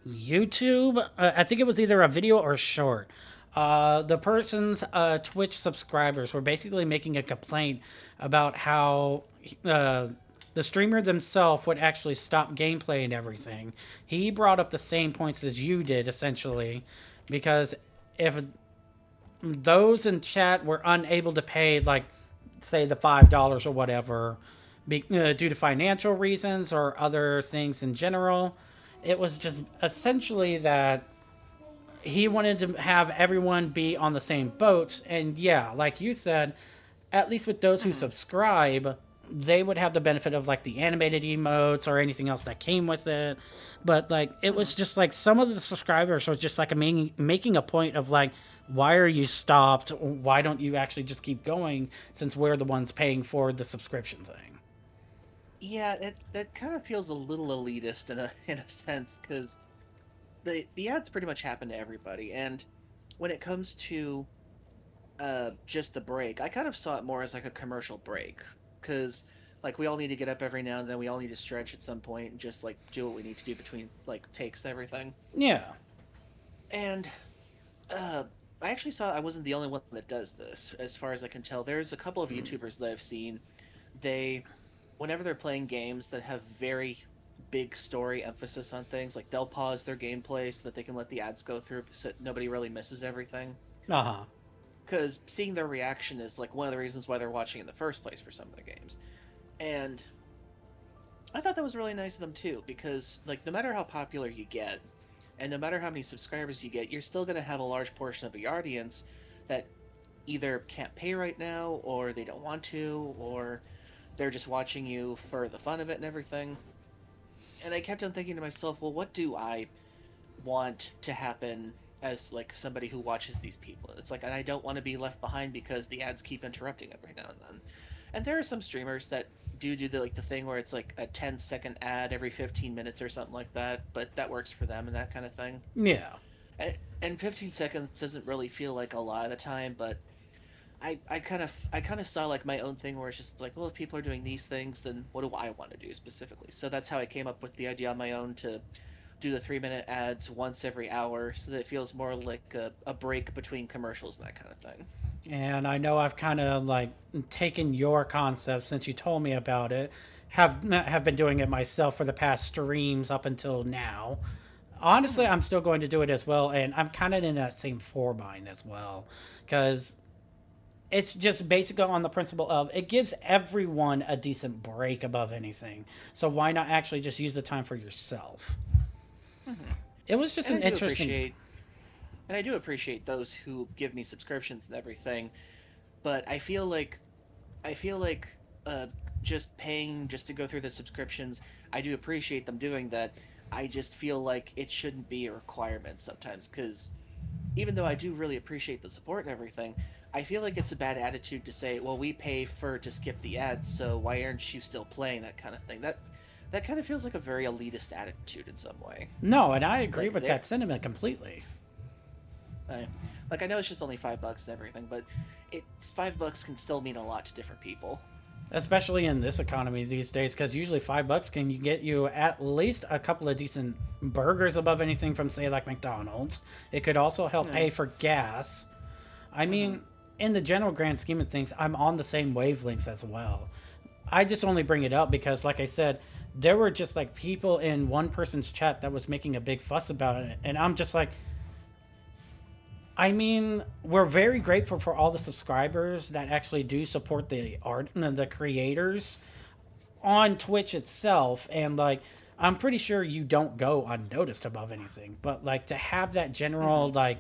YouTube. I think it was either a video or a short. The person's Twitch subscribers were basically making a complaint about how the streamer themselves would actually stop gameplay and everything. He brought up the same points as you did, essentially, because if those in chat were unable to pay, like, say, the $5 or whatever, due to financial reasons or other things in general, it was just essentially that he wanted to have everyone be on the same boat. And yeah, like you said, at least with those who subscribe, they would have the benefit of like the animated emotes or anything else that came with it. But like, it was just like some of the subscribers was just like making a point of like, why are you stopped? Why don't you actually just keep going, since we're the ones paying for the subscription thing? Yeah, that kind of feels a little elitist in a sense, because the ads pretty much happen to everybody, and when it comes to just the break, I kind of saw it more as like a commercial break, because like we all need to get up every now and then, we all need to stretch at some point and just like do what we need to do between like takes and everything. Yeah. And uh, I actually saw I wasn't the only one that does this, as far as I can tell. There's a couple of YouTubers that I've seen. They, whenever they're playing games that have very big story emphasis on things, like they'll pause their gameplay so that they can let the ads go through so nobody really misses everything. Uh-huh. Because seeing their reaction is like one of the reasons why they're watching in the first place for some of the games. And I thought that was really nice of them too, because like no matter how popular you get, and no matter how many subscribers you get, you're still going to have a large portion of your audience that either can't pay right now, or they don't want to, or they're just watching you for the fun of it and everything. And I kept on thinking to myself, well, what do I want to happen as like somebody who watches these people? It's like, and I don't want to be left behind because the ads keep interrupting every now and then. And there are some streamers that do the thing where it's like a 10-second ad every 15 minutes or something like that, but that works for them and that kind of thing. Yeah. And 15 seconds doesn't really feel like a lot of the time, but I kind of saw like my own thing where it's just like, well, if people are doing these things, then what do I want to do specifically? So that's how I came up with the idea on my own to do the 3-minute ads once every hour, so that it feels more like a break between commercials and that kind of thing. And I know I've kind of like taken your concept since you told me about it. Have been doing it myself for the past streams up until now. Honestly, I'm still going to do it as well, and I'm kind of in that same forbind as well, because it's just basically on the principle of it gives everyone a decent break above anything. So why not actually just use the time for yourself? It was just And an interesting. I do appreciate those who give me subscriptions and everything, but I feel like just paying just to go through the subscriptions, I do appreciate them doing that. I just feel like it shouldn't be a requirement sometimes, because even though I do really appreciate the support and everything, I feel like it's a bad attitude to say, well, we pay for to skip the ads, so why aren't you still playing, that kind of thing. That kind of feels like a very elitist attitude in some way. No, and I agree Like with that sentiment completely. like I know it's just only $5 and everything, but it's $5 can still mean a lot to different people. Especially in this economy these days, because usually $5 can get you at least a couple of decent burgers above anything from, say, like McDonald's. It could also help pay for gas. I mean, in the general grand scheme of things, I'm on the same wavelengths as well. I just only bring it up because, like I said, there were just like people in one person's chat that was making a big fuss about it, and I'm just like, I mean, we're very grateful for all the subscribers that actually do support the art and the creators on Twitch itself. And like, I'm pretty sure you don't go unnoticed above anything, but like to have that general, like,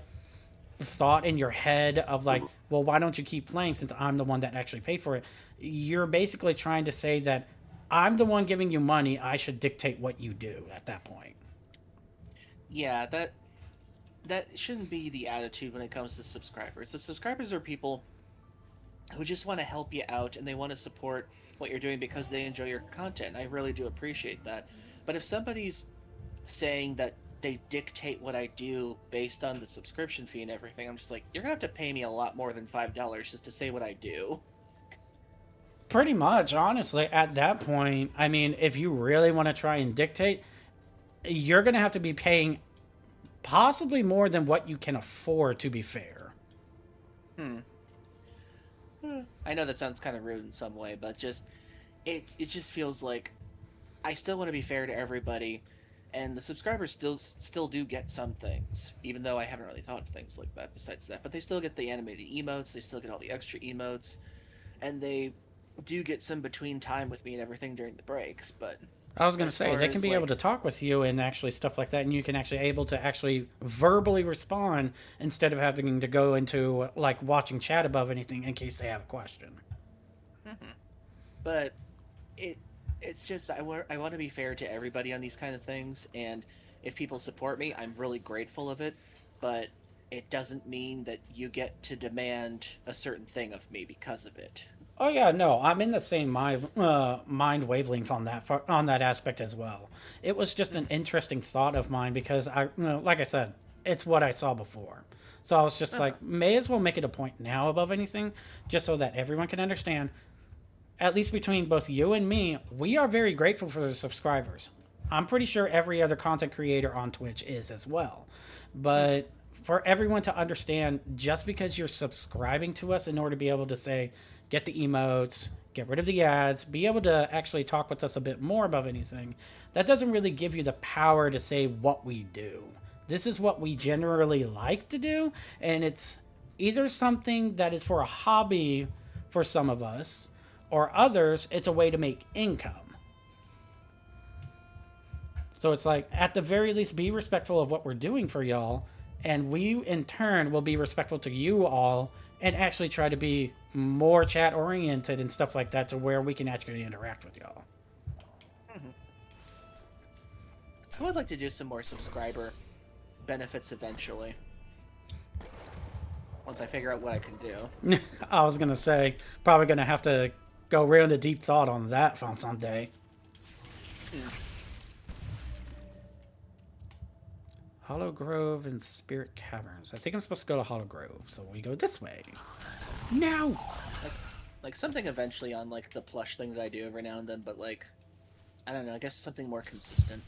thought in your head of like, well, why don't you keep playing since I'm the one that actually paid for it? You're basically trying to say that I'm the one giving you money. I should dictate what you do at that point. Yeah, that shouldn't be the attitude when it comes to subscribers. The subscribers are people who just want to help you out and they want to support what you're doing because they enjoy your content. I really do appreciate that. But if somebody's saying that they dictate what I do based on the subscription fee and everything, I'm just like, you're gonna have to pay me a lot more than $5 just to say what I do. Pretty much, honestly, at that point, I mean, if you really want to try and dictate, you're going to have to be paying possibly more than what you can afford, to be fair. I know that sounds kind of rude in some way, but just it just feels like I still want to be fair to everybody, and the subscribers still do get some things, even though I haven't really thought of things like that besides that. But they still get the animated emotes, they still get all the extra emotes, and they do get some between time with me and everything during the breaks. But I was going to as say, far they can as, be able to talk with you and actually stuff like that, and you can actually able to actually verbally respond instead of having to go into like watching chat above anything in case they have a question. but it's just that I want to be fair to everybody on these kind of things, and if people support me, I'm really grateful of it, but it doesn't mean that you get to demand a certain thing of me because of it. Oh yeah, no, I'm in the same mind wavelength on that aspect as well. It was just an interesting thought of mine because like I said, it's what I saw before. So I was just like, may as well make it a point now above anything, just so that everyone can understand. At least between both you and me, we are very grateful for the subscribers. I'm pretty sure every other content creator on Twitch is as well. But for everyone to understand, just because you're subscribing to us in order to be able to say, get the emotes, get rid of the ads, be able to actually talk with us a bit more about anything, that doesn't really give you the power to say what we do. This is what we generally like to do, and it's either something that is for a hobby for some of us, or others, it's a way to make income. So it's like, at the very least, be respectful of what we're doing for y'all, and we, in turn, will be respectful to you all and actually try to be more chat-oriented and stuff like that to where we can actually interact with y'all. I would like to do some more subscriber benefits eventually. Once I figure out what I can do. I was going to say, probably going to have to go real into deep thought on that for someday. Hollow Grove and Spirit Caverns. I think I'm supposed to go to Hollow Grove, so we go this way. No! Like something eventually on like the plush thing that I do every now and then, but like, I don't know, I guess something more consistent.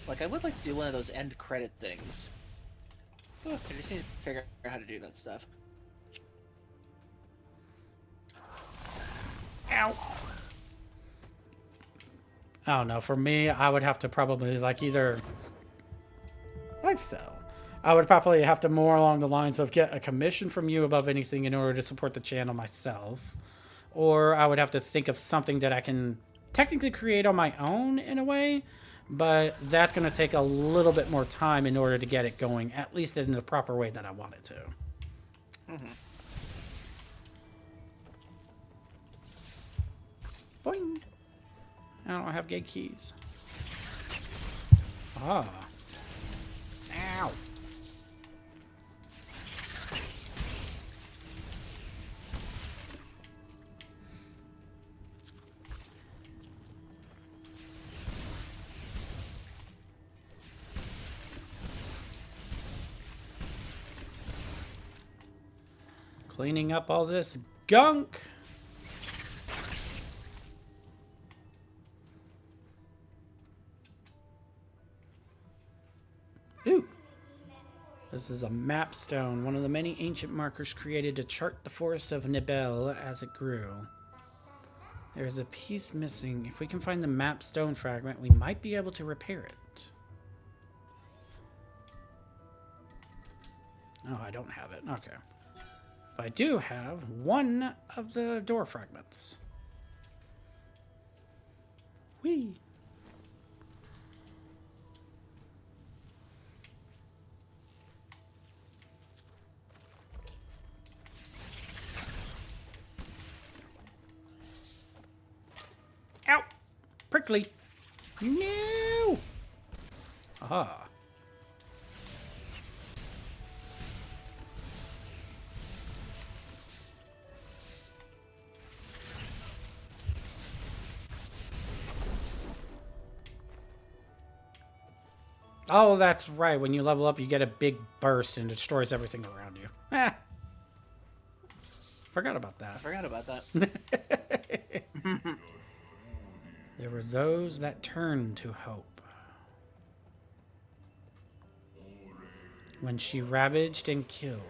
Like I would like to do one of those end credit things. I just need to figure out how to do that stuff. Ow! I don't know. For me, I would have to probably like either life sell. I would probably have to more along the lines of get a commission from you above anything in order to support the channel myself. Or I would have to think of something that I can technically create on my own in a way, but that's going to take a little bit more time in order to get it going, at least in the proper way that I want it to. Boing. I don't have gate keys. Ah. Ow. Cleaning up all this gunk. Ooh. This is a map stone, one of the many ancient markers created to chart the forest of Nibel as it grew. There is a piece missing. If we can find the map stone fragment, we might be able to repair it. Oh, I don't have it. Okay. But I do have one of the door fragments. Whee! quickly. No! Aha. Oh, that's right. When you level up, you get a big burst and destroys everything around you. Ah. Forgot about I that. forgot about that. There were those that turned to hope. When she ravaged and killed.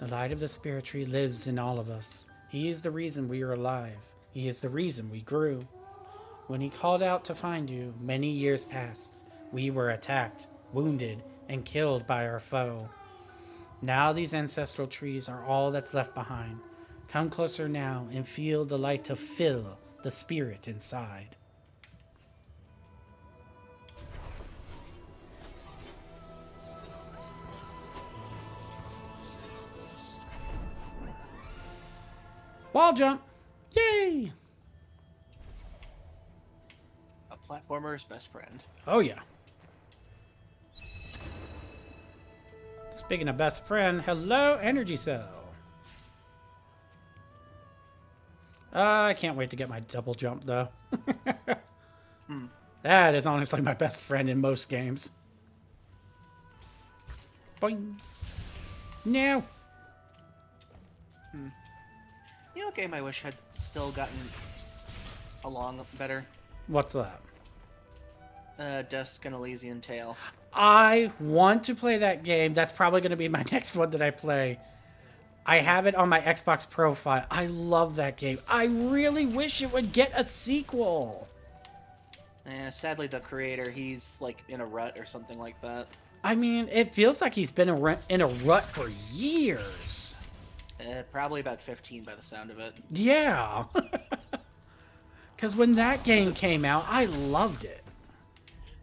The light of the spirit tree lives in all of us. He is the reason we are alive. He is the reason we grew. When he called out to find you, many years passed. We were attacked, wounded, and killed by our foe. Now these ancestral trees are all that's left behind. Come closer now and feel the light to fill the spirit inside. Wall jump! Yay! A platformer's best friend. Oh yeah. Speaking of best friend, hello, Energy Cell. I can't wait to get my double jump, though. That is honestly my best friend in most games. Boing. No. You know what game I wish had still gotten along better? What's that? Dusk and Elysian Tale. I want to play that game. That's probably going to be my next one that I play. I have it on my Xbox profile. I love that game. I really wish it would get a sequel. Sadly, the creator, he's like in a rut or something like that. I mean, it feels like he's been in a rut for years. Probably about 15 by the sound of it. Yeah. Because when that game came out, I loved it.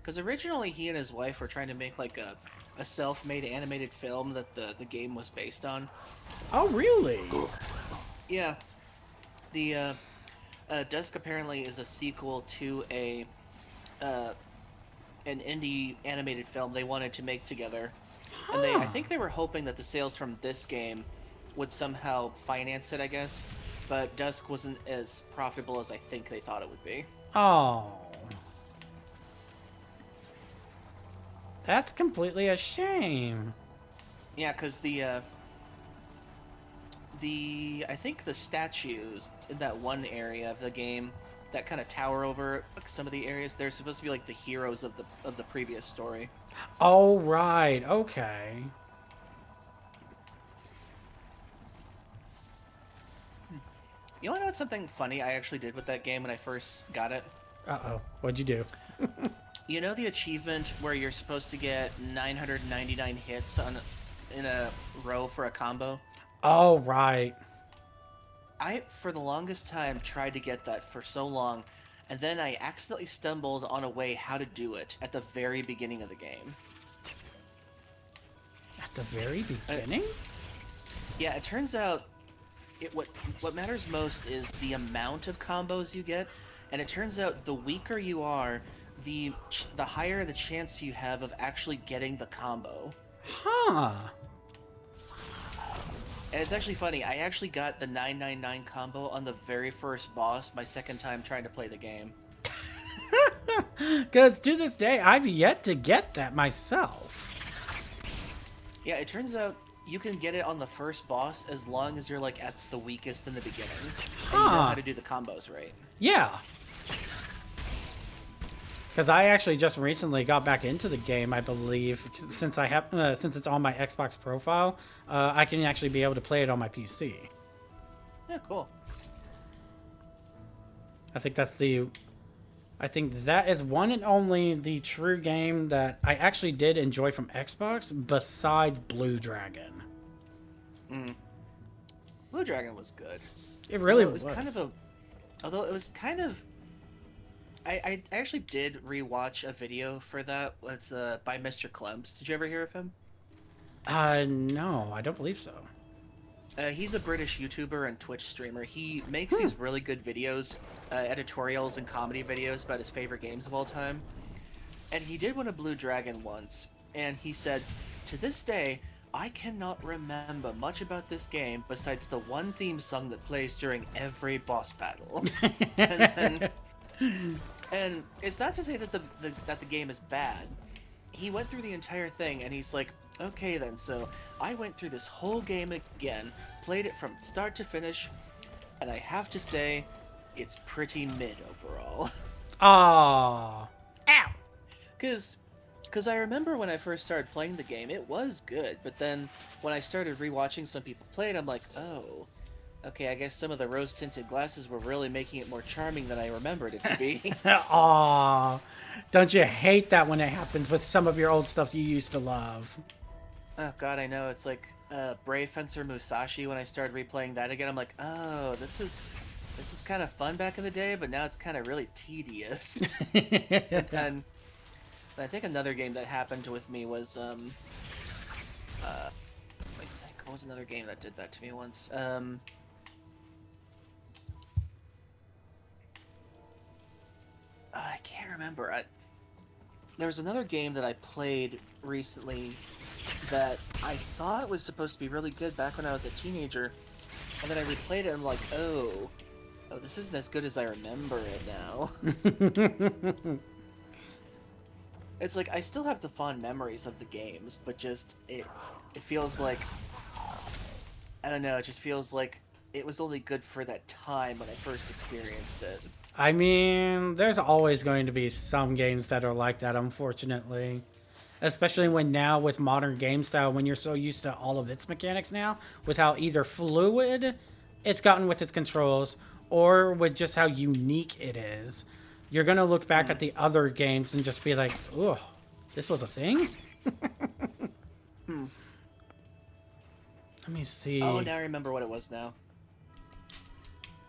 Because originally he and his wife were trying to make like a self-made animated film that the game was based on. Oh, really? Yeah. The Dusk apparently is a sequel to an indie animated film they wanted to make together. Huh. And I think they were hoping that the sales from this game would somehow finance it, I guess. But Dusk wasn't as profitable as I think they thought it would be. Oh. That's completely a shame. Yeah, because I think the statues in that one area of the game that kind of tower over some of the areas, they're supposed to be like the heroes of the previous story. Oh, right. Okay. You want to know what's something funny I actually did with that game when I first got it? Uh-oh. What'd you do? You know the achievement where you're supposed to get 999 hits in a row for a combo? Oh, right. I, for the longest time, tried to get that for so long, and then I accidentally stumbled on a way how to do it at the very beginning of the game. At the very beginning? Yeah, it turns out what matters most is the amount of combos you get, and it turns out the weaker you are, the higher the chance you have of actually getting the combo. Huh. And it's actually funny, I actually got the 999 combo on the very first boss my second time trying to play the game. Because to this day, I've yet to get that myself. Yeah, it turns out you can get it on the first boss as long as you're like at the weakest in the beginning. And you know how to do the combos right. Yeah. Because I actually just recently got back into the game, I believe, since it's on my Xbox profile, I can actually be able to play it on my PC. Yeah, cool. I think that is one and only the true game that I actually did enjoy from Xbox, besides Blue Dragon. Blue Dragon was good. It really was. Although it was kind of. I actually did rewatch a video for that with by Mr. Clemps. Did you ever hear of him? No, I don't believe so. He's a British YouTuber and Twitch streamer. He makes these really good videos, editorials and comedy videos about his favorite games of all time. And he did win a Blue Dragon once, and he said, "To this day, I cannot remember much about this game besides the one theme song that plays during every boss battle." and it's not to say that the game is bad. He went through the entire thing, and he's like, "Okay then, so I went through this whole game again, played it from start to finish, and I have to say, it's pretty mid overall." Aww. Ow! Because I remember when I first started playing the game, it was good, but then when I started rewatching some people play it, I'm like, oh, okay, I guess some of the rose-tinted glasses were really making it more charming than I remembered it to be. Aww. Don't you hate that when it happens with some of your old stuff you used to love? Oh god, I know, it's like Brave Fencer Musashi. When I started replaying that again, I'm like, oh, this was kind of fun back in the day, but now it's kind of really tedious. And I think another game that happened with me was what was another game that did that to me once? I can't remember. There was another game that I played recently that I thought was supposed to be really good back when I was a teenager, and then I replayed it and I'm like, oh, this isn't as good as I remember it now. It's like, I still have the fond memories of the games, but just, it feels like, I don't know, it just feels like it was only good for that time when I first experienced it. I mean, there's always going to be some games that are like that, unfortunately. Especially when now, with modern game style, when you're so used to all of its mechanics now, with how either fluid it's gotten with its controls, or with just how unique it is. You're going to look back at the other games and just be like, oh, this was a thing? Let me see. Oh, now I remember what it was now.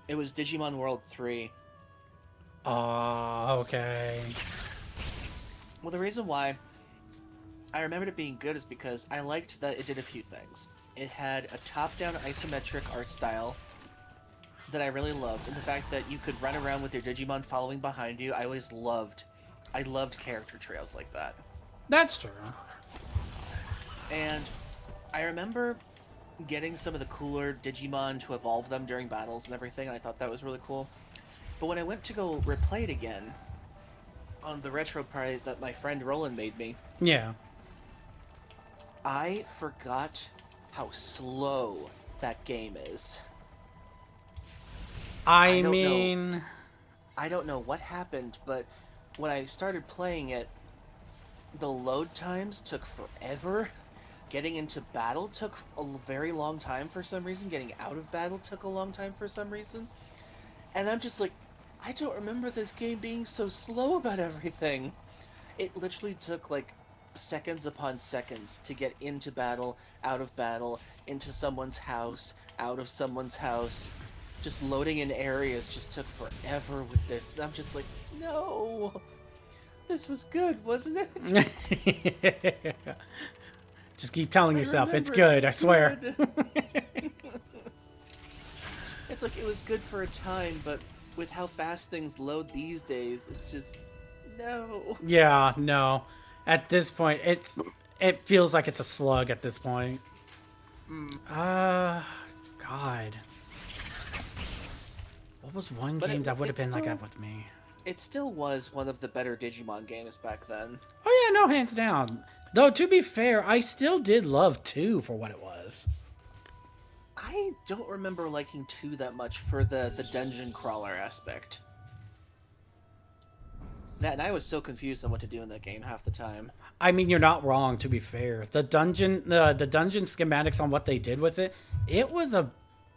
It was Digimon World 3. Oh, okay. Well, the reason why I remembered it being good is because I liked that it did a few things. It had a top-down isometric art style that I really loved, and the fact that you could run around with your Digimon following behind you. I loved character trails like that. That's true. And I remember getting some of the cooler Digimon to evolve them during battles and everything, and I thought that was really cool. But when I went to go replay it again on the retro party that my friend Roland made me, Yeah. I forgot how slow that game is. I don't mean... know. I don't know what happened, but when I started playing it, the load times took forever. Getting into battle took a very long time for some reason. Getting out of battle took a long time for some reason. And I'm just like, I don't remember this game being so slow about everything. It literally took like seconds upon seconds to get into battle, out of battle, into someone's house, out of someone's house. Just loading in areas just took forever with this. I'm just like, no, this was good, wasn't it? Just keep telling yourself it's good, I swear. It's like it was good for a time, but with how fast things load these days, it's just no. Yeah, no. At this point, it feels like it's a slug at this point. God. What was one game that would have been like that with me? It still was one of the better Digimon games back then. Oh yeah, no, hands down. Though, to be fair, I still did love 2 for what it was. I don't remember liking 2 that much for the dungeon crawler aspect. That, and I was so confused on what to do in that game half the time. I mean, you're not wrong, to be fair. The dungeon schematics on what they did with it, it was a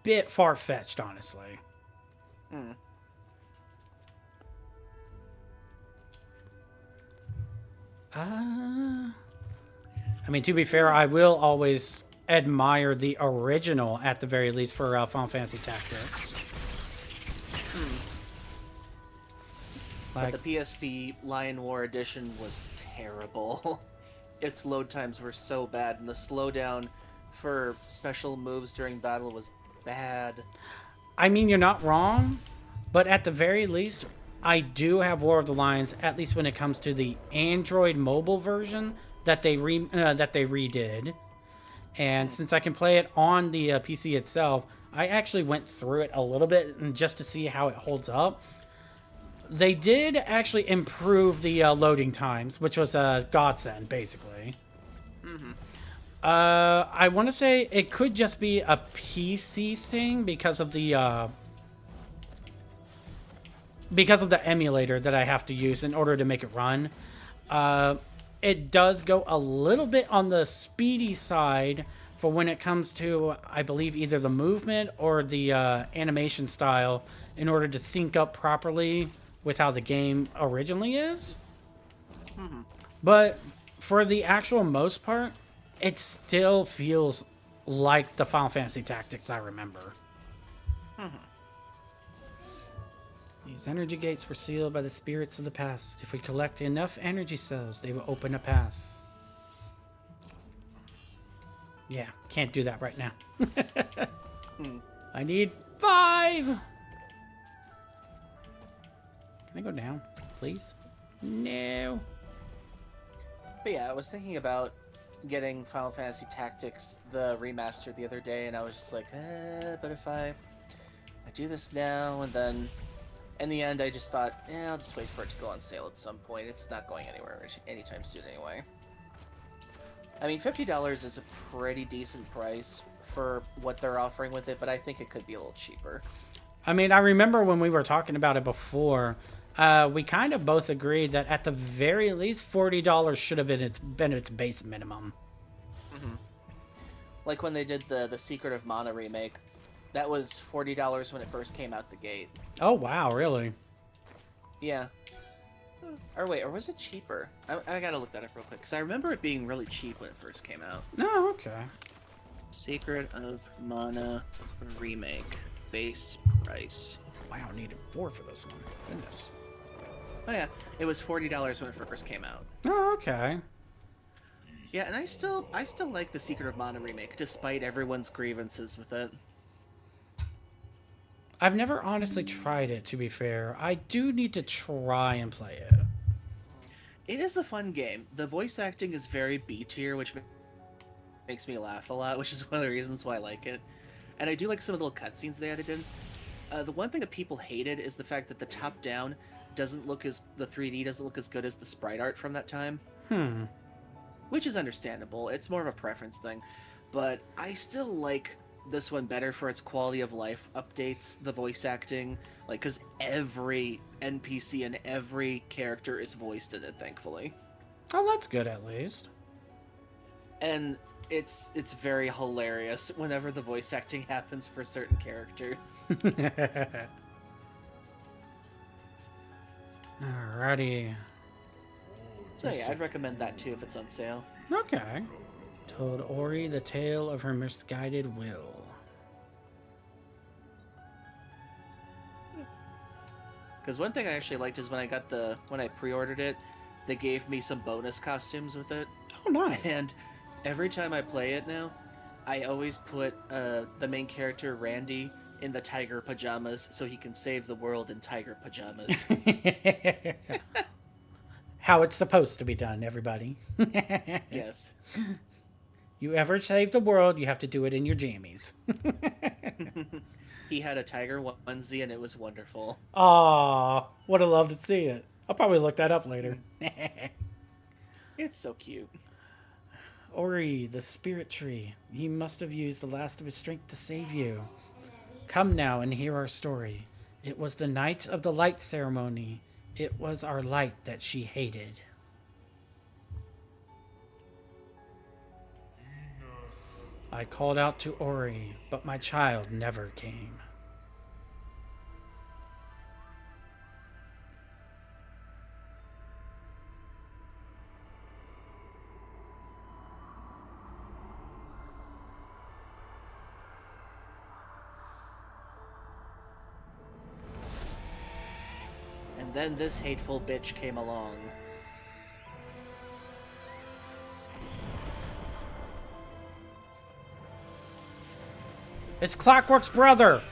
bit far-fetched, honestly. I mean, to be fair, I will always admire the original, at the very least, for Final Fantasy Tactics. But the PSP Lion War Edition was terrible. Its load times were so bad, and the slowdown for special moves during battle was bad. I mean, you're not wrong, but at the very least, I do have War of the Lions. At least when it comes to the Android mobile version that they redid, and since I can play it on the PC itself, I actually went through it a little bit and just to see how it holds up. They did actually improve the loading times, which was a godsend, basically. I want to say it could just be a PC thing because of the emulator that I have to use in order to make it run. It does go a little bit on the speedy side for when it comes to, I believe, either the movement or the animation style in order to sync up properly with how the game originally is. But for the actual most part, it still feels like the Final Fantasy Tactics I remember. These energy gates were sealed by the spirits of the past. If we collect enough energy cells, they will open a pass. Yeah, can't do that right now. I need 5! Can I go down, please? No. But yeah, I was thinking about getting Final Fantasy Tactics, the remaster, the other day, and I was just like, but if I do this now, and then in the end I just thought, I'll just wait for it to go on sale at some point. It's not going anywhere anytime soon anyway. I mean, $50 is a pretty decent price for what they're offering with it, but I think it could be a little cheaper. I mean, I remember when we were talking about it before, we kind of both agreed that at the very least $40 should have been its base minimum. Like when they did the Secret of Mana remake, that was $40 when it first came out the gate. Oh wow, really? Yeah. Or wait, or was it cheaper? I gotta look that up real quick, because I remember it being really cheap when it first came out. Oh, okay. Secret of Mana remake. Base price. Wow, I needed 4 for this one. Goodness. Oh yeah, it was $40 when it first came out. Oh, okay. Yeah, and I still like the Secret of Mana remake, despite everyone's grievances with it. I've never honestly tried it, to be fair. I do need to try and play it. It is a fun game. The voice acting is very B tier, which makes me laugh a lot, which is one of the reasons why I like it. And I do like some of the little cutscenes they added in. The one thing that people hated is the fact that the top-down doesn't look as... the 3D doesn't look as good as the sprite art from that time. Which is understandable. It's more of a preference thing. But I still like this one better for its quality of life updates, the voice acting, like, because every NPC and every character is voiced in it, thankfully. Oh, that's good at least. And it's very hilarious whenever the voice acting happens for certain characters. Alrighty. So yeah, I'd recommend that too if it's on sale. Okay. Told Ori the tale of her misguided will. Because one thing I actually liked is when I pre-ordered it, they gave me some bonus costumes with it. Oh, nice. And every time I play it now, I always put the main character, Randy, in the tiger pajamas so he can save the world in tiger pajamas. How it's supposed to be done, everybody. Yes. You ever save the world, you have to do it in your jammies. He had a tiger onesie and it was wonderful. Aw, would have loved to see it. I'll probably look that up later. It's so cute. Ori, the spirit tree. He must have used the last of his strength to save you. Come now and hear our story. It was the night of the light ceremony. It was our light that she hated. I called out to Ori, but my child never came. And then this hateful bitch came along. It's Clockwork's brother!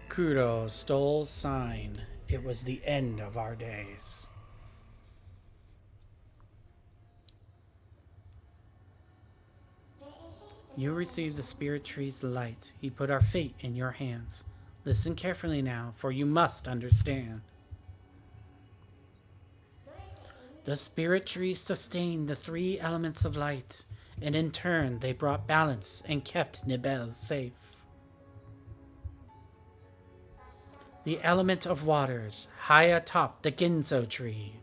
Kudo stole sign. It was the end of our days. You received the spirit tree's light. He put our fate in your hands. Listen carefully now, for you must understand. The spirit tree sustained the three elements of light, and in turn they brought balance and kept Nibel safe. The element of waters, high atop the Ginso tree.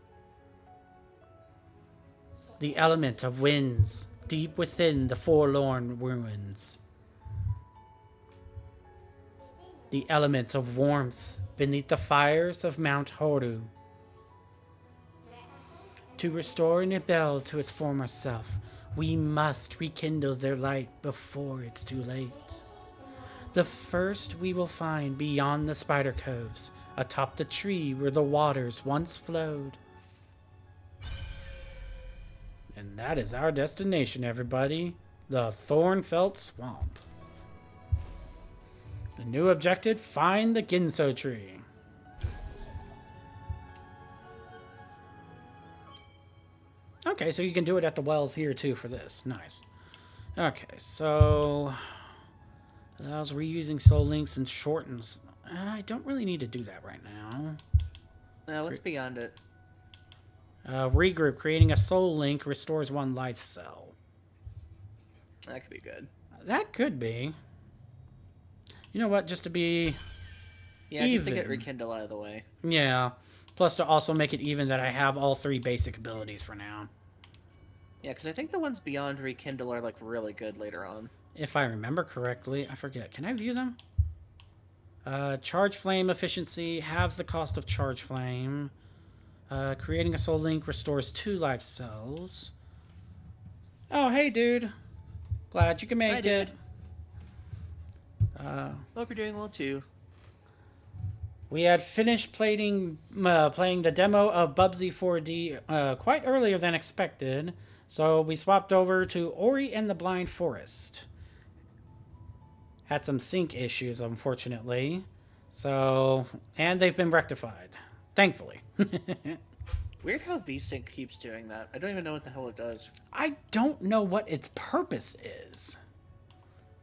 The element of winds, deep within the forlorn ruins. The element of warmth, beneath the fires of Mount Horu. To restore Nibel to its former self, we must rekindle their light before it's too late. The first we will find beyond the spider coves, atop the tree where the waters once flowed. And that is our destination, everybody. The Thornfelt Swamp. The new objective, find the Ginso tree. Okay, so you can do it at the wells here too for this. Nice. Okay, so allows reusing soul links and shortens. I don't really need to do that right now. Let's be on it. Regroup. Creating a soul link restores one life cell. That could be good. That could be. You know what? Just to be Yeah, even. just to get Rekindle out of the way. Yeah. Plus to also make it even that I have all three basic abilities for now. Yeah, because I think the ones beyond Rekindle are like really good later on. If I remember correctly. I forget. Can I view them? Charge Flame efficiency halves the cost of Charge Flame. Creating a soul link restores 2 life cells. Oh, hey, dude. Glad you can make it. Hope you're doing well, too. We had finished playing the demo of Bubsy 4D quite earlier than expected, so we swapped over to Ori and the Blind Forest. Had some sync issues, unfortunately, and they've been rectified, thankfully. Weird how VSync keeps doing that. I don't even know what the hell it does. I don't know what its purpose is.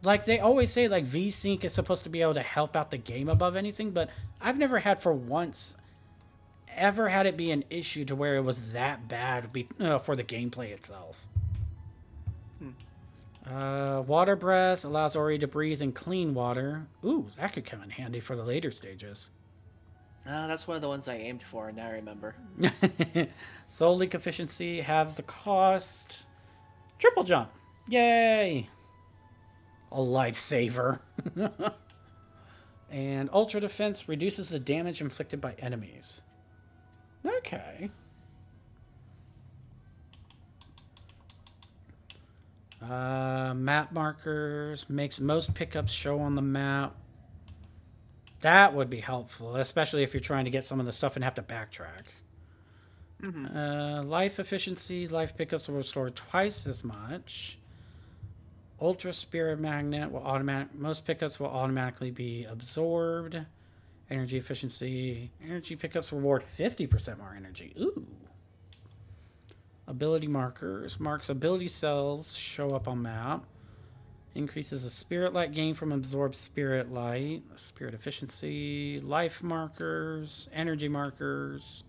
Like, they always say, like, VSync is supposed to be able to help out the game above anything, but I've never had for once ever had it be an issue to where it was that bad for the gameplay itself. Water breath allows Ori to breathe in clean water. Ooh, that could come in handy for the later stages. That's one of the ones I aimed for, and now I remember. Soul Link efficiency halves the cost. Triple jump. Yay! A lifesaver. And Ultra Defense reduces the damage inflicted by enemies. Okay. Map markers makes most pickups show on the map. That would be helpful, especially if you're trying to get some of the stuff and have to backtrack. Life efficiency, life pickups will restore twice as much. Ultra Spirit Magnet will most pickups will automatically be absorbed. Energy efficiency, energy pickups reward 50% more energy. Ooh. Ability markers marks ability cells show up on map. Increases the spirit light gain from absorbed spirit light. Spirit efficiency, life markers, energy markers.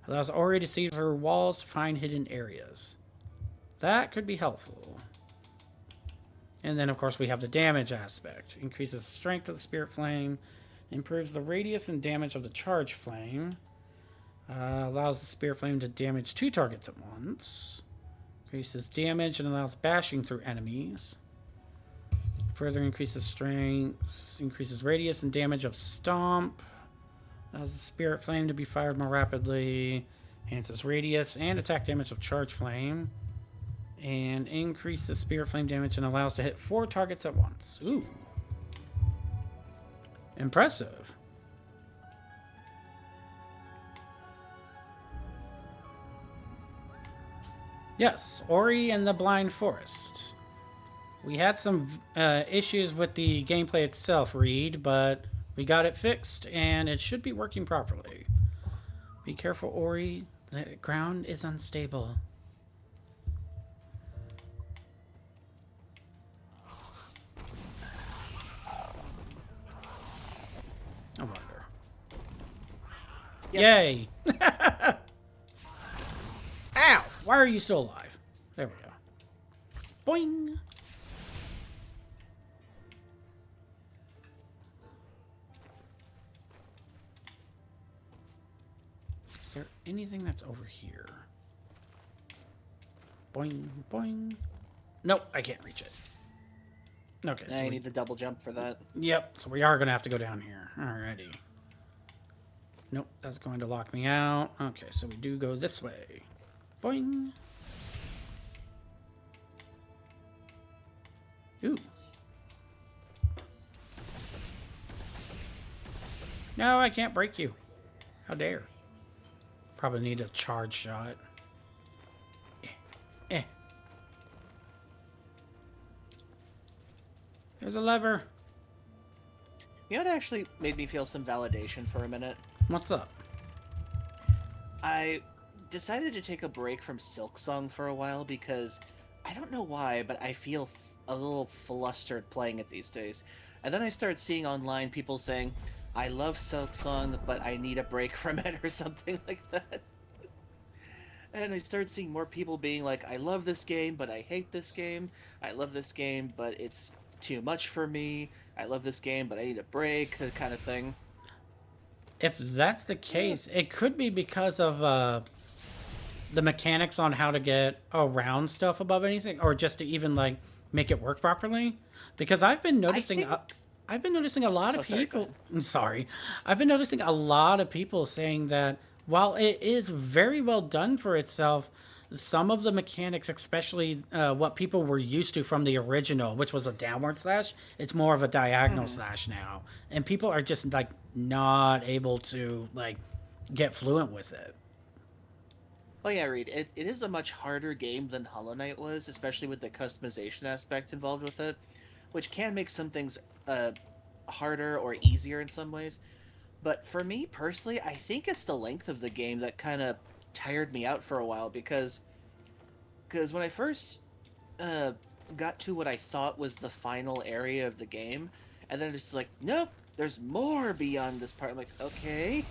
Allows Ori to see her walls to find hidden areas. That could be helpful. And then, of course, we have the damage aspect. Increases the strength of the Spirit Flame. Improves the radius and damage of the Charge Flame. Allows the Spirit Flame to damage 2 targets at once. Increases damage and allows bashing through enemies. Further increases strength, increases radius and damage of stomp. Allows the spirit flame to be fired more rapidly. Enhances radius and attack damage of charge flame. And increases spirit flame damage and allows to hit 4 targets at once. Ooh. Impressive. Yes, Ori and the Blind Forest. We had some issues with the gameplay itself, Reed, but we got it fixed and it should be working properly. Be careful, Ori. The ground is unstable. I wonder. Yep. Yay! Ow! Why are you still alive? There we go. Boing! Is there anything that's over here? Boing, boing. Nope, I can't reach it. Okay, Now you need the double jump for that. Yep, so we are going to have to go down here. Alrighty. Nope, that's going to lock me out. Okay, so we do go this way. Boing. Ooh. No, I can't break you. How dare. Probably need a charge shot. Eh. There's a lever. You know what actually made me feel some validation for a minute? What's up? I decided to take a break from Silksong for a while because I don't know why, but I feel a little flustered playing it these days. And then I started seeing online people saying, I love Silksong, but I need a break from it or something like that. And I started seeing more people being like, I love this game, but I hate this game. I love this game, but it's too much for me. I love this game, but I need a break, that kind of thing. If that's the case, it could be because of the mechanics on how to get around stuff above anything, or just to even like make it work properly. Because I've been noticing, I've been noticing a lot of people. Sorry, I've been noticing a lot of people saying that while it is very well done for itself, some of the mechanics, especially what people were used to from the original, which was a downward slash, it's more of a diagonal slash now, and people are just like not able to like get fluent with it. Oh yeah, Reed, it is a much harder game than Hollow Knight was, especially with the customization aspect involved with it, which can make some things harder or easier in some ways. But for me personally, I think it's the length of the game that kind of tired me out for a while because when I first got to what I thought was the final area of the game, and then it's like, nope, there's more beyond this part. I'm like, okay.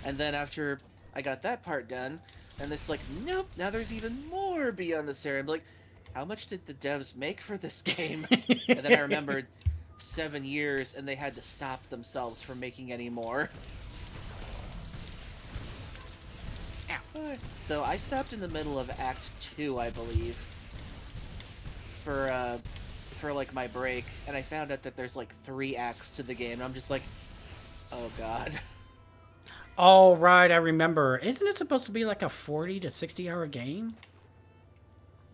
And then after I got that part done, and it's like, nope, now there's even more beyond this area. I'm like, how much did the devs make for this game? And then I remembered 7 years, and they had to stop themselves from making any more. So I stopped in the middle of Act 2, I believe, for like my break, and I found out that there's like 3 acts to the game. And I'm just like, oh god. Oh right, I remember. Isn't it supposed to be like a 40 to 60 hour game?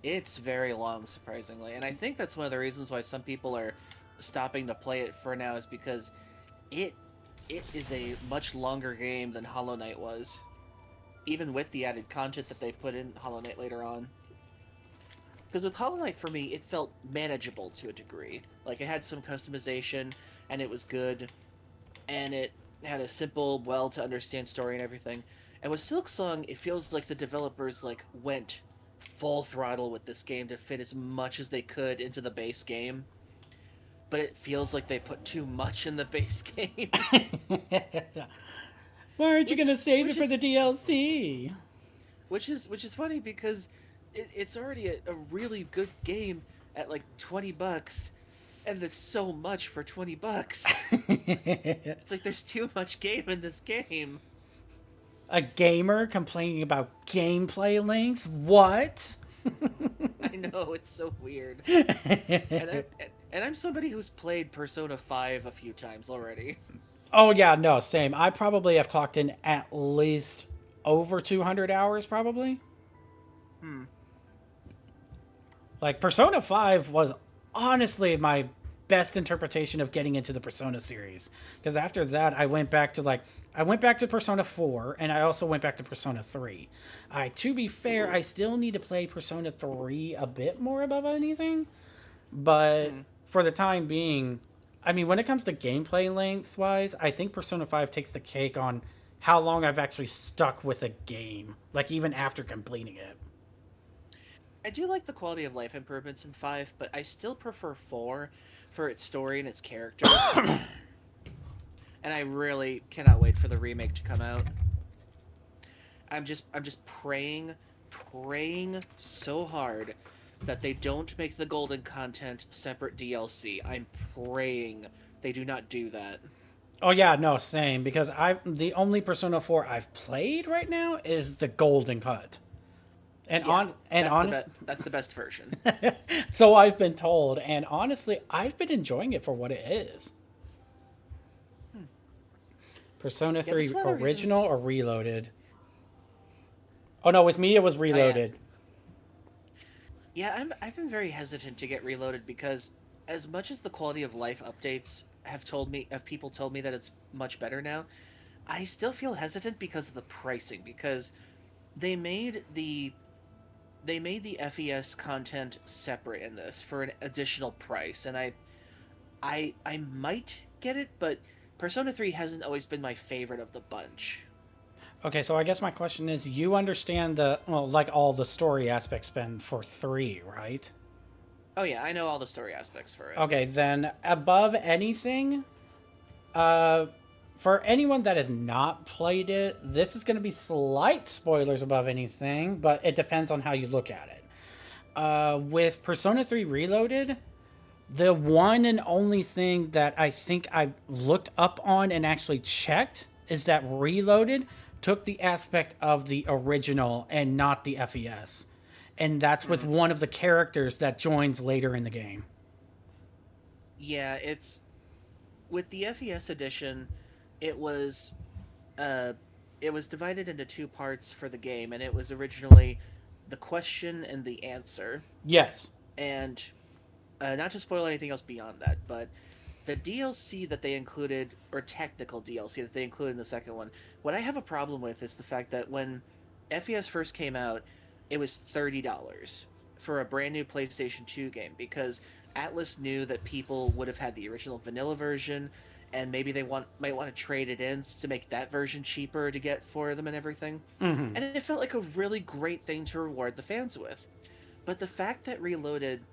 It's very long, surprisingly, and I think that's one of the reasons why some people are stopping to play it for now, is because it is a much longer game than Hollow Knight was, even with the added content that they put in Hollow Knight later on. Because with Hollow Knight, for me, it felt manageable to a degree. Like, it had some customization, and it was good, and it had a simple, well-to-understand story and everything. And with Silksong, it feels like the developers, like, went full throttle with this game to fit as much as they could into the base game. But it feels like they put too much in the base game. Why aren't you going to save it for the DLC? Which is funny because it's already a really good game at like $20, and it's so much for $20. It's like there's too much game in this game. A gamer complaining about gameplay length? What? I know, it's so weird. And And I'm somebody who's played Persona 5 a few times already. Oh yeah, no, same. I probably have clocked in at least over 200 hours, probably. Hmm. Like Persona 5 was honestly my best interpretation of getting into the Persona series, because after that I went back to Persona 4 and I also went back to Persona 3. I To be fair, I still need to play Persona 3 a bit more above anything, but Hmm. for the time being, I mean, when it comes to gameplay length wise, I think Persona 5 takes the cake on how long I've actually stuck with a game, like even after completing it. I do like the quality of life improvements in 5, but I still prefer 4 for its story and its characters. And I really cannot wait for the remake to come out. I'm just praying so hard that they don't make the golden content separate DLC. I'm praying they do not do that. Oh yeah, no, same. Because the only Persona 4 I've played right now is the Golden Cut, and Yeah, honest, that's the best version. so I've been told, and honestly, I've been enjoying it for what it is. Hmm. Persona Yeah, that's 3 one of the original reasons. or Reloaded? Oh no, with me it was Oh yeah, Reloaded. yeah. I've been very hesitant to get Reloaded because as much as the quality of life updates have people told me that it's much better now, I still feel hesitant because of the pricing because they made the they made the FES content separate in this for an additional price, and I might get it, but Persona 3 hasn't always been my favorite of the bunch. Okay, so I guess my question is, you understand the well, like all the story aspects been for 3, right? Oh yeah, I know all the story aspects for it. Okay, then above anything, uh, for anyone that has not played it, this is going to be slight spoilers above anything, but it depends on how you look at it. With Persona 3 Reloaded, the one and only thing that I think I looked up on and actually checked is that Reloaded took the aspect of the original and not the FES. And that's with Hmm. one of the characters that joins later in the game. Yeah, it's with the FES edition, it was uh it was divided into two parts for the game, and it was originally the question and the answer. Yes. And not to spoil anything else beyond that, but the DLC that they included, or technical DLC that they included in the second one, what I have a problem with is the fact that when FES first came out, it was $30 for a brand new PlayStation 2 game because Atlas knew that people would have had the original vanilla version and maybe might want to trade it in to make that version cheaper to get for them and everything. Mm-hmm. And it felt like a really great thing to reward the fans with. But the fact that Reloaded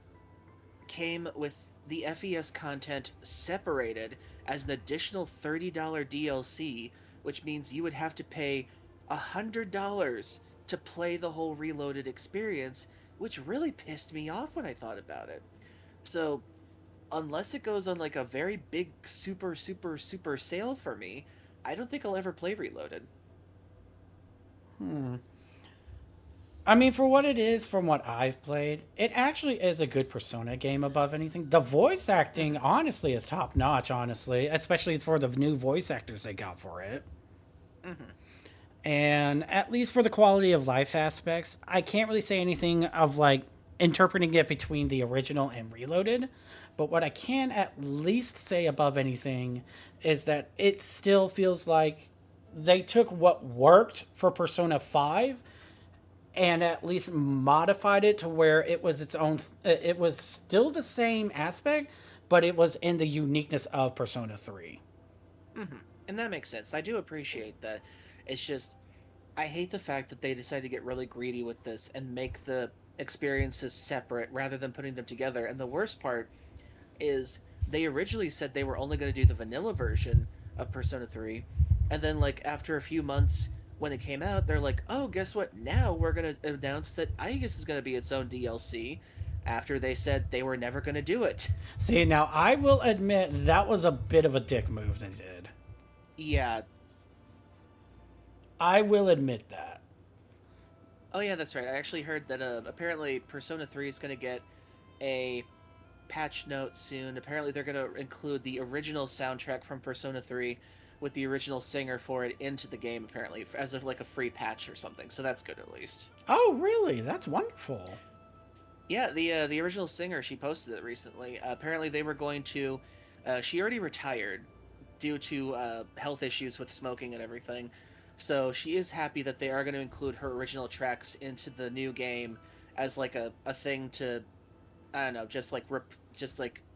came with the FES content separated as an additional $30 DLC, which means you would have to pay $100 to play the whole Reloaded experience, which really pissed me off when I thought about it. So, unless it goes on like a very big super sale for me, I don't think I'll ever play Reloaded. Hmm. I mean, for what it is, from what I've played, it actually is a good Persona game above anything. The voice acting, Hmm. honestly, is top notch, honestly, especially for the new voice actors they got for it. Hmm. And at least for the quality of life aspects, I can't really say anything of like interpreting it between the original and Reloaded. But what I can at least say above anything is that it still feels like they took what worked for Persona 5 and at least modified it to where it was its own. It was still the same aspect, but it was in the uniqueness of Persona 3. Hmm. And that makes sense. I do appreciate that. It's just I hate the fact that they decided to get really greedy with this and make the experiences separate rather than putting them together. And the worst part is they originally said they were only going to do the vanilla version of Persona 3, and then like after a few months when it came out, they're like, "Oh, guess what? Now we're going to announce that I guess is going to be its own DLC." After they said they were never going to do it. See, now I will admit that was a bit of a dick move they did. Yeah. I will admit that. Oh yeah, that's right. I actually heard that apparently Persona 3 is going to get a patch note soon. Apparently, they're going to include the original soundtrack from Persona 3 with the original singer for it into the game, apparently, as of like a free patch or something. So that's good, at least. Oh, really? That's wonderful. Yeah, the original singer, she posted it recently. Apparently, they were going to. She already retired due to health issues with smoking and everything. So she is happy that they are going to include her original tracks into the new game as like a thing to, I don't know, just like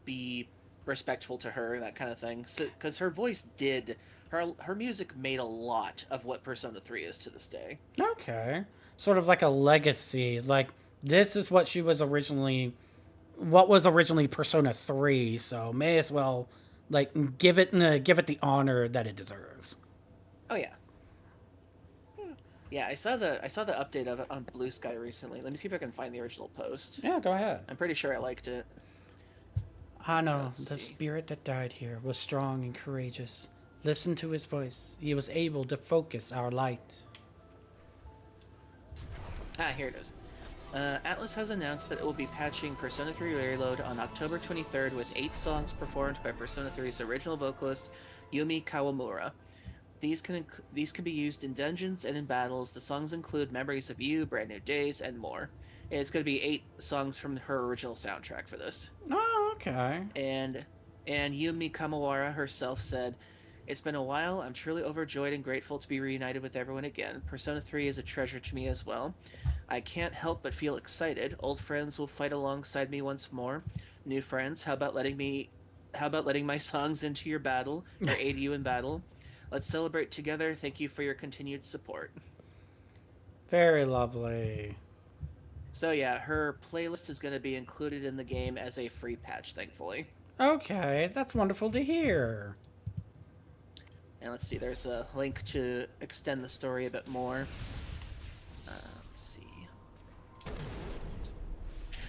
be respectful to her and that kind of thing. So because her voice did, her music made a lot of what Persona 3 is to this day. Okay. Sort of like a legacy. Like, this is what she was originally, what was originally Persona 3, so may as well, like, give it the honor that it deserves. Oh yeah. Yeah, I saw the update of it on Blue Sky recently. Let me see if I can find the original post. Yeah, go ahead. I'm pretty sure I liked it. I know, Let's the see. spirit that died here was strong and courageous. Listen to his voice. He was able to focus our light. Ah, here it is. Atlas has announced that it will be patching Persona 3 Reload on October 23rd with 8 songs performed by Persona 3's original vocalist, Yumi Kawamura. These can be used in dungeons and in battles. The songs include Memories of You, Brand New Days, and more. And it's going to be 8 songs from her original soundtrack for this. Oh, okay. And Yumi Kawamura herself said, "It's been a while. I'm truly overjoyed and grateful to be reunited with everyone again. Persona 3 is a treasure to me as well. I can't help but feel excited. Old friends will fight alongside me once more. New friends, how about letting my songs into your battle or aid you in battle? Let's celebrate together. Thank you for your continued support." Very lovely. So yeah, her playlist is going to be included in the game as a free patch, thankfully. Okay, that's wonderful to hear. And let's see, there's a link to extend the story a bit more. Let's see.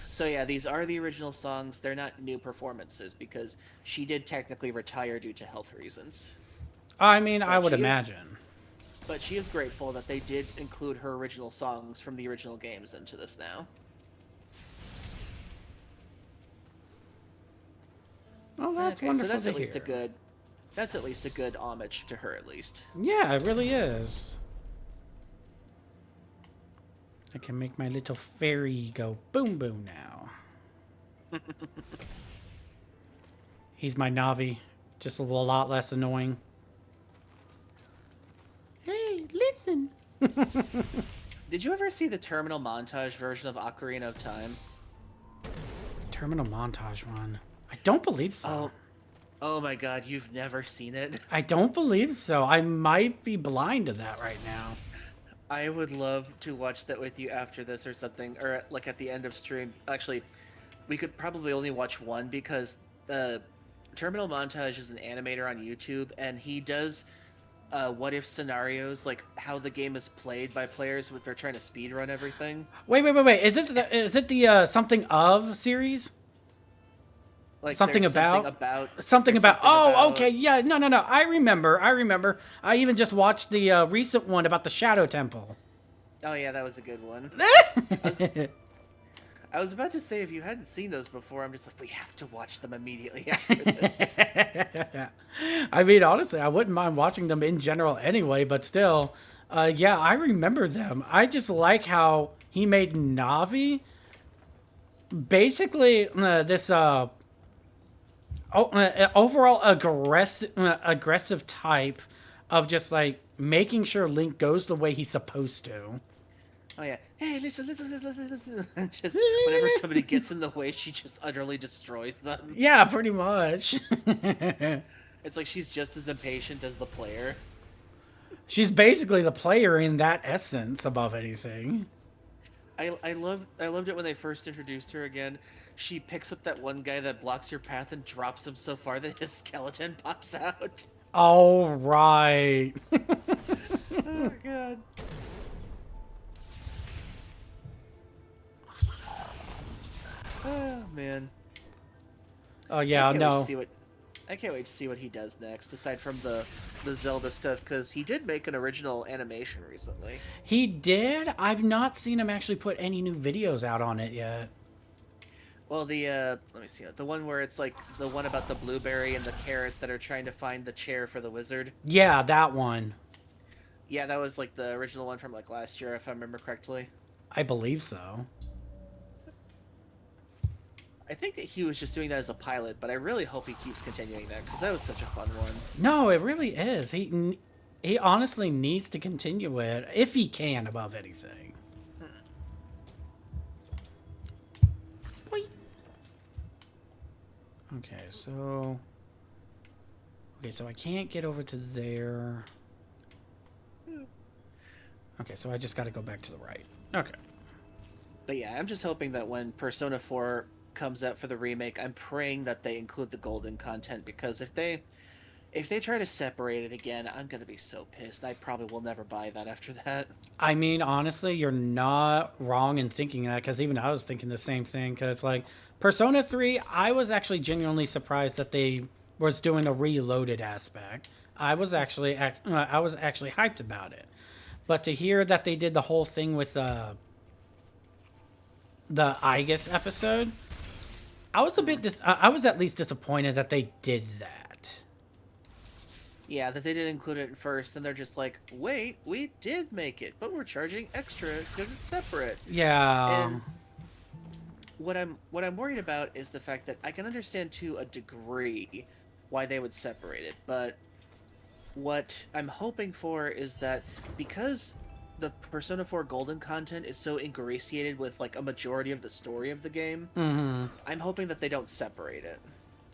So yeah, these are the original songs. They're not new performances because she did technically retire due to health reasons. I mean, I But would she is- imagine. But she is grateful that they did include her original songs from the original games into this now. Well, that's Okay, wonderful so that's to at least hear. a good. That's at least a good homage to her, at least. Yeah, it really is. I can make my little fairy go boom boom now. He's my Navi, just a lot less annoying. Hey, listen. Did you ever see the terminal montage version of Ocarina of Time? Terminal montage one. I don't believe so. Oh my god, you've never seen it? I don't believe so. I might be blind to that right now. I would love to watch that with you after this or something, or like at the end of stream. Actually, we could probably only watch one because Terminal Montage is an animator on YouTube, and he does what if scenarios, like how the game is played by players if they're trying to speedrun everything. Wait. Is it the something of series? Like Something there's about? there's Something about. Oh, about- okay. Yeah. No. I remember. I even just watched the recent one about the Shadow Temple. Oh yeah, that was a good one. I was about to say, if you hadn't seen those before, I'm just like, we have to watch them immediately after this. I mean, honestly, I wouldn't mind watching them in general anyway, but still, yeah, I remember them. I just like how he made Navi basically this overall aggressive type of just like making sure Link goes the way he's supposed to. Oh yeah, hey, listen. Just whenever somebody gets in the way, she just utterly destroys them. Yeah, pretty much. It's like she's just as impatient as the player. She's basically the player in that essence above anything. I loved it when they first introduced her again. She picks up that one guy that blocks your path and drops him so far that his skeleton pops out. Oh, right. Oh god. Oh man. Oh, yeah, I no. can't wait to see what he does next, aside from the Zelda stuff, because he did make an original animation recently. He did? I've not seen him actually put any new videos out on it yet. Well, the let me see, the one where it's like the one about the blueberry and the carrot that are trying to find the chair for the wizard. Yeah, that one. Yeah, that was like the original one from like last year, if I remember correctly. I believe so. I think that he was just doing that as a pilot, but I really hope he keeps continuing that because that was such a fun one. No, it really is. He honestly needs to continue it if he can, above anything. Boing. Okay, so I can't get over to there. Okay, so I just got to go back to the right. Okay. But yeah, I'm just hoping that when Persona 4 comes out for the remake, I'm praying that they include the golden content because if they try to separate it again, I'm gonna be so pissed. I probably will never buy that after that. I mean, honestly, you're not wrong in thinking that because even I was thinking the same thing. Because like Persona 3, I was actually genuinely surprised that they was doing a reloaded aspect. I was actually hyped about it, but to hear that they did the whole thing with the Aegis episode, I was a bit I was at least disappointed that they did that. Yeah, that they did include it at first, and they're just like, wait, we did make it, but we're charging extra because it's separate. Yeah. And what I'm worried about is the fact that I can understand to a degree why they would separate it, but what I'm hoping for is that because the Persona 4 Golden content is so ingratiated with like a majority of the story of the game, I'm hoping that they don't separate it.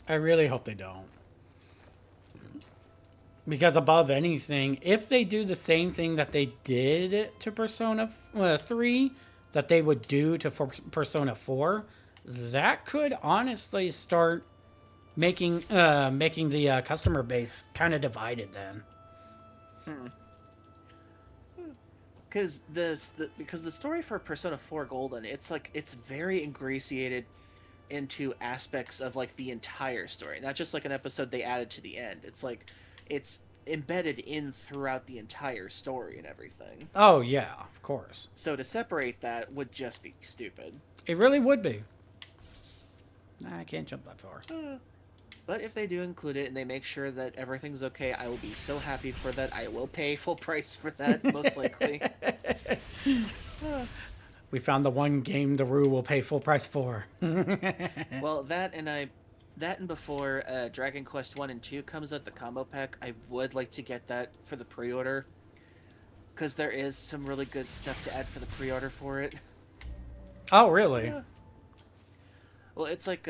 I really hope they don't. Because above anything, if they do the same thing that they did to Persona 3, that they would do to Persona 4, that could honestly start making the customer base kind of divided then. Because the story for Persona 4 Golden, it's very ingratiated into aspects of like the entire story, not just like an episode they added to the end. It's like it's embedded in throughout the entire story and everything. Oh yeah, of course. So to separate that would just be stupid. It really would be. I can't jump that far. But if they do include it and they make sure that everything's okay, I will be so happy for that. I will pay full price for that, most likely. We found the one game the Rue will pay full price for. Well, that and before Dragon Quest 1 and 2 comes out, the combo pack, I would like to get that for the pre-order. Because there is some really good stuff to add for the pre-order for it. Oh, really? Yeah. Well, it's like,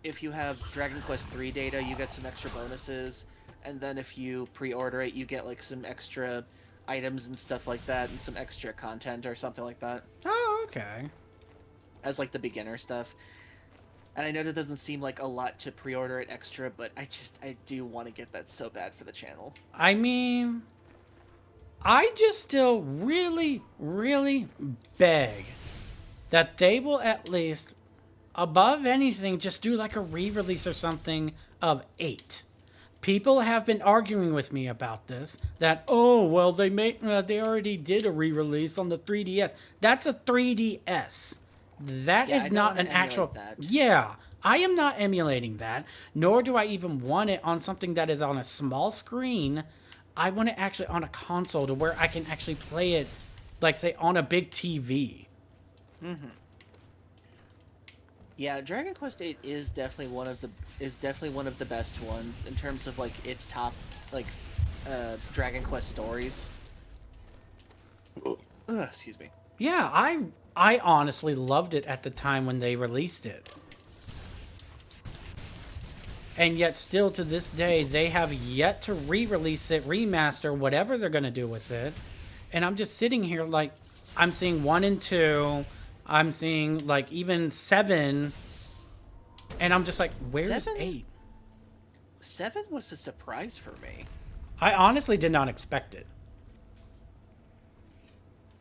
if you have Dragon Quest 3 data, you get some extra bonuses. And then if you pre-order it, you get, like, some extra items and stuff like that, and some extra content or something like that. Oh, okay. As, like, the beginner stuff. And I know that doesn't seem like a lot to pre-order it extra, but I do want to get that so bad for the channel. I mean, I just still really, really beg that they will at least, above anything, just do like a re-release or something of 8. People have been arguing with me about this, that, oh, well, they already did a re-release on the 3DS. That's a 3DS. That is not an actual... that. Yeah, I am not emulating that, nor do I even want it on something that is on a small screen. I want it actually on a console to where I can actually play it, like, say, on a big TV. Mm-hmm. Yeah, Dragon Quest 8 is definitely one of the best ones in terms of like its top like Dragon Quest stories. Excuse me. Yeah, I honestly loved it at the time when they released it. And yet still to this day, they have yet to re-release it, remaster, whatever they're going to do with it. And I'm just sitting here like, I'm seeing 1 and 2, I'm seeing like even 7, and I'm just like, where's 7? 8? 7 was a surprise for me. I honestly did not expect it.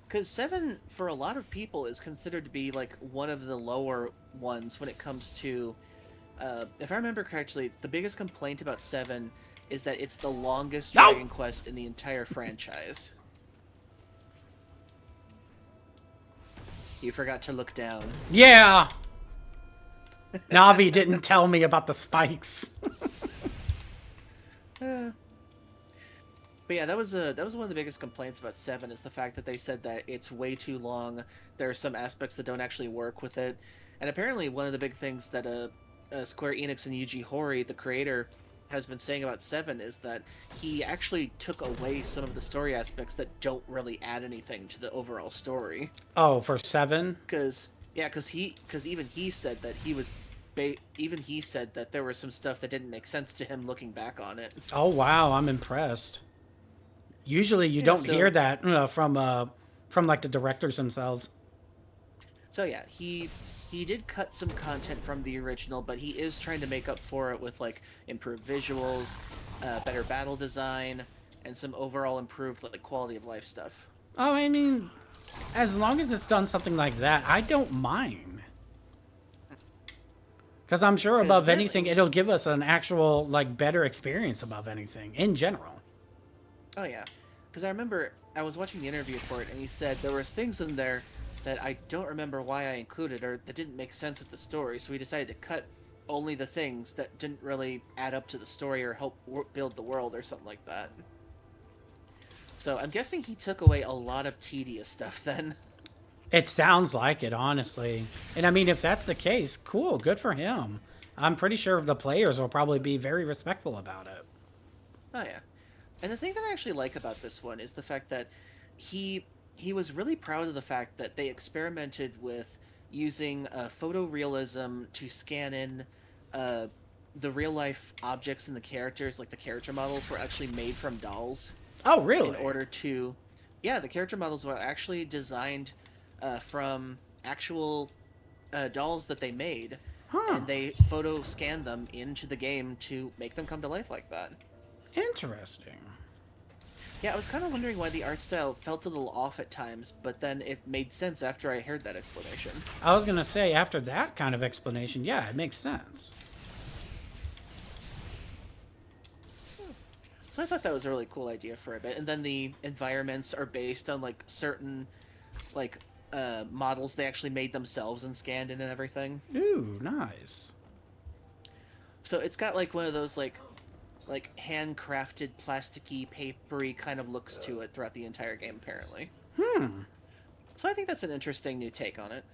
Because 7, for a lot of people, is considered to be like one of the lower ones when it comes to... if I remember correctly, the biggest complaint about 7 is that it's the longest Dragon Quest in the entire franchise. You forgot to look down. Yeah! Navi didn't tell me about the spikes. But yeah, that was one of the biggest complaints about 7 is the fact that they said that it's way too long. There are some aspects that don't actually work with it, and apparently one of the big things that Square Enix and Yuji Horii, the creator, has been saying about 7 is that he actually took away some of the story aspects that don't really add anything to the overall story. Oh, for 7? Because even he said that even he said that there was some stuff that didn't make sense to him looking back on it. Oh, wow, I'm impressed. Usually you don't hear that from like the directors themselves. So yeah, he did cut some content from the original, but he is trying to make up for it with like improved visuals, better battle design, and some overall improved like quality of life stuff. Oh, I mean, as long as it's done something like that, I don't mind. Because I'm sure above anything, it'll give us an actual like better experience above anything in general. Oh yeah, because I remember I was watching the interview for it, and he said there was things in there that I don't remember why I included or that didn't make sense with the story, so we decided to cut only the things that didn't really add up to the story or help build the world or something like that. So I'm guessing he took away a lot of tedious stuff then. It sounds like it, honestly. And I mean, if that's the case, cool, good for him. I'm pretty sure the players will probably be very respectful about it. Oh yeah. And the thing that I actually like about this one is the fact that he was really proud of the fact that they experimented with using photorealism to scan in the real life objects and the characters, like the character models were actually made from dolls. Oh, really? In order to, yeah, the character models were actually designed from actual dolls that they made, and they photo scanned them into the game to make them come to life like that. Interesting. Yeah, I was kind of wondering why the art style felt a little off at times, but then it made sense after I heard that explanation. I was going to say, after that kind of explanation, yeah, it makes sense. So I thought that was a really cool idea for a bit. And then the environments are based on, like, certain, like, models they actually made themselves and scanned in and everything. Ooh, nice. So it's got, like, one of those, like handcrafted, plasticky, papery kind of looks to it throughout the entire game, apparently. So I think that's an interesting new take on it.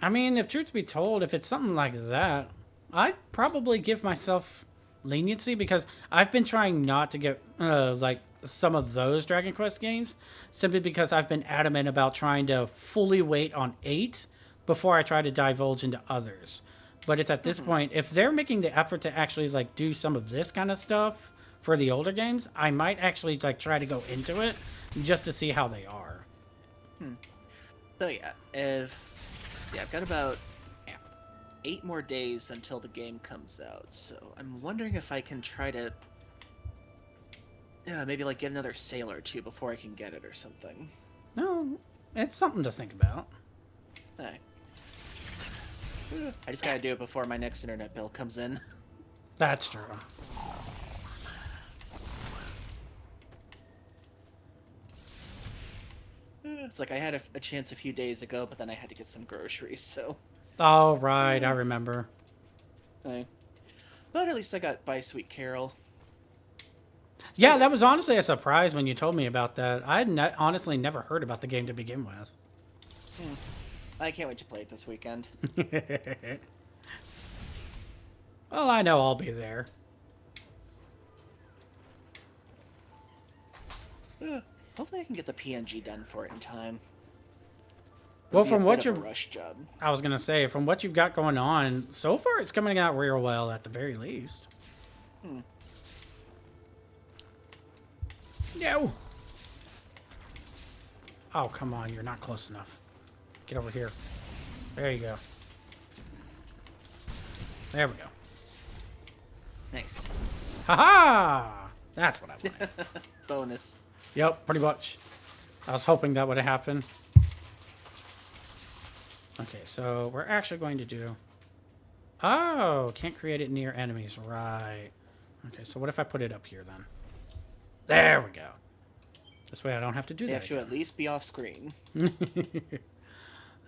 I mean, if truth be told, if it's something like that, I'd probably give myself leniency because I've been trying not to get, like, some of those Dragon Quest games simply because I've been adamant about trying to fully wait on 8 before I try to divulge into others. But it's at this point, if they're making the effort to actually, like, do some of this kind of stuff for the older games, I might actually, like, try to go into it just to see how they are. So, yeah, let's see, I've got about 8 more days until the game comes out, so I'm wondering if I can try to, maybe, like, get another sale or two before I can get it or something. No, it's something to think about. Alright. I just gotta do it before my next internet bill comes in. That's true. It's like I had a chance a few days ago, but then I had to get some groceries, so... Oh, right, I remember. But at least I got By Sweet Carol. Yeah, that was honestly a surprise when you told me about that. I had honestly never heard about the game to begin with. I can't wait to play it this weekend. Well, I know I'll be there. Hopefully I can get the PNG done for it in time. Well, from what you're... rush job. I was going to say, from what you've got going on, so far it's coming out real well at the very least. No! Oh, come on, you're not close enough. Get over here. There you go. There we go. Nice. Ha-ha! That's what I wanted. Bonus. Yep, pretty much. I was hoping that would have happened. Okay, so we're actually going to do... Oh, can't create it near enemies. Right. Okay, so what if I put it up here then? There we go. This way I don't have to do They that have to at least be off screen.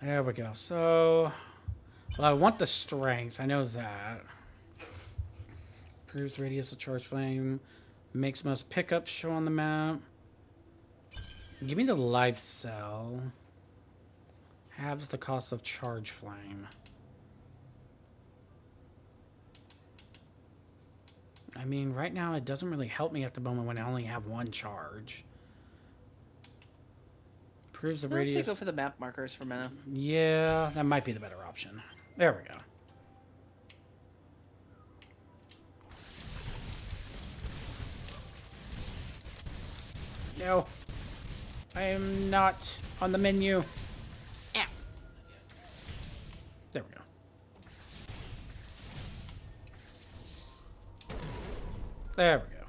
There we go. So Well, I want the strength. I know that. Improves radius of charge flame. Makes most pickups show on the map. Give me the life cell. Halves the cost of charge flame. I mean, right now it doesn't really help me at the moment when I only have one charge. Improves the Let's radius. go for the map markers for mana. Yeah, that might be the better option. There we go. No. I am not on the menu. Ow. There we go. There we go.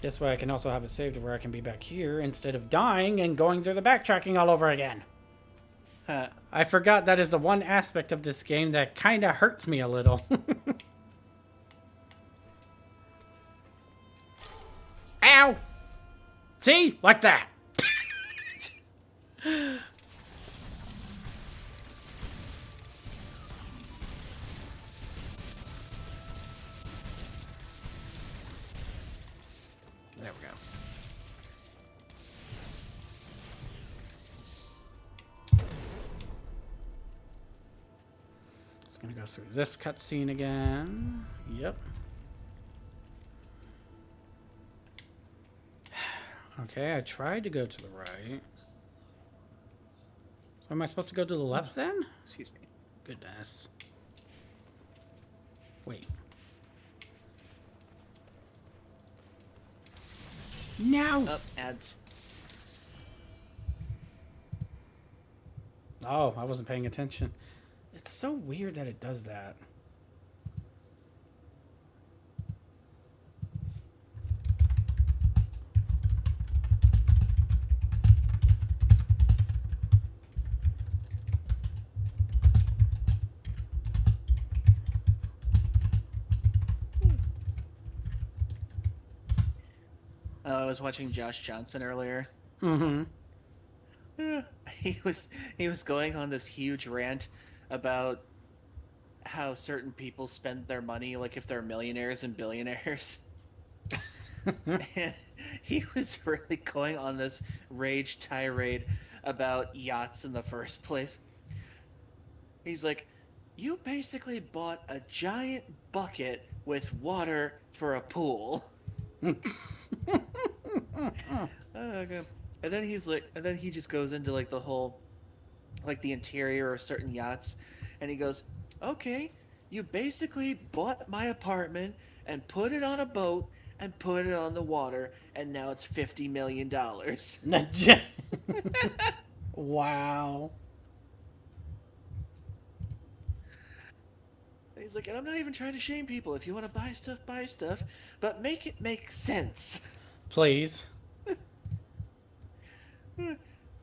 This way I can also have it saved where I can be back here instead of dying and going through the backtracking all over again. I forgot that is the one aspect of this game that kind of hurts me a little. Ow! See? Like that. There we go. Just gonna go through this cutscene again. Yep. Okay, I tried to go to the right. So am I supposed to go to the left then? Excuse me. Goodness. Wait. No! Up, ads. Oh, I wasn't paying attention. It's so weird that it does that. I was watching Josh Johnson earlier. Mm-hmm. He was going on this huge rant about how certain people spend their money, like if they're millionaires and billionaires. And he was really going on this rage tirade about yachts in the first place. He's like, you basically bought a giant bucket with water for a pool. Okay. And then he just goes into like the whole, like the interior of certain yachts, and he goes, okay, you basically bought my apartment and put it on a boat and put it on the water, and now it's $50 million. Wow. And he's like, and I'm not even trying to shame people. If you want to buy stuff, but make it make sense. Please. And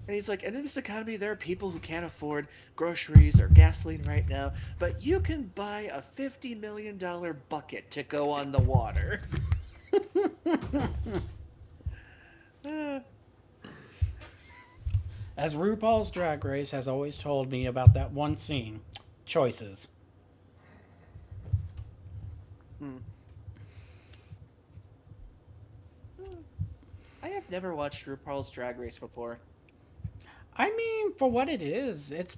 he's like, and in this economy, there are people who can't afford groceries or gasoline right now, but you can buy a $50 million bucket to go on the water. As RuPaul's Drag Race has always told me about that one scene, choices. I have never watched RuPaul's Drag Race before. I mean, for what it is, it's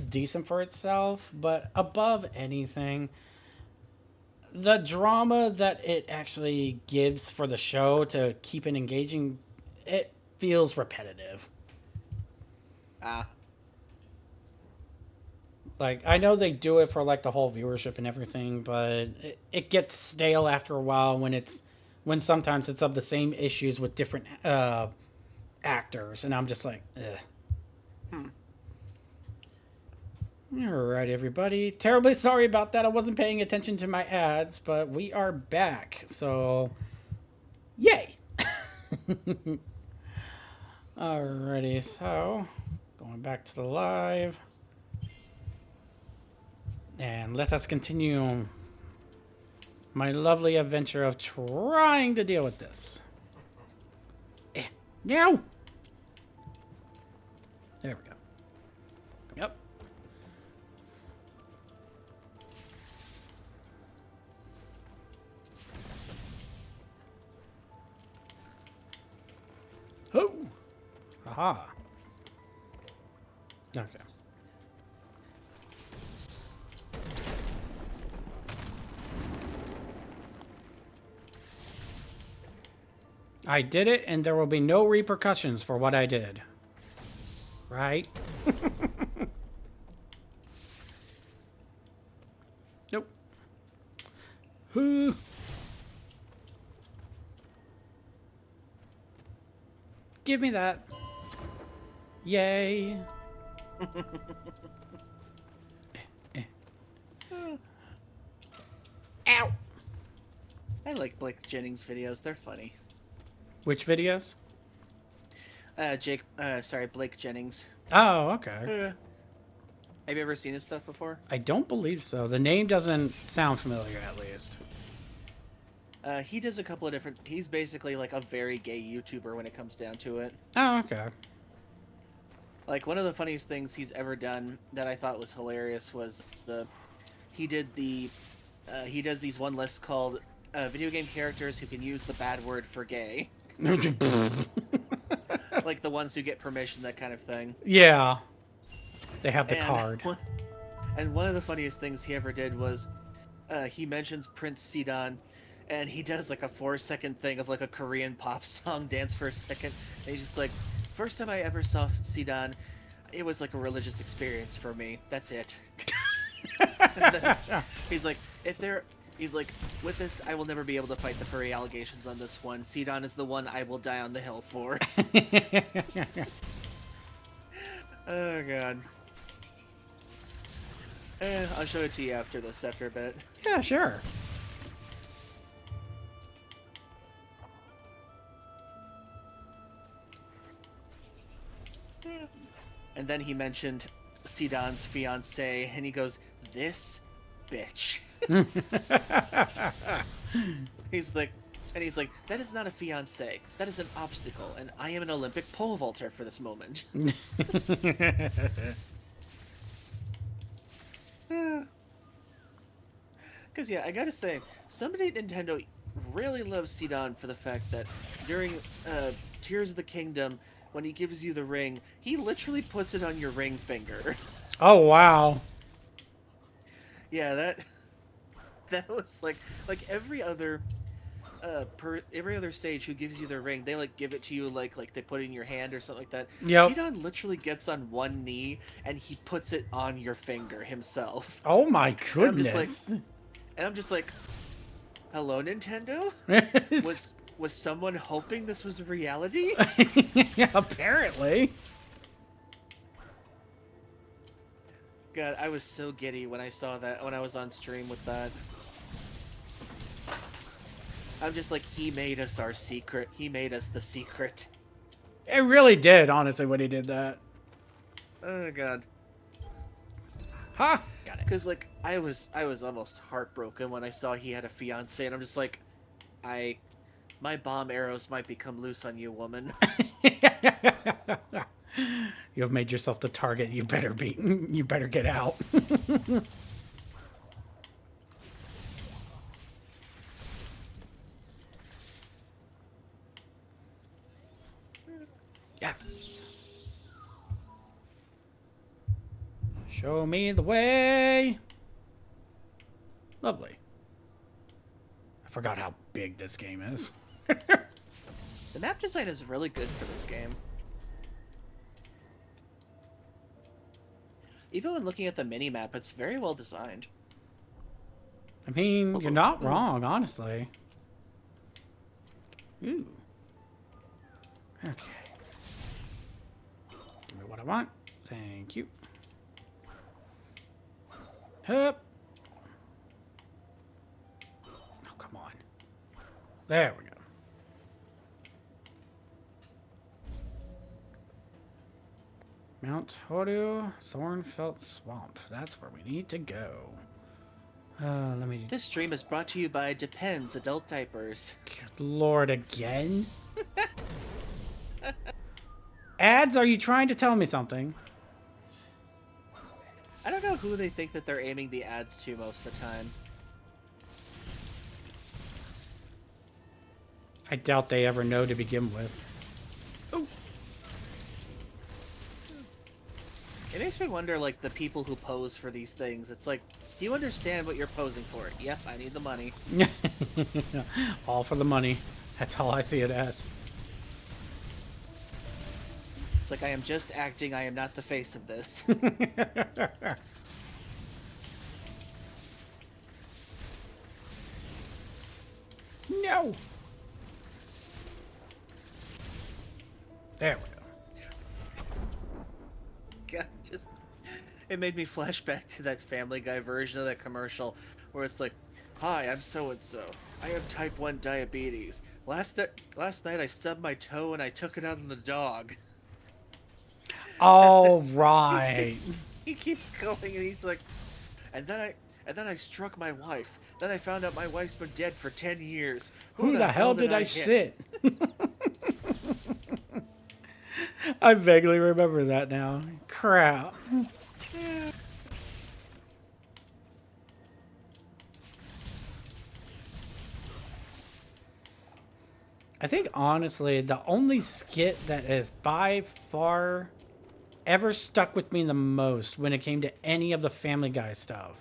decent for itself, but above anything, the drama that it actually gives for the show to keep it engaging, it feels repetitive. Like, I know they do it for, like, the whole viewership and everything, but it gets stale after a while when sometimes it's of the same issues with different actors, and I'm just like, ugh. Alright, everybody. Terribly sorry about that. I wasn't paying attention to my ads, but we are back, so yay! Alrighty, so going back to the live. And let us continue my lovely adventure of trying to deal with this. No! There we go. Yep. Oh. Aha. Okay. I did it, and there will be no repercussions for what I did. Right? Nope. Who? Give me that. Yay. Ow. I like Blake Jennings videos. They're funny. Which videos? Blake Jennings. Oh, okay. Have you ever seen his stuff before? I don't believe so. The name doesn't sound familiar, at least. He does a couple of different... He's basically like a very gay YouTuber when it comes down to it. Oh, okay. Like, one of the funniest things he's ever done that I thought was hilarious was he does these one lists called video game characters who can use the bad word for gay. Like the ones who get permission, that kind of thing. Yeah. They have the card. And one of the funniest things he ever did was he mentions Prince Sidon, and he does like a 4-second thing of like a Korean pop song dance for a second. And he's just like, first time I ever saw Sidon, it was like a religious experience for me. That's it. He's like, with this, I will never be able to fight the furry allegations on this one. Sidon is the one I will die on the hill for. Oh, God. I'll show it to you after this, after a bit. Yeah, sure. And then he mentioned Sidon's fiance, and he goes, "This bitch." He's like, that is not a fiance. That is an obstacle, and I am an Olympic pole vaulter for this moment. Because, yeah, I gotta say, somebody at Nintendo really loves Sidon for the fact that during Tears of the Kingdom, when he gives you the ring, he literally puts it on your ring finger. Oh, wow. Yeah, that was like every other sage who gives you their ring, they like give it to you like they put it in your hand or something like that. Yep. Sidon literally gets on one knee and he puts it on your finger himself. Oh my goodness. And I'm just like, hello, Nintendo? Was someone hoping this was reality? Yeah, apparently. God, I was so giddy when I saw that, when I was on stream with that. I'm just like, he made us our secret. He made us the secret. It really did, honestly, when he did that. Oh, God. Ha! Got it. Because, like, I was almost heartbroken when I saw he had a fiance, and I'm just like, my bomb arrows might become loose on you, woman. You have made yourself the target. You better get out. Yes. Show me the way. Lovely. I forgot how big this game is. The map design is really good for this game. Even when looking at the mini-map, it's very well designed. I mean, you're not wrong, honestly. Ooh. Okay. Give me what I want. Thank you. Hup. Oh, come on. There we go. Mount Horu, Thornfelt Swamp. That's where we need to go. Let me... This stream is brought to you by Depends Adult Diapers. Good Lord, again? Ads, are you trying to tell me something? I don't know who they think that they're aiming the ads to most of the time. I doubt they ever know to begin with. Ooh. It makes me wonder, like, the people who pose for these things. It's like, do you understand what you're posing for? Yep, I need the money. All for the money. That's all I see it as. It's like, I am just acting, I am not the face of this. No! There we go. God, just... It made me flash back to that Family Guy version of that commercial where it's like, "Hi, I'm so-and-so. I have type 1 diabetes. Last night I stubbed my toe and I took it out on the dog." All right. He keeps going and he's like, and then I struck my wife. Then I found out my wife's been dead for 10 years. Who the hell did I hit?" sit? I vaguely remember that now. Crap. I think, honestly, the only skit that has by far ever stuck with me the most when it came to any of the Family Guy stuff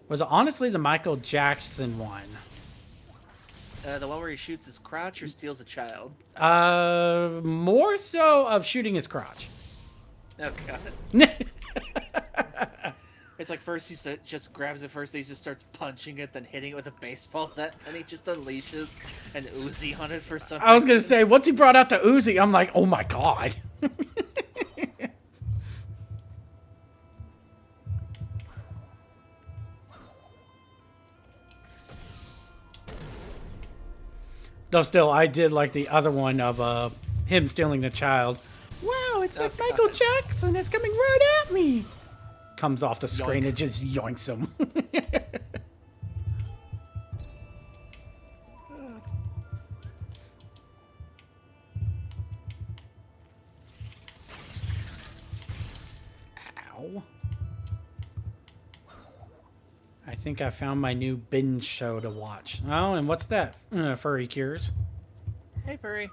was honestly the Michael Jackson one. The one where he shoots his crotch or steals a child? More so of shooting his crotch. Oh, God. It's like first he just grabs it first, he just starts punching it, then hitting it with a baseball bat, and he just unleashes an Uzi on it for some I was going to reason. say, once he brought out the Uzi, I'm like, oh my God. Though still, I did like the other one of him stealing the child. Wow, it's like Oh, Michael God. Jackson. It's coming right at me. Comes off the screen Yoink. and just yoinks him. Ow. I think I found my new binge show to watch. Oh, and what's that? Furry Cures. Hey, furry.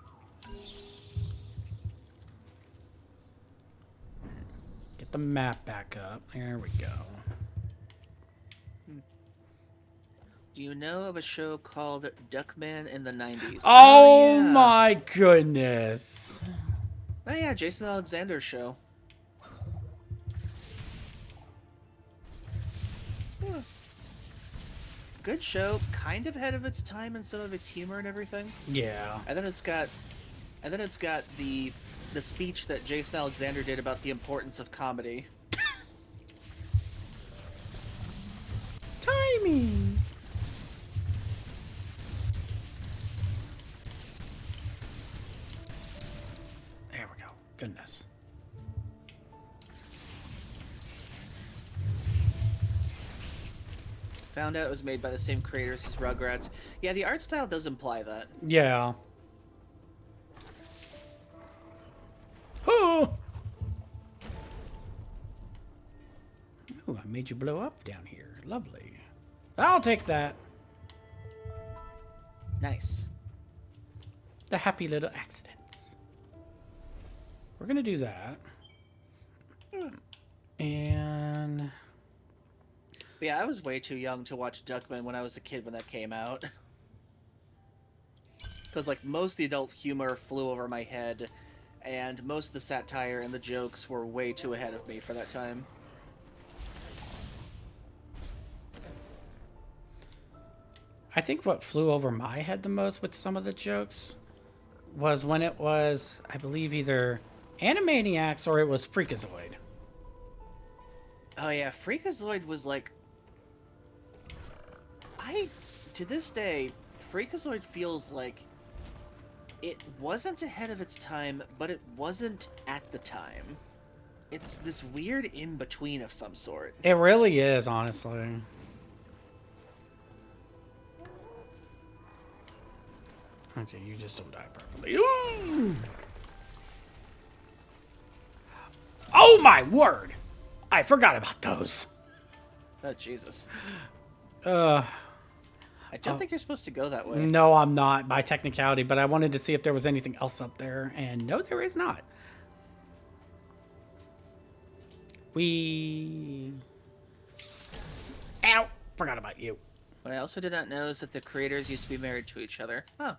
Get the map back up. There we go. Do you know of a show called Duckman in the 90s? Oh, yeah. my goodness. Oh yeah, Jason Alexander's show. Yeah. Good show, kind of ahead of its time in some of its humor and everything. Yeah. And then it's got the speech that Jason Alexander did about the importance of comedy. Timing. There we go. Goodness. Found out it was made by the same creators as Rugrats. Yeah, the art style does imply that. Yeah. Oh! Ooh, I made you blow up down here. Lovely. I'll take that. Nice. The happy little accidents. We're gonna do that. And... But yeah, I was way too young to watch Duckman when I was a kid when that came out. Because, like, most of the adult humor flew over my head, and most of the satire and the jokes were way too ahead of me for that time. I think what flew over my head the most with some of the jokes was when it was, I believe, either Animaniacs or it was Freakazoid. Oh yeah, Freakazoid was like... To this day, Freakazoid feels like it wasn't ahead of its time, but it wasn't at the time. It's this weird in-between of some sort. It really is, honestly. Okay, you just don't die properly. Ooh! Oh my word! I forgot about those. Oh, Jesus. Uh, I don't think you're supposed to go that way. no, I'm not by technicality, but I wanted to see if there was anything else up there, and no, there is not. Ow! Forgot about you. What I also did not know is that the creators used to be married to each other. Huh.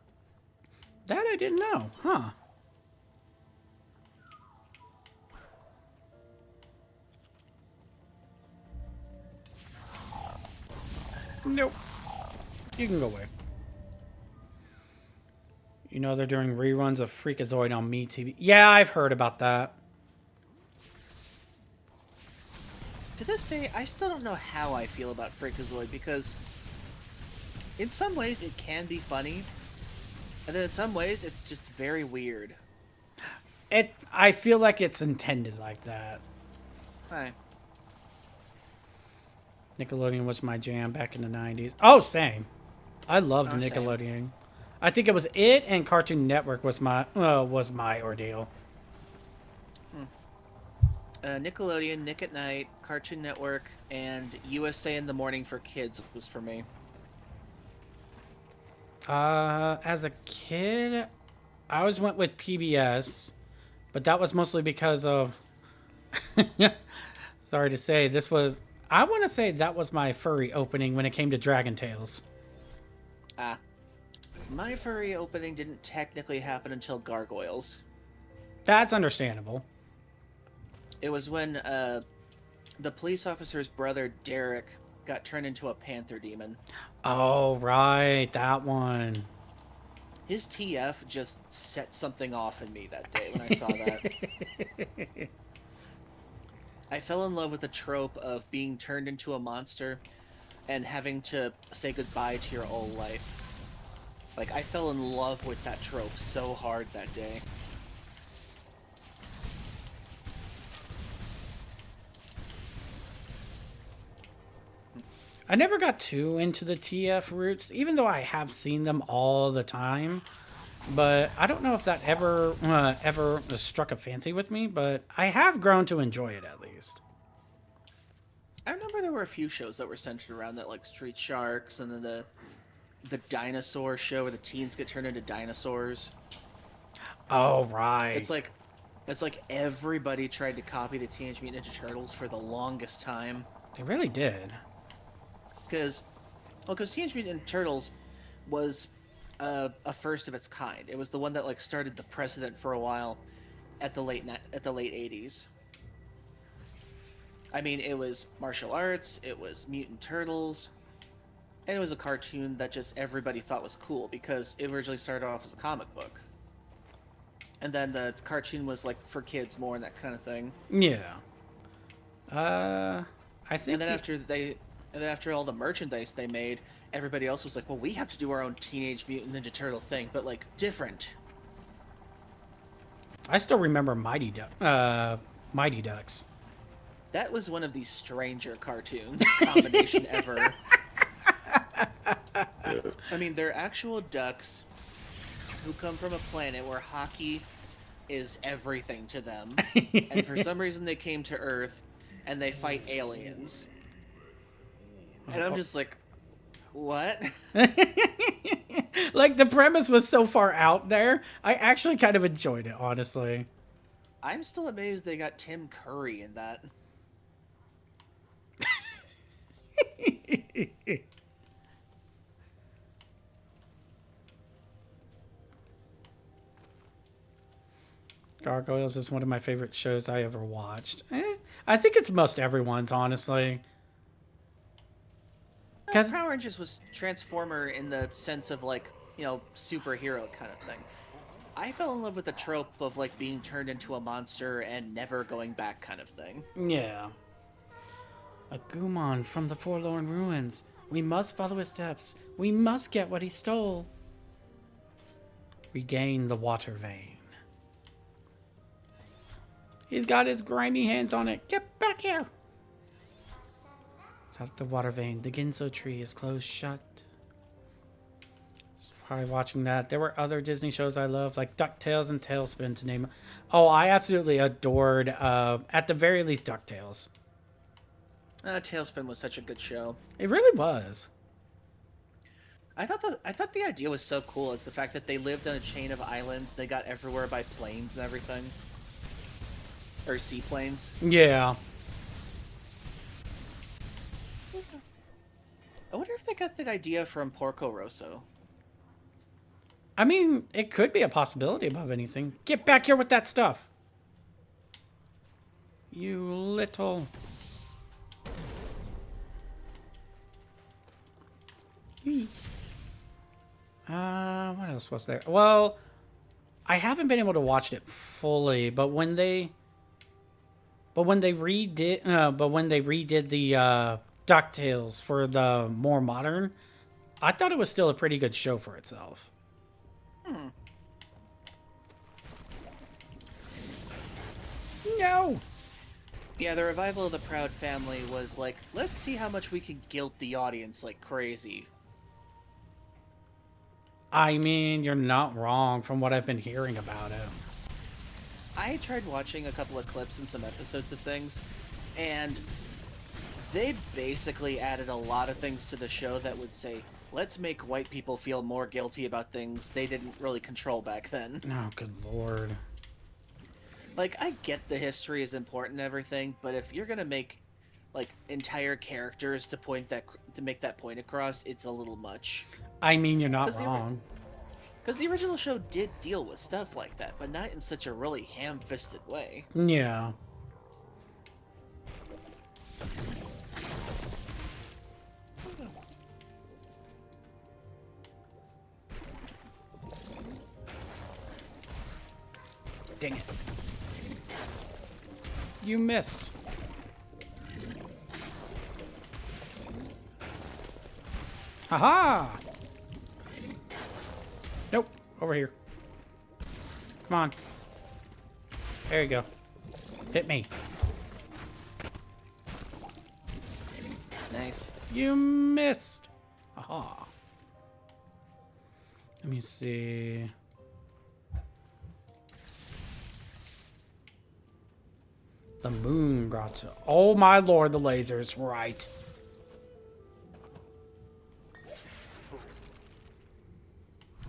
That I didn't know, huh? Nope. You can go away. You know they're doing reruns of Freakazoid on MeTV. Yeah, I've heard about that. To this day, I still don't know how I feel about Freakazoid because in some ways it can be funny, and then in some ways it's just very weird. I feel like it's intended like that. Hi. Nickelodeon was my jam back in the 90s. Oh, same. I loved Oh, same. Nickelodeon. I think it was it and Cartoon Network was my ordeal. Nickelodeon, Nick at Night, Cartoon Network, and USA in the Morning for Kids was for me. As a kid, I always went with PBS, but that was mostly because of sorry to say, I want to say that was my furry opening when it came to Dragon Tales. Ah. My furry opening didn't technically happen until Gargoyles. That's understandable. It was when the police officer's brother, Derek, got turned into a panther demon. Oh, right, that one. His TF just set something off in me that day when I saw that. I fell in love with the trope of being turned into a monster and having to say goodbye to your old life. Like, I fell in love with that trope so hard that day. I never got too into the TF roots, even though I have seen them all the time. But I don't know if that ever struck a fancy with me, but I have grown to enjoy it at least. I remember there were a few shows that were centered around that, like Street Sharks, and then the dinosaur show where the teens get turned into dinosaurs. Oh, right. It's like everybody tried to copy the Teenage Mutant Ninja Turtles for the longest time. They really did. Because Teenage Mutant Ninja Turtles was a first of its kind. It was the one that like started the precedent for a while at the late 80s. I mean, it was martial arts, it was Mutant Turtles, and it was a cartoon that just everybody thought was cool because it originally started off as a comic book. And then the cartoon was like for kids more and that kind of thing. Yeah. I think. And then after all the merchandise they made, everybody else was like, "Well, we have to do our own Teenage Mutant Ninja Turtle thing, but like different." I still remember Mighty Ducks. That was one of the stranger cartoons combination ever. I mean, they're actual ducks who come from a planet where hockey is everything to them. And for some reason they came to Earth and they fight aliens. And I'm just like, what? Like, the premise was so far out there, I actually kind of enjoyed it, honestly. I'm still amazed they got Tim Curry in that. Gargoyles is one of my favorite shows I ever watched. I think it's most everyone's, honestly. Power Rangers was Transformer in the sense of like, superhero kind of thing. I fell in love with the trope of like being turned into a monster and never going back kind of thing. Yeah. A Gumon from the Forlorn Ruins. We must follow his steps. We must get what he stole. Regain the water vein. He's got his grimy hands on it. Get back here. South the water vein. The Ginso tree is closed shut. Probably watching that. There were other Disney shows I loved, like DuckTales and Tailspin, to name. Oh, I absolutely adored, at the very least, DuckTales. Tailspin was such a good show. It really was. I thought the idea was so cool. It's the fact that they lived on a chain of islands. They got everywhere by planes and everything, or seaplanes. Yeah. I wonder if they got that idea from Porco Rosso. I mean, it could be a possibility above anything. Get back here with that stuff. You little... What else was there? Well, I haven't been able to watch it fully, but when they redid the DuckTales for the more modern, I thought it was still a pretty good show for itself. No. Yeah, the revival of the Proud Family was like, let's see how much we can guilt the audience like crazy. I mean, you're not wrong from what I've been hearing about it. I tried watching a couple of clips and some episodes of things, and they basically added a lot of things to the show that would say, let's make white people feel more guilty about things they didn't really control back then. Oh, good lord. Like, I get the history is important and everything, but if you're gonna make, like, entire characters to make that point across, it's a little much. I mean, you're not wrong. Because the original show did deal with stuff like that, but not in such a really ham-fisted way. Yeah. Dang it. You missed. Haha! Nope. Over here. Come on. There you go. Hit me. Nice. You missed. Aha. Let me see. The moon grotto. Oh my lord, the lasers. Right.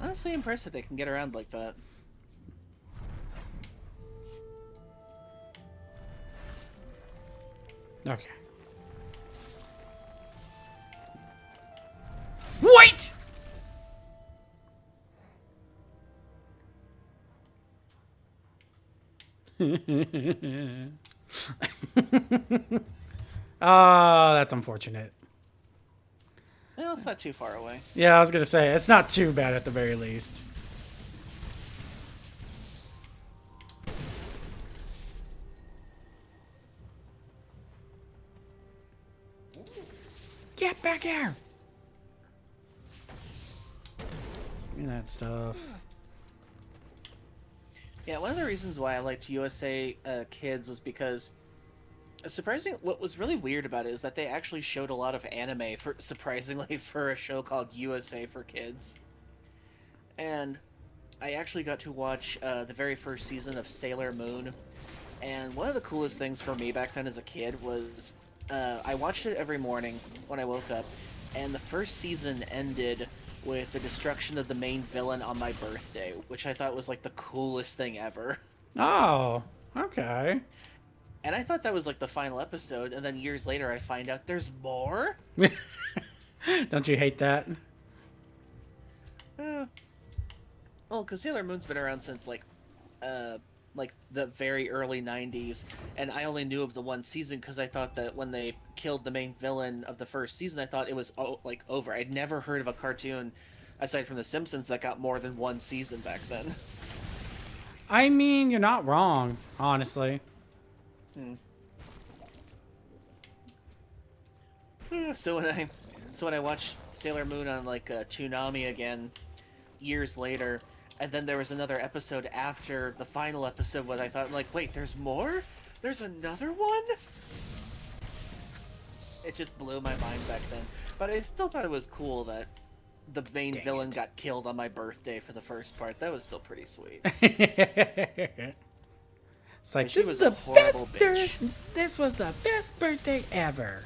Honestly impressed that they can get around like that. Okay. Wait! Oh, that's unfortunate. Well, it's not too far away. Yeah, I was gonna say, it's not too bad at the very least. Get back here! Give me that stuff. Yeah, one of the reasons why I liked USA Kids was because what was really weird about it is that they actually showed a lot of anime surprisingly for a show called USA for Kids. And I actually got to watch the very first season of Sailor Moon. And one of the coolest things for me back then as a kid was I watched it every morning when I woke up, and the first season ended with the destruction of the main villain on my birthday, which I thought was like the coolest thing ever. Oh, okay. And I thought that was like the final episode, and then years later I find out there's more? Don't you hate that? Well, because Sailor Moon's been around since like the very early 90s, and I only knew of the one season because I thought that when they killed the main villain of the first season, I thought it was like over. I'd never heard of a cartoon aside from The Simpsons that got more than one season back then. I mean, you're not wrong, honestly. So when I watched Sailor Moon on like Toonami again years later, and then there was another episode after the final episode where I thought, like, wait, there's more? There's another one? It just blew my mind back then. But I still thought it was cool that the main villain got killed on my birthday for the first part. That was still pretty sweet. It's like, She was a horrible bitch. This was the best birthday ever.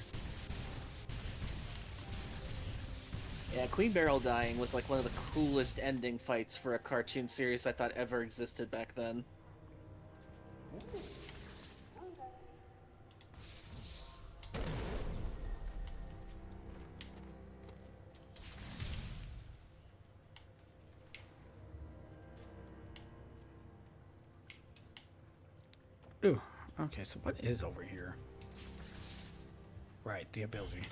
Yeah, Queen Beryl dying was like one of the coolest ending fights for a cartoon series I thought ever existed back then. Ooh, okay, so what is over here? Right, the ability.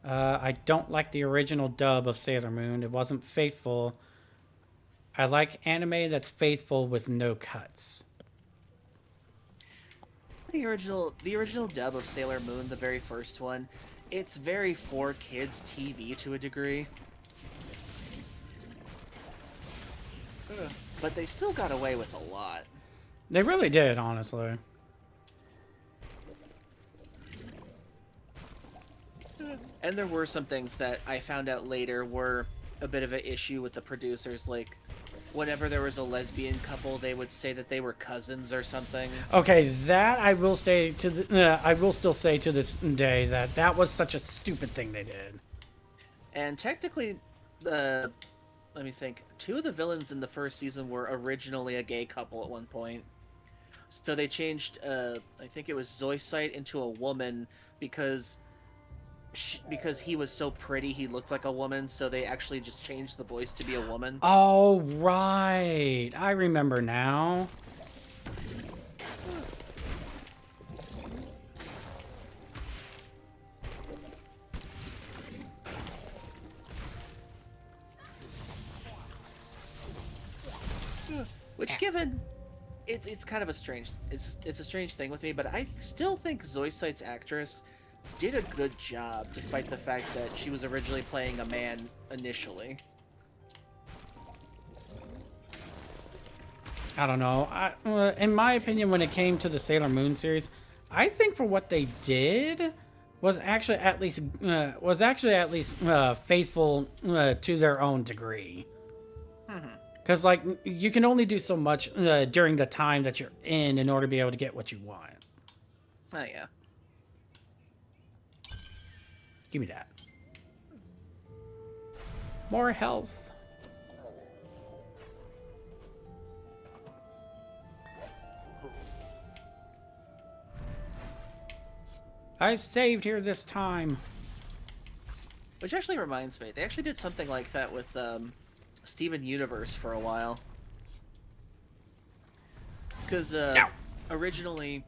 I don't like the original dub of Sailor Moon. It wasn't faithful. I like anime that's faithful with no cuts. The original dub of Sailor Moon, the very first one, it's very for kids TV to a degree. Ugh. But they still got away with a lot. They really did, honestly. And there were some things that I found out later were a bit of an issue with the producers, like whenever there was a lesbian couple, they would say that they were cousins or something. Okay, that I will say to I will still say to this day that that was such a stupid thing they did. And technically, let me think. Two of the villains in the first season were originally a gay couple at one point. So they changed, I think it was Zoisite into a woman because because he was so pretty he looked like a woman, so they actually just changed the voice to be a woman. Oh, right. I remember now. Which, given it's kind of a strange it's a strange thing with me, but I still think Zoisite's actress did a good job, despite the fact that she was originally playing a man initially. I don't know. In my opinion, when it came to the Sailor Moon series, I think for what they did was actually at least faithful to their own degree. Because like you can only do so much during the time that you're in order to be able to get what you want. Oh yeah. Give me that. More health. I saved here this time. Which actually reminds me, they actually did something like that with Steven Universe for a while. Because originally,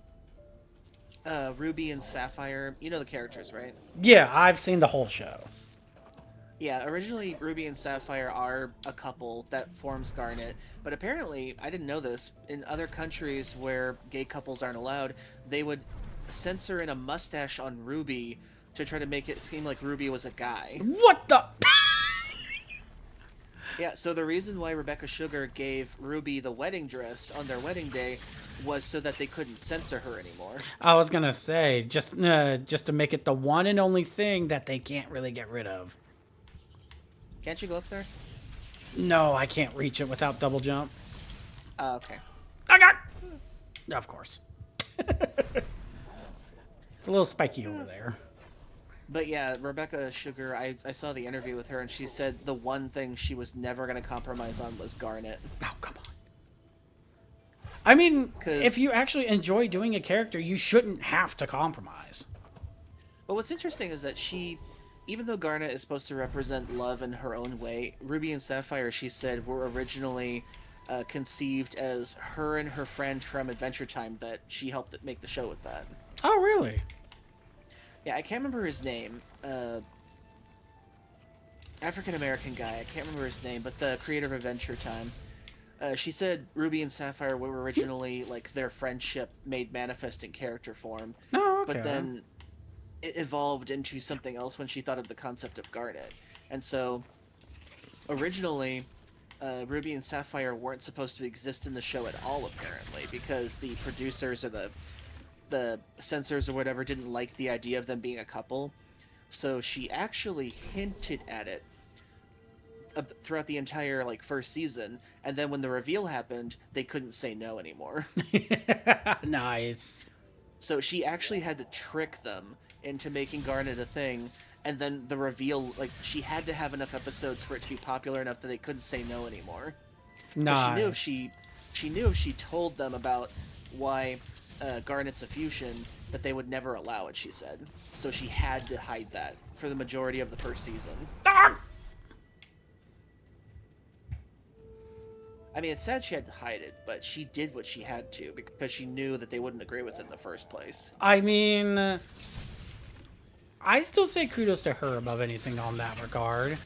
Ruby and Sapphire, you know the characters, right? Yeah, I've seen the whole show. Yeah, originally Ruby and Sapphire are a couple that forms Garnet, but apparently, I didn't know this, in other countries where gay couples aren't allowed, they would censor in a mustache on Ruby to try to make it seem like Ruby was a guy. What the? Yeah, so the reason why Rebecca Sugar gave Ruby the wedding dress on their wedding day was so that they couldn't censor her anymore. I was gonna say just to make it the one and only thing that they can't really get rid of. Can't you go up there? No, I can't reach it without double jump. Okay. I got. Of course. It's a little spiky over there. But yeah, Rebecca Sugar, I saw the interview with her, and she said the one thing she was never going to compromise on was Garnet. Oh, come on. I mean, 'Cause- if you actually enjoy doing a character, you shouldn't have to compromise. But what's interesting is that she, even though Garnet is supposed to represent love in her own way, Ruby and Sapphire, she said, were originally conceived as her and her friend from Adventure Time that she helped make the show with that. Oh, really? Yeah, I can't remember his name. African-American guy, I can't remember his name, but the creator of Adventure Time. She said Ruby and Sapphire were originally, like, their friendship made manifest in character form. Oh, okay. But then it evolved into something else when she thought of the concept of Garnet. And so, originally, Ruby and Sapphire weren't supposed to exist in the show at all, apparently, because the producers or the censors or whatever didn't like the idea of them being a couple. So she actually hinted at it throughout the entire first season, and then when the reveal happened, they couldn't say no anymore. Nice. So she actually had to trick them into making Garnet a thing, and then the reveal, like, she had to have enough episodes for it to be popular enough that they couldn't say no anymore. Nice. She knew if she told them about why Garnet's a fusion, that they would never allow it, she said. So she had to hide that for the majority of the first season. Ah! I mean, it's sad she had to hide it, but she did what she had to because she knew that they wouldn't agree with it in the first place. I mean, I still say kudos to her above anything on that regard.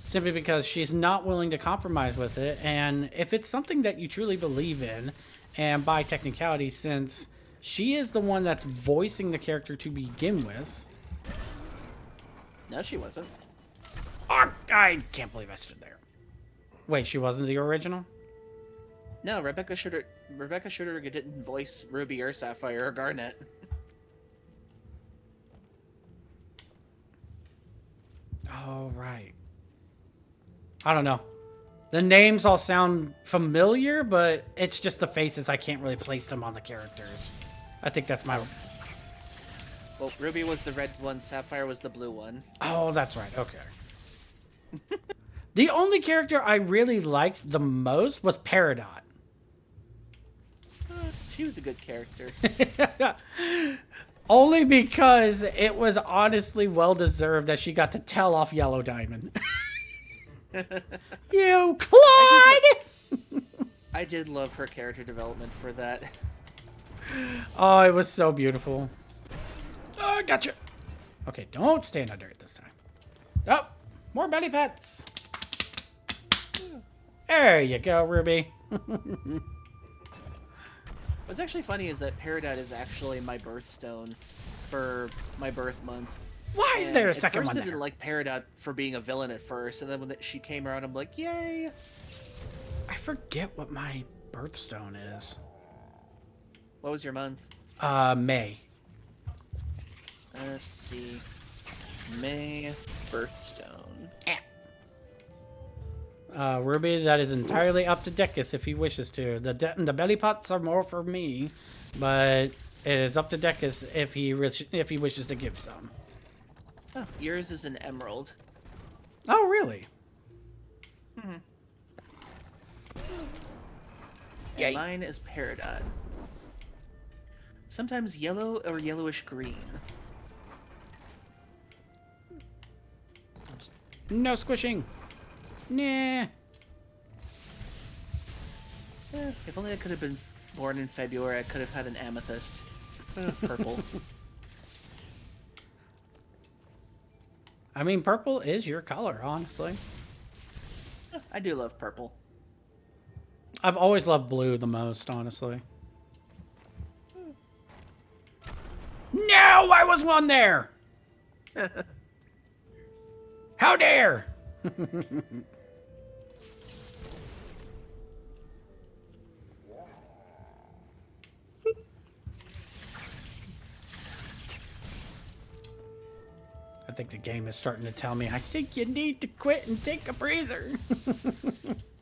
Simply because she's not willing to compromise with it. And if it's something that you truly believe in, and by technicality, since she is the one that's voicing the character to begin with. No, she wasn't. Oh, I can't believe I stood there. Wait, she wasn't the original? No, Rebecca Sugar didn't voice Ruby or Sapphire or Garnet. Oh, right. I don't know. The names all sound familiar, but it's just the faces. I can't really place them on the characters. I think that's my... Well, Ruby was the red one, Sapphire was the blue one. Oh, that's right. Okay. The only character I really liked the most was Peridot. She was a good character. Only because it was honestly well-deserved that she got to tell off Yellow Diamond. You Clyde! I did love her character development for that. Oh, it was so beautiful. Oh, gotcha. Okay, don't stand under it this time. Oh, more belly pets. There you go, Ruby. What's actually funny is that Peridot is actually my birthstone for my birth month. Why is there a second one I there? didn't like Peridot for being a villain at first, and then when she came around, I'm like, yay! I forget what my birthstone is. What was your month? May. Let's see. May birthstone. Ruby, that is entirely up to Decus if he wishes to. The belly pots are more for me, but it is up to Decus if he wishes to give some. Oh, yours is an emerald. Oh, really? And Yay. mine is Peridot. Sometimes yellow or yellowish green. No squishing. Nah. If only I could have been born in February, I could have had an amethyst. Purple. I mean, purple is your color, honestly. I do love purple. I've always loved blue the most, honestly. No, I was one there. How dare! I think the game is starting to tell me, I think you need to quit and take a breather.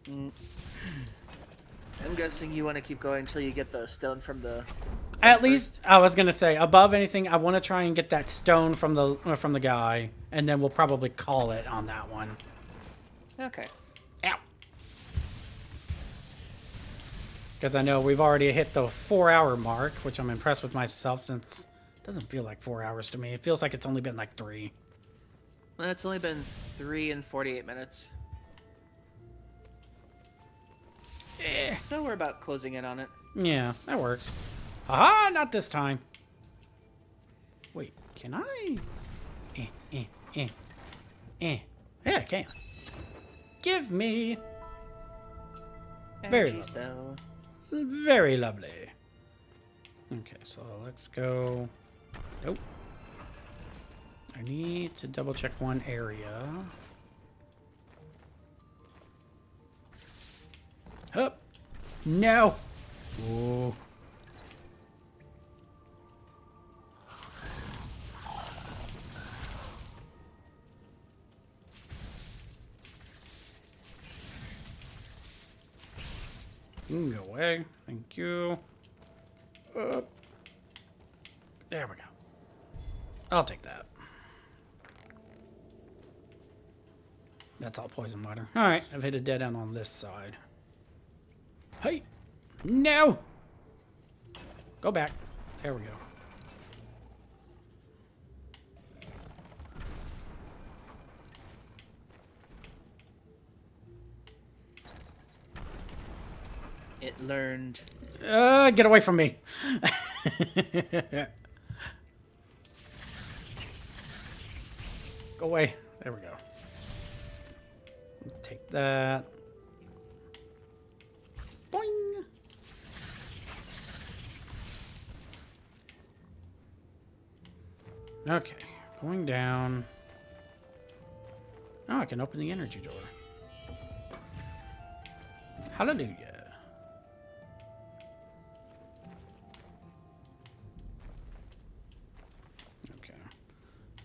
I'm guessing you want to keep going until you get the stone from the... At least, I was going to say, above anything, I want to try and get that stone from the guy, and then we'll probably call it on that one. Okay. Ow. Because I know we've already hit the 4-hour mark, which I'm impressed with myself since it doesn't feel like 4 hours to me. It feels like it's only been like 3. Well, it's only been 3 and 48 minutes. So we're about closing in on it. Yeah, that works. Aha, not this time. Wait, can I? Yeah, I can. Give me. Very Energy lovely. cell. Very lovely. Okay, so let's go. Nope. I need to double check one area. Hup. No. Ooh. You can go away. Thank you. Up. There we go. I'll take that. That's all poison water. Alright, I've hit a dead end on this side. Hey! No! Go back. There we go. It learned. Get away from me. Go away. There we go. Take that. Boing. Okay, going down. Oh, I can open the energy door. Hallelujah. Okay.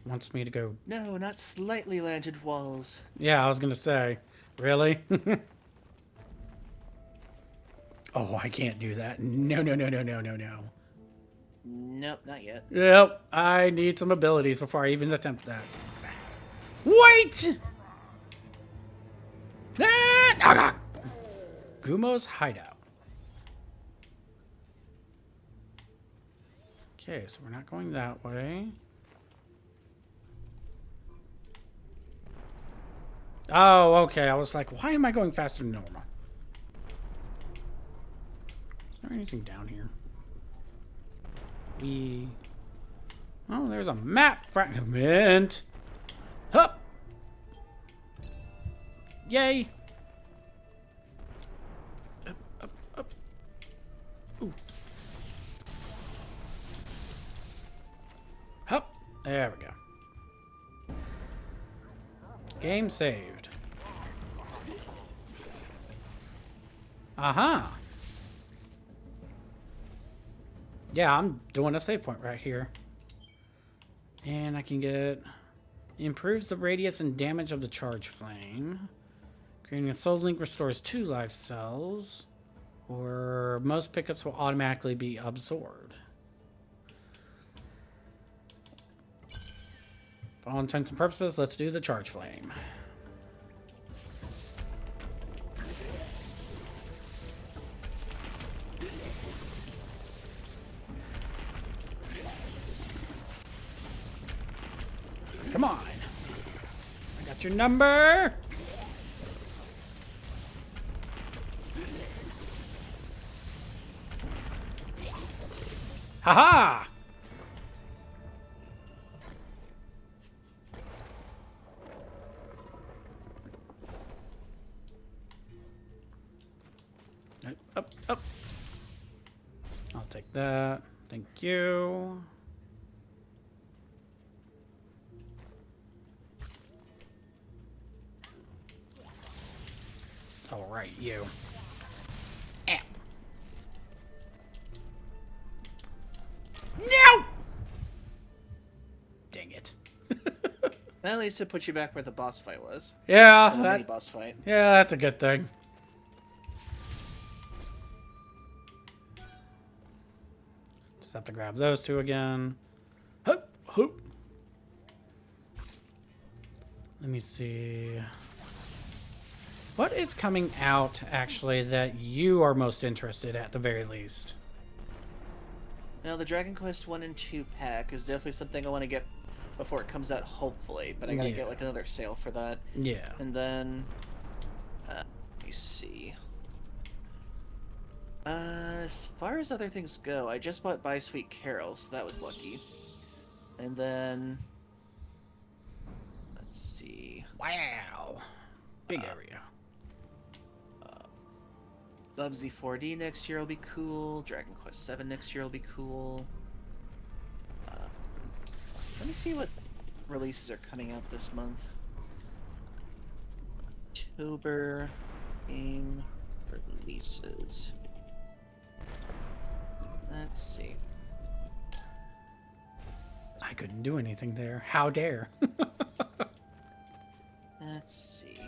Wants me to go. No, not slightly landed walls. Yeah, I was gonna say. Really? Oh, I can't do that. No, no, no, no, no, no, no. Nope, not yet. Yep, I need some abilities before I even attempt that. Wait! Ah! Gumo's hideout. Okay, so we're not going that way. Oh, okay. I was like, why am I going faster than normal? Is there anything down here? Oh, there's a map fragment. Hup! Yay! Up, up, up. Ooh. Hup! There we go. Game saved. Aha! Yeah, I'm doing a save point right here. And I can get... Improves the radius and damage of the charge flame. Creating a soul link restores 2 life cells. Or most pickups will automatically be absorbed. For all intents and purposes, let's do the charge flame. Come on. I got your number. Haha! Up, up. I'll take that. Thank you. All right, you. Ow. No! Dang it. At least it put you back where the boss fight was. Yeah, The mini boss fight. yeah, that's a good thing. Just have to grab those 2 again. Hoop, hoop. Let me see. What is coming out, actually, that you are most interested at the very least? Now, the Dragon Quest 1 and 2 pack is definitely something I want to get before it comes out, hopefully. But I gotta get, like, another sale for that. Yeah. And then... let me see. As far as other things go, I just bought Buy Sweet Carol, so that was lucky. And then... let's see... Wow. Big area. Bubsy 4D next year will be cool. Dragon Quest 7 next year will be cool. Let me see what releases are coming out this month. October game releases. Let's see. I couldn't do anything there. How dare. Let's see.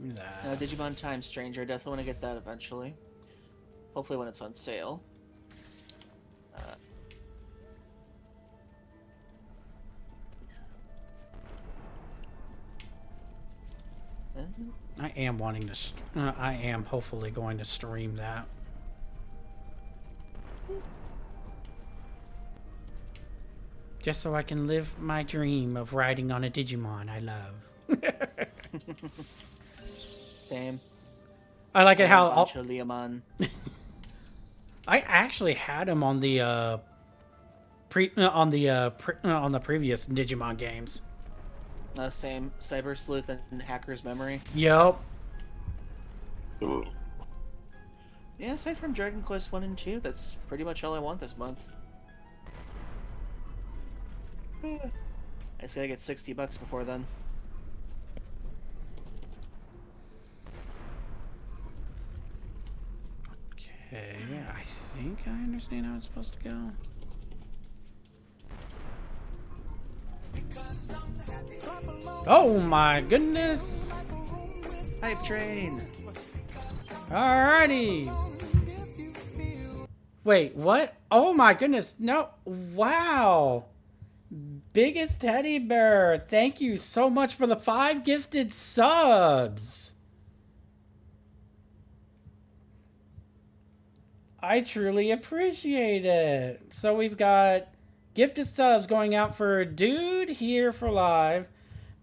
That. Digimon Time Stranger. Definitely want to get that eventually. Hopefully when it's on sale. I am wanting to. I am hopefully going to stream that. Just so I can live my dream of riding on a Digimon I love. Same. I like it how Leomon. I actually had him on the on the previous Digimon games. Same. Cyber Sleuth and Hacker's Memory. Yup. Yeah, aside from Dragon Quest 1 and 2, that's pretty much all I want this month. I just gotta get $60 before then. Okay, I think I understand how it's supposed to go. Oh my goodness! Hype train! Alrighty! Wait, what? Oh my goodness, no, wow! Biggest teddy bear, thank you so much for the 5 gifted subs! I truly appreciate it. So we've got gifted subs going out for Dude Here for Live,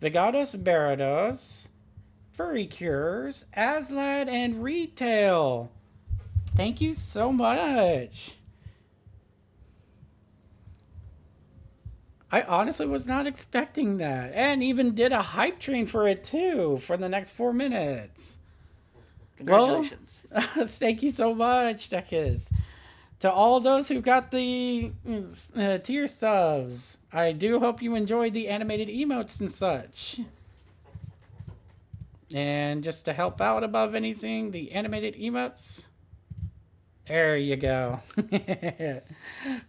Vigados Barados, Furry Cures, Aslad, and Retail. Thank you so much. I honestly was not expecting that. And even did a hype train for it too, for the next 4 minutes. Congratulations. Well, thank you so much, Dekis. To all those who got the tier subs, I do hope you enjoyed the animated emotes and such. And just to help out above anything, the animated emotes. There you go.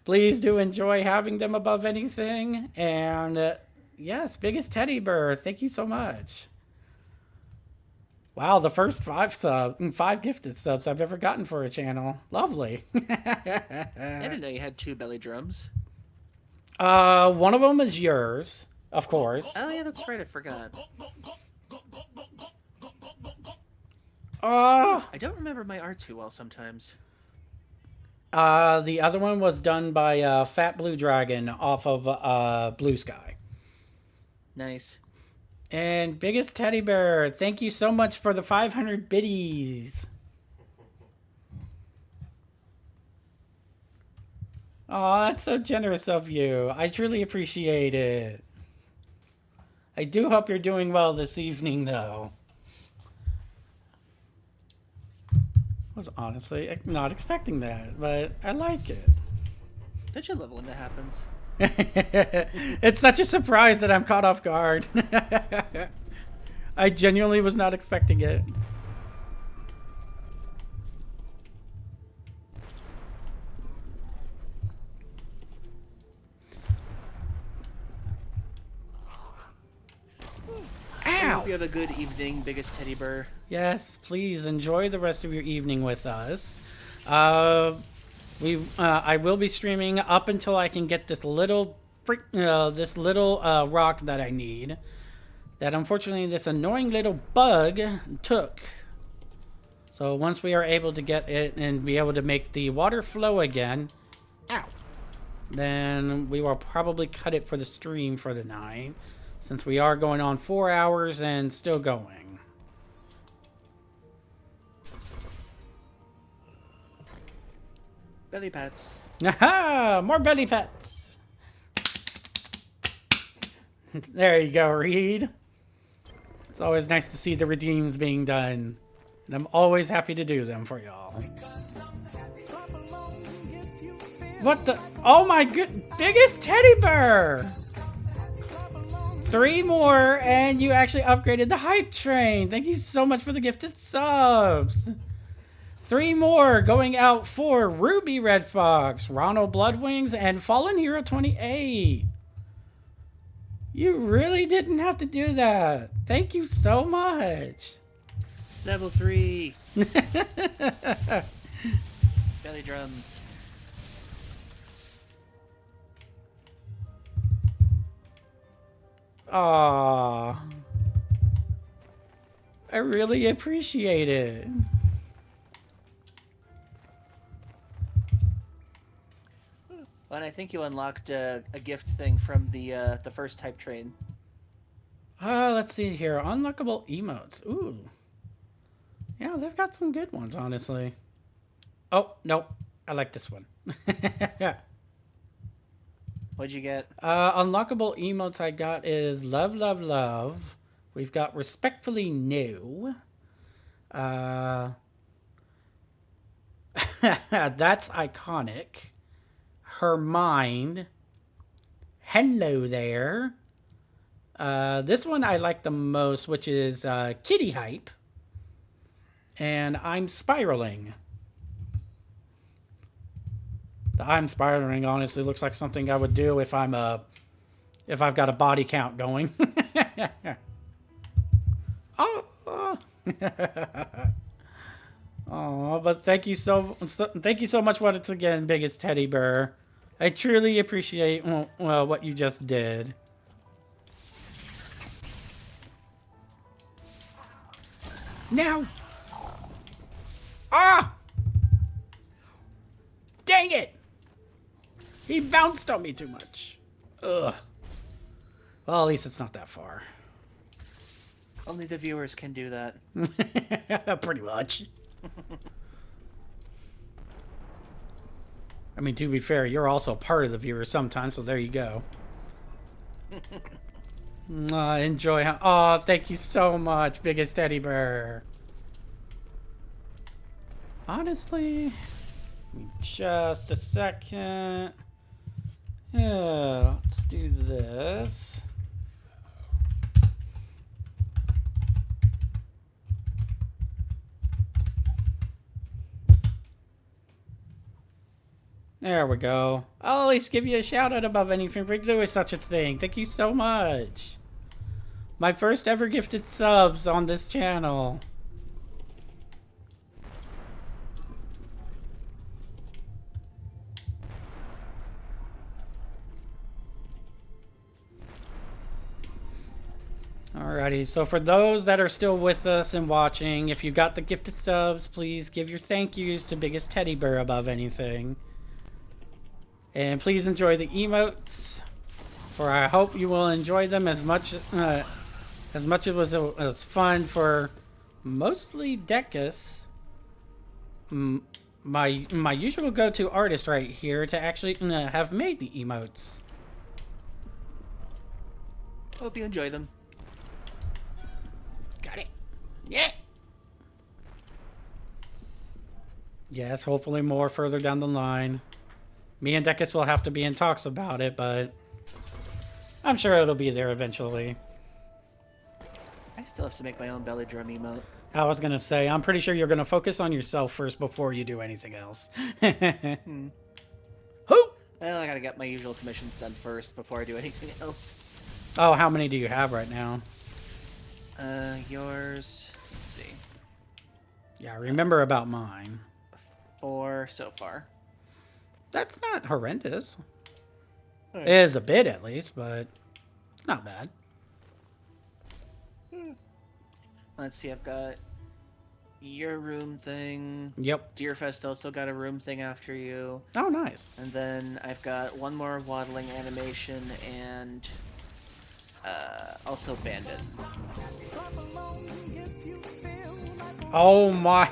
Please do enjoy having them above anything. And yes, biggest teddy bear, thank you so much. Wow, the first 5 gifted subs I've ever gotten for a channel. Lovely. I didn't know you had 2 belly drums. One of them is yours, of course. Oh yeah, that's right, I forgot. I don't remember my art too well sometimes. The other one was done by Fat Blue Dragon off of Blue Sky. Nice. And biggest teddy bear, thank you so much for the 500 biddies. Oh, that's so generous of you. I truly appreciate it. I do hope you're doing well this evening, though. I was honestly not expecting that, but I like it. Don't you love when that happens? It's such a surprise that I'm caught off guard. I genuinely was not expecting it. I Ow! hope you have a good evening, biggest teddy bear. Yes, please enjoy the rest of your evening with us. I will be streaming up until I can get this little rock that I need. That unfortunately this annoying little bug took. So once we are able to get it and be able to make the water flow again, ow, then we will probably cut it for the stream for the night, since we are going on 4 hours and still going. Belly pats. Aha! More belly pets! There you go, Reed. It's always nice to see the redeems being done. And I'm always happy to do them for y'all. What the? Oh my good, biggest teddy bear! 3 more, and you actually upgraded the hype train. Thank you so much for the gifted subs. 3 more going out for Ruby Red Fox, Ronald Bloodwings, and Fallen Hero 28. You really didn't have to do that. Thank you so much. Level 3. Belly drums. Aww. I really appreciate it. Well, and I think you unlocked a gift thing from the first type train. Let's see here. Unlockable emotes. Ooh. Yeah, they've got some good ones, honestly. Oh, no. I like this one. What'd you get? Unlockable emotes I got is love, love, love. We've got respectfully no. That's iconic. Her mind. Hello there. This one I like the most, which is kitty hype. And I'm spiraling. The I'm spiraling honestly looks like something I would do if I've got a body count going. Oh. Oh, but thank you so much once again, biggest teddy bear. I truly appreciate what you just did. Now. Ah! Dang it! He bounced on me too much. Ugh. Well, at least it's not that far. Only the viewers can do that. Pretty much. I mean, to be fair, you're also part of the viewers sometimes, so there you go. Enjoy. Oh, thank you so much, biggest teddy bear. Honestly, just a second. Yeah, let's do this. There we go. I'll at least give you a shout out above anything for doing such a thing. Thank you so much. My first ever gifted subs on this channel. Alrighty, so for those that are still with us and watching, if you got the gifted subs, please give your thank yous to biggest teddy bear above anything. And please enjoy the emotes, for I hope you will enjoy them as much as it was fun for mostly Decus, my usual go-to artist right here, to actually have made the emotes. Hope you enjoy them. Got it. Yeah. Yes, hopefully more further down the line. Me and Decus will have to be in talks about it, but I'm sure it'll be there eventually. I still have to make my own belly drum emote. I was gonna say, I'm pretty sure you're gonna focus on yourself first before you do anything else. Who? Well, I gotta get my usual commissions done first before I do anything else. Oh, how many do you have right now? Yours. Let's see. Yeah, remember about mine. 4 so far. That's not horrendous. Right. It is a bit, at least, but it's not bad. Let's see, I've got your room thing. Yep. Deerfest also got a room thing after you. Oh, nice. And then I've got one more waddling animation and also Bandit. Oh my.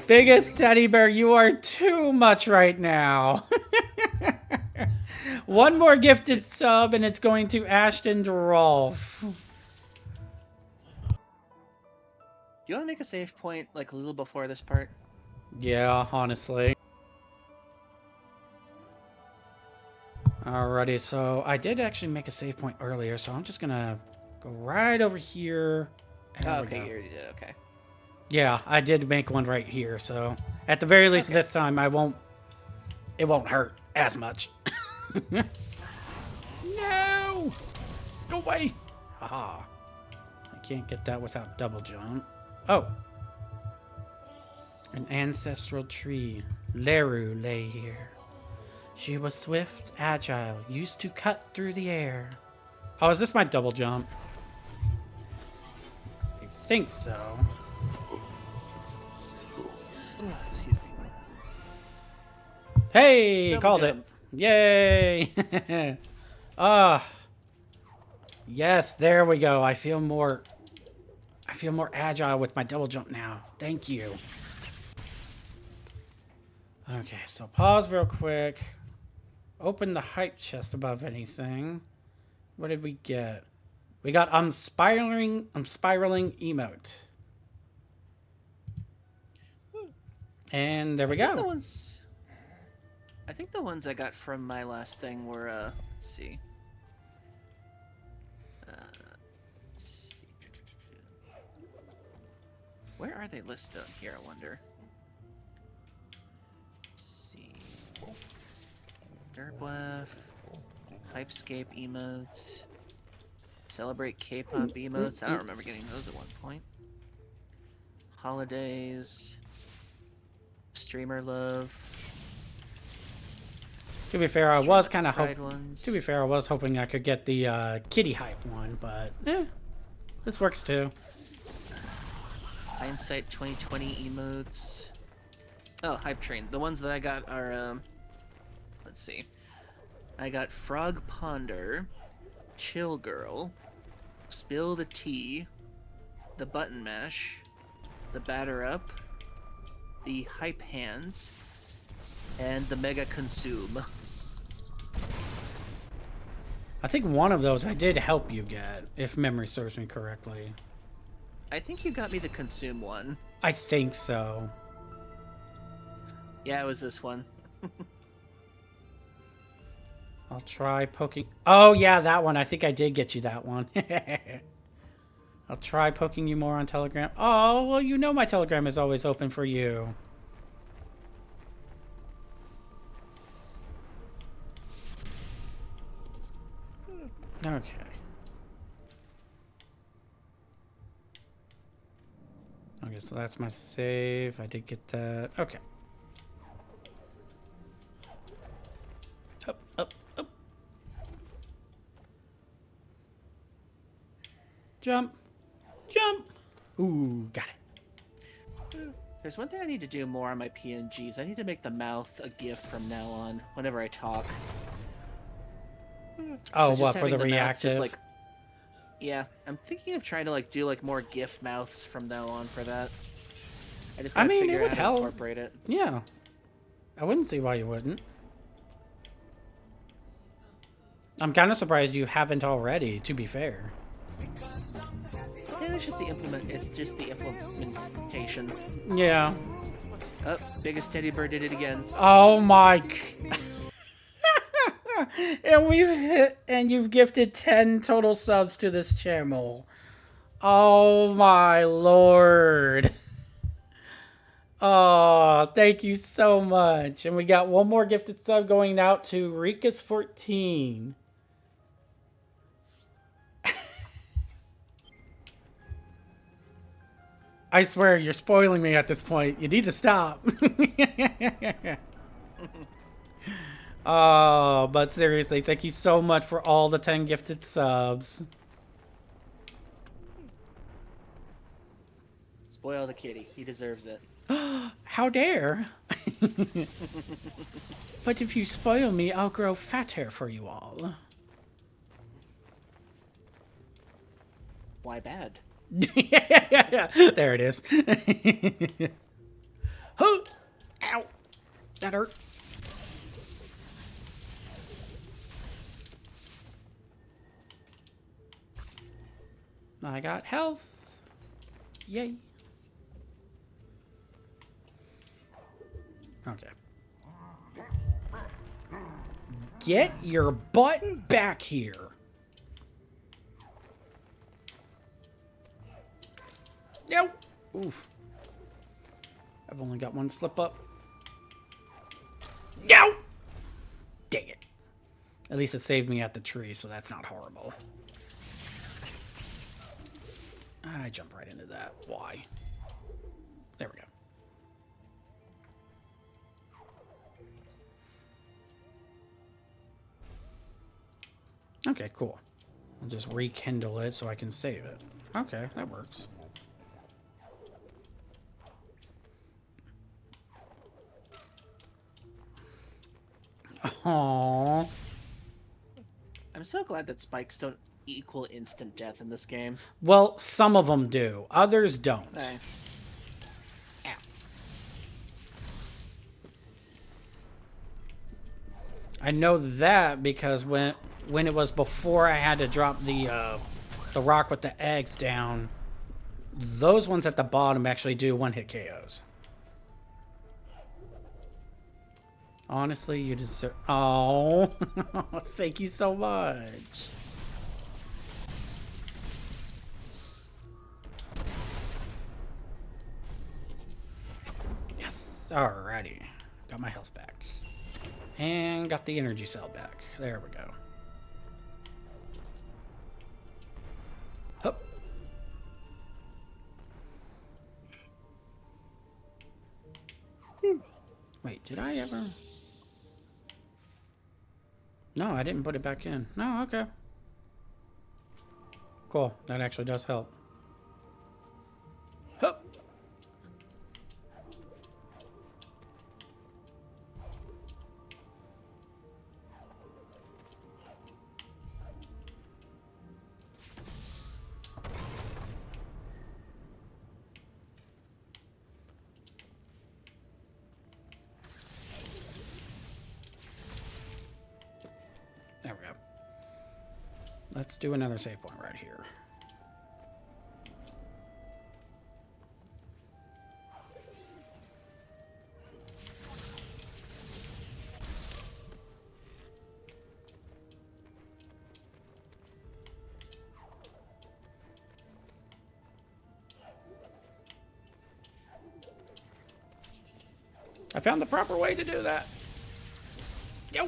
Biggest teddy bear, you are too much right now. One more gifted sub and it's going to Ashton Rolf. Do you want to make a save point like a little before this part? Yeah, honestly. Alrighty, so I did actually make a save point earlier, so I'm just gonna go right over here. Oh, okay, you already did, okay. Yeah, I did make one right here, so at the very least this time it won't hurt as much. No! Go away! Haha. I can't get that without double jump. Oh. An ancestral tree. Leru lay here. She was swift, agile, used to cut through the air. Oh, is this my double jump? I think so. Excuse me. Hey, Double called jump. it. Yay. Ah. Yes, there we go. I feel more agile with my double jump now. Thank you. Okay, so pause real quick. Open the hype chest above anything. What did we get? We got I'm spiraling emote. And there we go. I think the ones I got from my last thing were let's see. Where are they listed on here, I wonder? Let's see. Derblef, Hypescape emotes, Celebrate K-pop emotes. I don't remember getting those at one point. Holidays, Streamer Love. To be fair, I was kind of hoping I could get the kitty hype one, but this works too. Hindsight 2020 emotes. Oh, Hype Train. The ones that I got are, let's see. I got Frog Ponder, Chill Girl, Spill the Tea, the Button Mash, the Batter Up, the Hype Hands, and the Mega Consume. I think one of those I did help you get, if memory serves me correctly. I think you got me the Consume one. I think so. Yeah, it was this one. I'll try poking... Oh, yeah, that one. I think I did get you that one. I'll try poking you more on Telegram. Oh, well, you know my Telegram is always open for you. Okay. Okay, so that's my save. I did get that. Okay. Up, up, up. Jump. Jump. Ooh, got it. There's one thing I need to do more on my PNGs. I need to make the mouth a GIF from now on, whenever I talk. Oh, Just what, for having the mouth reactive? just, like, yeah, I'm thinking of trying to like do like more GIF mouths from now on for that. I just gotta figure it would out how help. to incorporate it. Yeah. I wouldn't see why you wouldn't. I'm kind of surprised you haven't already, to be fair. Yeah, it's just the implementation. Yeah. Oh, biggest teddy bear did it again. Oh my... and you've gifted 10 total subs to this channel. Oh my lord. Oh, thank you so much. And we got one more gifted sub going out to Rikas14. I swear, you're spoiling me at this point. You need to stop. Oh, but seriously, thank you so much for all the 10 gifted subs. Spoil the kitty. He deserves it. How dare. But if you spoil me, I'll grow fatter for you all. Why bad? There it is. Oh, ow. That hurt. I got health. Yay. Okay. Get your butt back here. No. Oof. I've only got one slip up. No. Dang it. At least it saved me at the tree, so that's not horrible. I jump right into that. Why? There we go. Okay, cool. I'll just rekindle it so I can save it. Okay, that works. Aww. I'm so glad that spikes don't equal instant death in this game. Well, some of them do. Others don't. Hey. Ow. I know that because when it was before I had to drop the rock with the eggs down, those ones at the bottom actually do one-hit KOs. Honestly, you deserve... Oh, thank you so much. Yes, alrighty. Got my health back. And got the energy cell back. There we go. Hup. Wait, did I ever... No, I didn't put it back in. No, okay. Cool. That actually does help. Hup. There we go. Let's do another save point right here. I found the proper way to do that. Yo.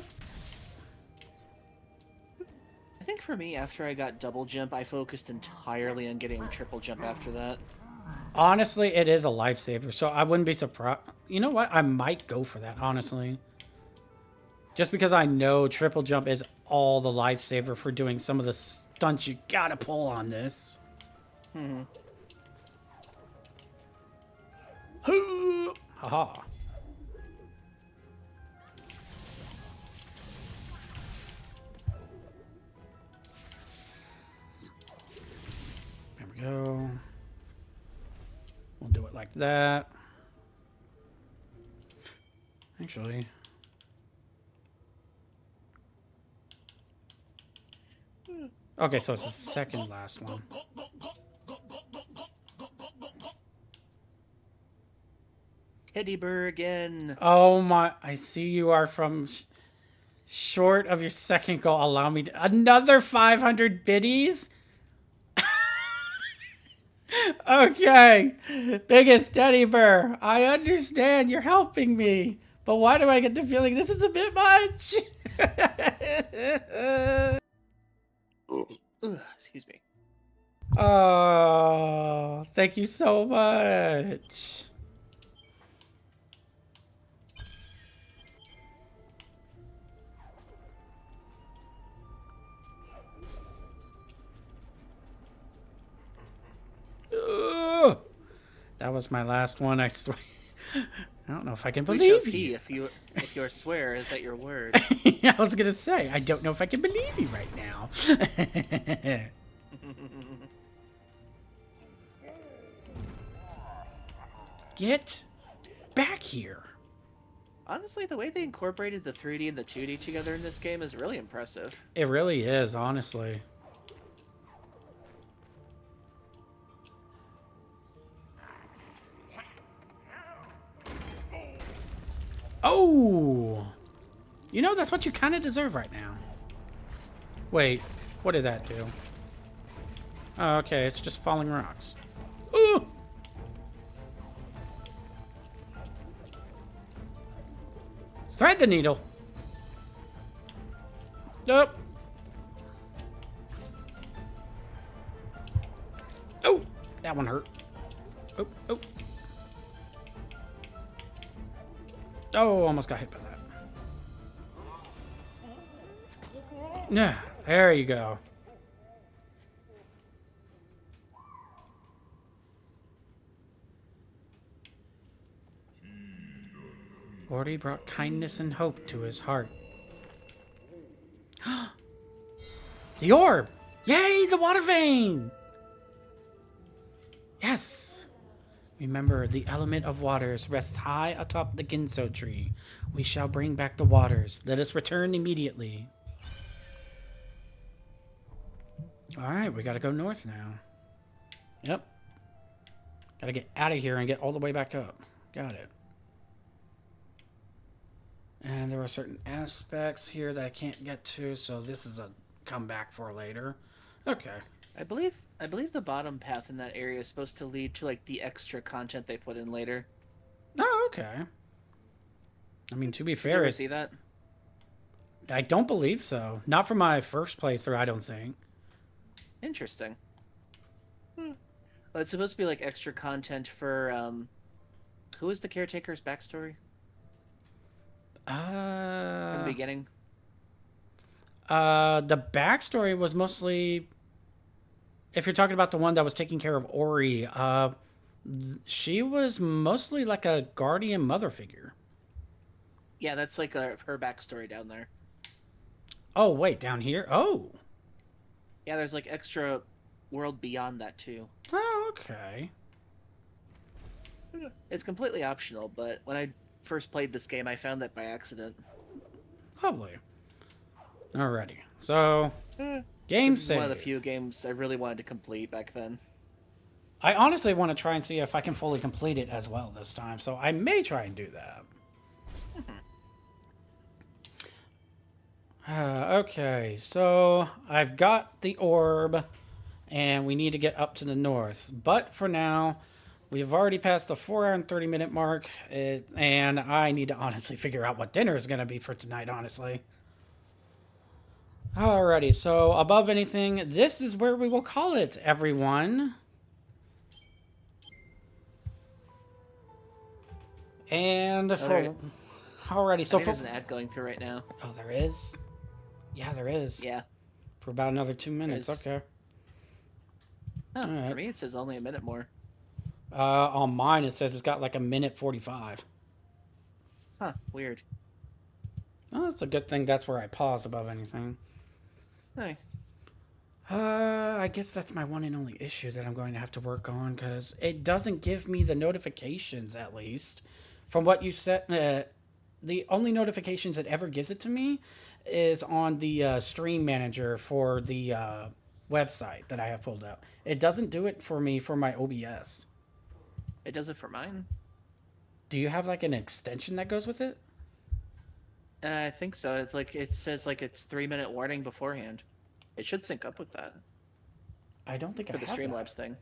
I think for me, after I got double jump, I focused entirely on getting triple jump after that. Honestly, it is a lifesaver, so I wouldn't be surprised. You know what? I might go for that, honestly. Just because I know triple jump is all the lifesaver for doing some of the stunts you gotta pull on this. Haha. There we go. We'll do it like that. Actually. Okay, so it's the second last one. Teddy Bear again. Oh my, I see you are from short of your second goal. Allow me to, another 500 biddies? Okay, biggest teddy bear. I understand you're helping me, but why do I get the feeling this is a bit much? Ugh, excuse me. Oh, thank you so much. Ugh. That was my last one, I swear. I don't know if I can We believe shall see you. if your swear is at your word. I was gonna say, I don't know if I can believe you right now. Get back here. Honestly, the way they incorporated the 3D and the 2D together in this game is really impressive. It really is, honestly. Oh! You know, that's what you kind of deserve right now. Wait, what did that do? Oh, okay, it's just falling rocks. Ooh! Thread the needle. Nope. Oh, that one hurt. Oh, oh. Oh, almost got hit by that. Yeah, there you go. Ori brought kindness and hope to his heart. The orb! Yay, the water vein! Yes! Remember, the element of waters rests high atop the Ginso tree. We shall bring back the waters. Let us return immediately. Alright, we gotta go north now. Yep. Gotta get out of here and get all the way back up. Got it. And there are certain aspects here that I can't get to, so this is a comeback for later. Okay. I believe the bottom path in that area is supposed to lead to like the extra content they put in later. Oh, okay. I mean, to be Did you fair, ever see that? I don't believe so. Not for my first playthrough, I don't think. Interesting. Well, it's supposed to be like extra content for who is the caretaker's backstory from the beginning? The backstory was mostly, if you're talking about the one that was taking care of Ori, she was mostly like a guardian mother figure. Yeah, that's like her backstory down there. Oh, wait, down here? Oh. Yeah, there's like extra world beyond that too. Oh, okay. It's completely optional, but when I first played this game, I found that by accident. Lovely. Alrighty. So, game This is save. one of the few games I really wanted to complete back then. I honestly want to try and see if I can fully complete it as well this time, so I may try and do that. Okay, so I've got the orb, and we need to get up to the north. But for now, we've already passed the 4 hour and 30-minute mark, and I need to honestly figure out what dinner is going to be for tonight, honestly. Alrighty, so above anything, this is where we will call it, everyone. And for... Alrighty, so there's an ad going through right now. Oh, there is? Yeah, there is. Yeah. For about another 2 minutes, okay. Oh, Alright. For me, it says only a minute more. On mine, it says it's got like a minute 45. Huh, weird. Oh, that's a good thing that's where I paused above anything. Hey. I guess that's my one and only issue that I'm going to have to work on, because it doesn't give me the notifications, at least. From what you said, the only notifications it ever gives it to me is on the stream manager for the website that I have pulled up. It doesn't do it for me for my OBS. It does it for mine. Do you have like an extension that goes with it? I think so. It's like it says like it's 3-minute warning beforehand. It should sync up with that I don't think for I the have that. Streamlabs thing.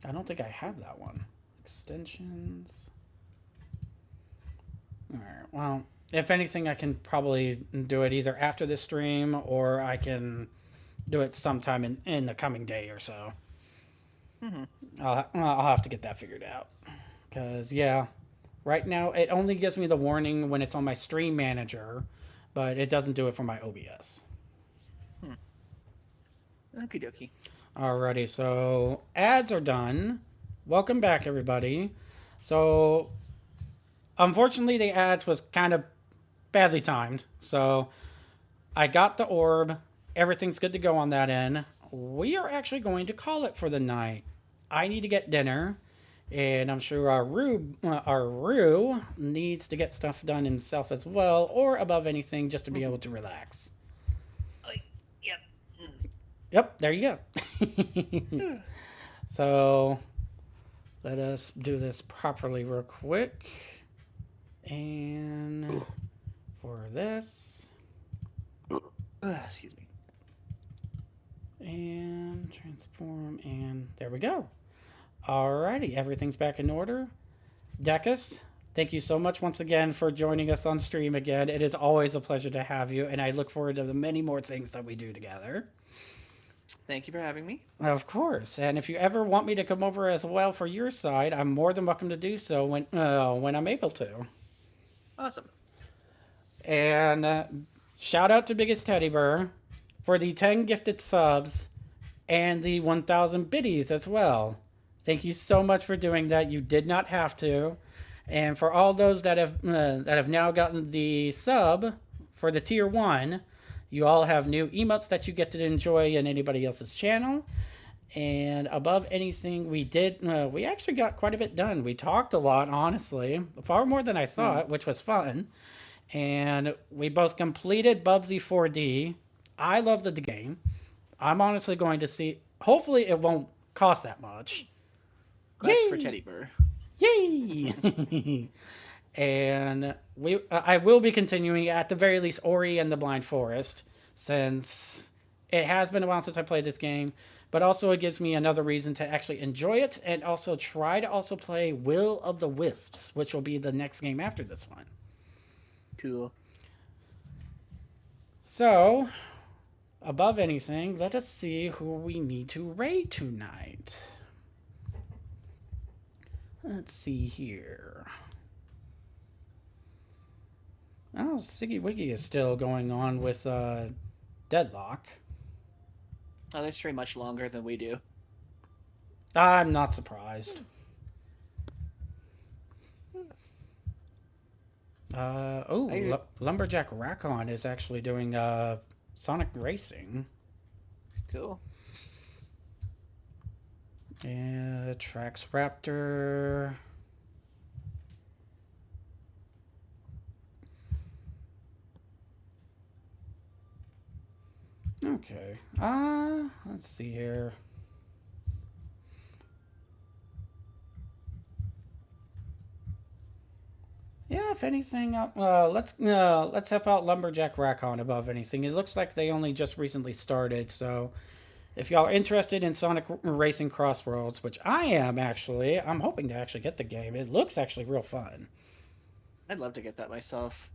I don't think I have that one. Extensions. Alright, well, if anything, I can probably do it either after the stream or I can do it sometime in the coming day or so. I'll have to get that figured out. Because, yeah, right now it only gives me the warning when it's on my stream manager, but it doesn't do it for my OBS. Okie dokie. Alrighty, so ads are done. Welcome back, everybody. So, unfortunately, the ads was kind of badly timed. So, I got the orb. Everything's good to go on that end. We are actually going to call it for the night. I need to get dinner, and I'm sure our Rue needs to get stuff done himself as well, or above anything, just to be able to relax. Yep. Yep, there you go. So, let us do this properly real quick. And for this, Excuse me. and transform, and there we go. Alrighty, everything's back in order. Decus, thank you so much once again for joining us on stream again. It is always a pleasure to have you, and I look forward to the many more things that we do together. Thank you for having me. Of course, and if you ever want me to come over as well for your side, I'm more than welcome to do so when I'm able to. Awesome. And shout out to Biggest Teddy Bear for the 10 gifted subs and the 1,000 biddies as well. Thank you so much for doing that. You did not have to. And for all those that have now gotten the sub for the tier 1, you all have new emotes that you get to enjoy in anybody else's channel. And above anything, we actually got quite a bit done. We talked a lot, honestly, far more than I thought, which was fun. And we both completed Bubsy 4D. I loved the game. I'm honestly going to see. Hopefully, it won't cost that much. Quest for Teddy Bear. Yay! And I will be continuing at the very least Ori and the Blind Forest, since it has been a while since I played this game. But also it gives me another reason to actually enjoy it, and also try to also play Will of the Wisps, which will be the next game after this one. Cool. So, above anything, let us see who we need to raid tonight. Let's see here. Oh, Siggy Wiggy is still going on with Deadlock. Oh, they stream much longer than we do. I'm not surprised. Lumberjack Racon is actually doing Sonic Racing. Cool. And Trax Raptor. Okay. Let's see here. Yeah, if anything, let's help out Lumberjack Racon above anything. It looks like they only just recently started, so if y'all are interested in Sonic Racing Crossroads, which I am actually, I'm hoping to actually get the game. It looks actually real fun. I'd love to get that myself.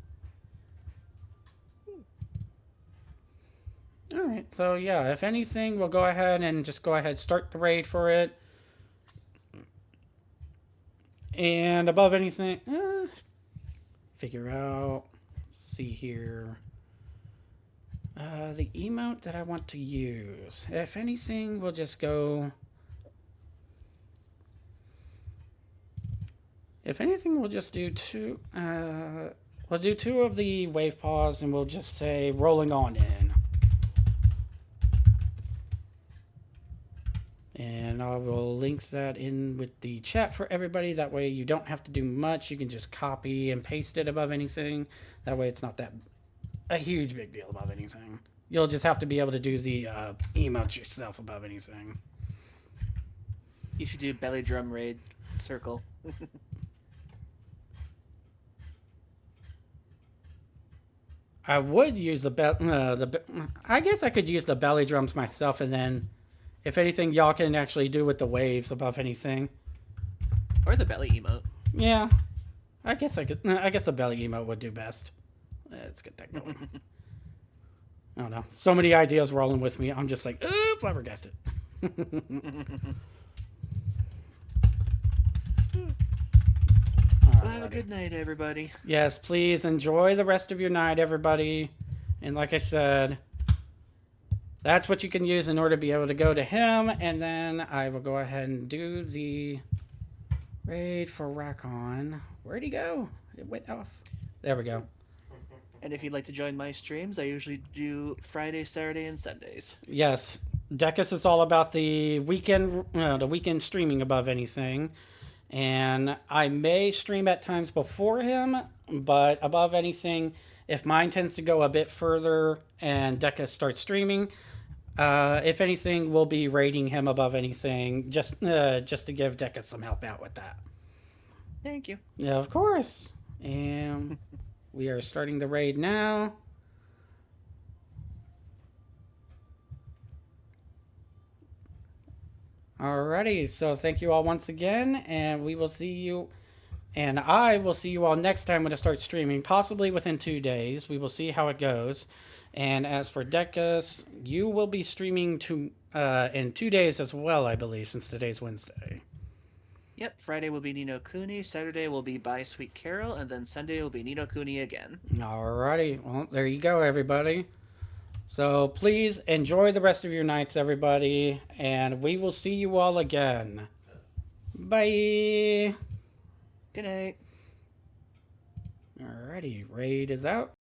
Alright, so yeah, if anything, we'll go ahead and just start the raid for it. And above anything, figure out, see here, the emote that I want to use. If anything, we'll just go, if anything, we'll just do two of the wave paws, and we'll just say rolling on in. And I will link that in with the chat for everybody. That way you don't have to do much. You can just copy and paste it above anything. That way it's not a huge big deal above anything. You'll just have to be able to do the emotes yourself above anything. You should do belly drum raid circle. I would use I guess I could use the belly drums myself, and then if anything, y'all can actually do with the waves above anything. Or the belly emote. Yeah. I guess the belly emote would do best. Let's get that going. I don't know. So many ideas rolling with me. I'm just like, ooh, flabbergasted. Have a good night, everybody. Yes, please enjoy the rest of your night, everybody. And like I said, that's what you can use in order to be able to go to him. And then I will go ahead and do the raid for Racon. Where'd he go? It went off. There we go. And if you'd like to join my streams, I usually do Friday, Saturday, and Sundays. Yes. Decus is all about the weekend streaming above anything. And I may stream at times before him, but above anything, if mine tends to go a bit further and Decus starts streaming, if anything, we'll be raiding him above anything, just to give Decus some help out with that. Thank you. Yeah, of course. And we are starting the raid now. Alrighty, so thank you all once again, and we will see you, and I will see you all next time when I start streaming, possibly within 2 days. We will see how it goes. And as for Decus, you will be streaming in 2 days as well, I believe, since today's Wednesday. Yep, Friday will be Nino Kuni, Saturday will be Bye Sweet Carol, and then Sunday will be Nino Kuni again. Alrighty, well, there you go, everybody. So please enjoy the rest of your nights, everybody, and we will see you all again. Bye. Good night. Alrighty, raid is out.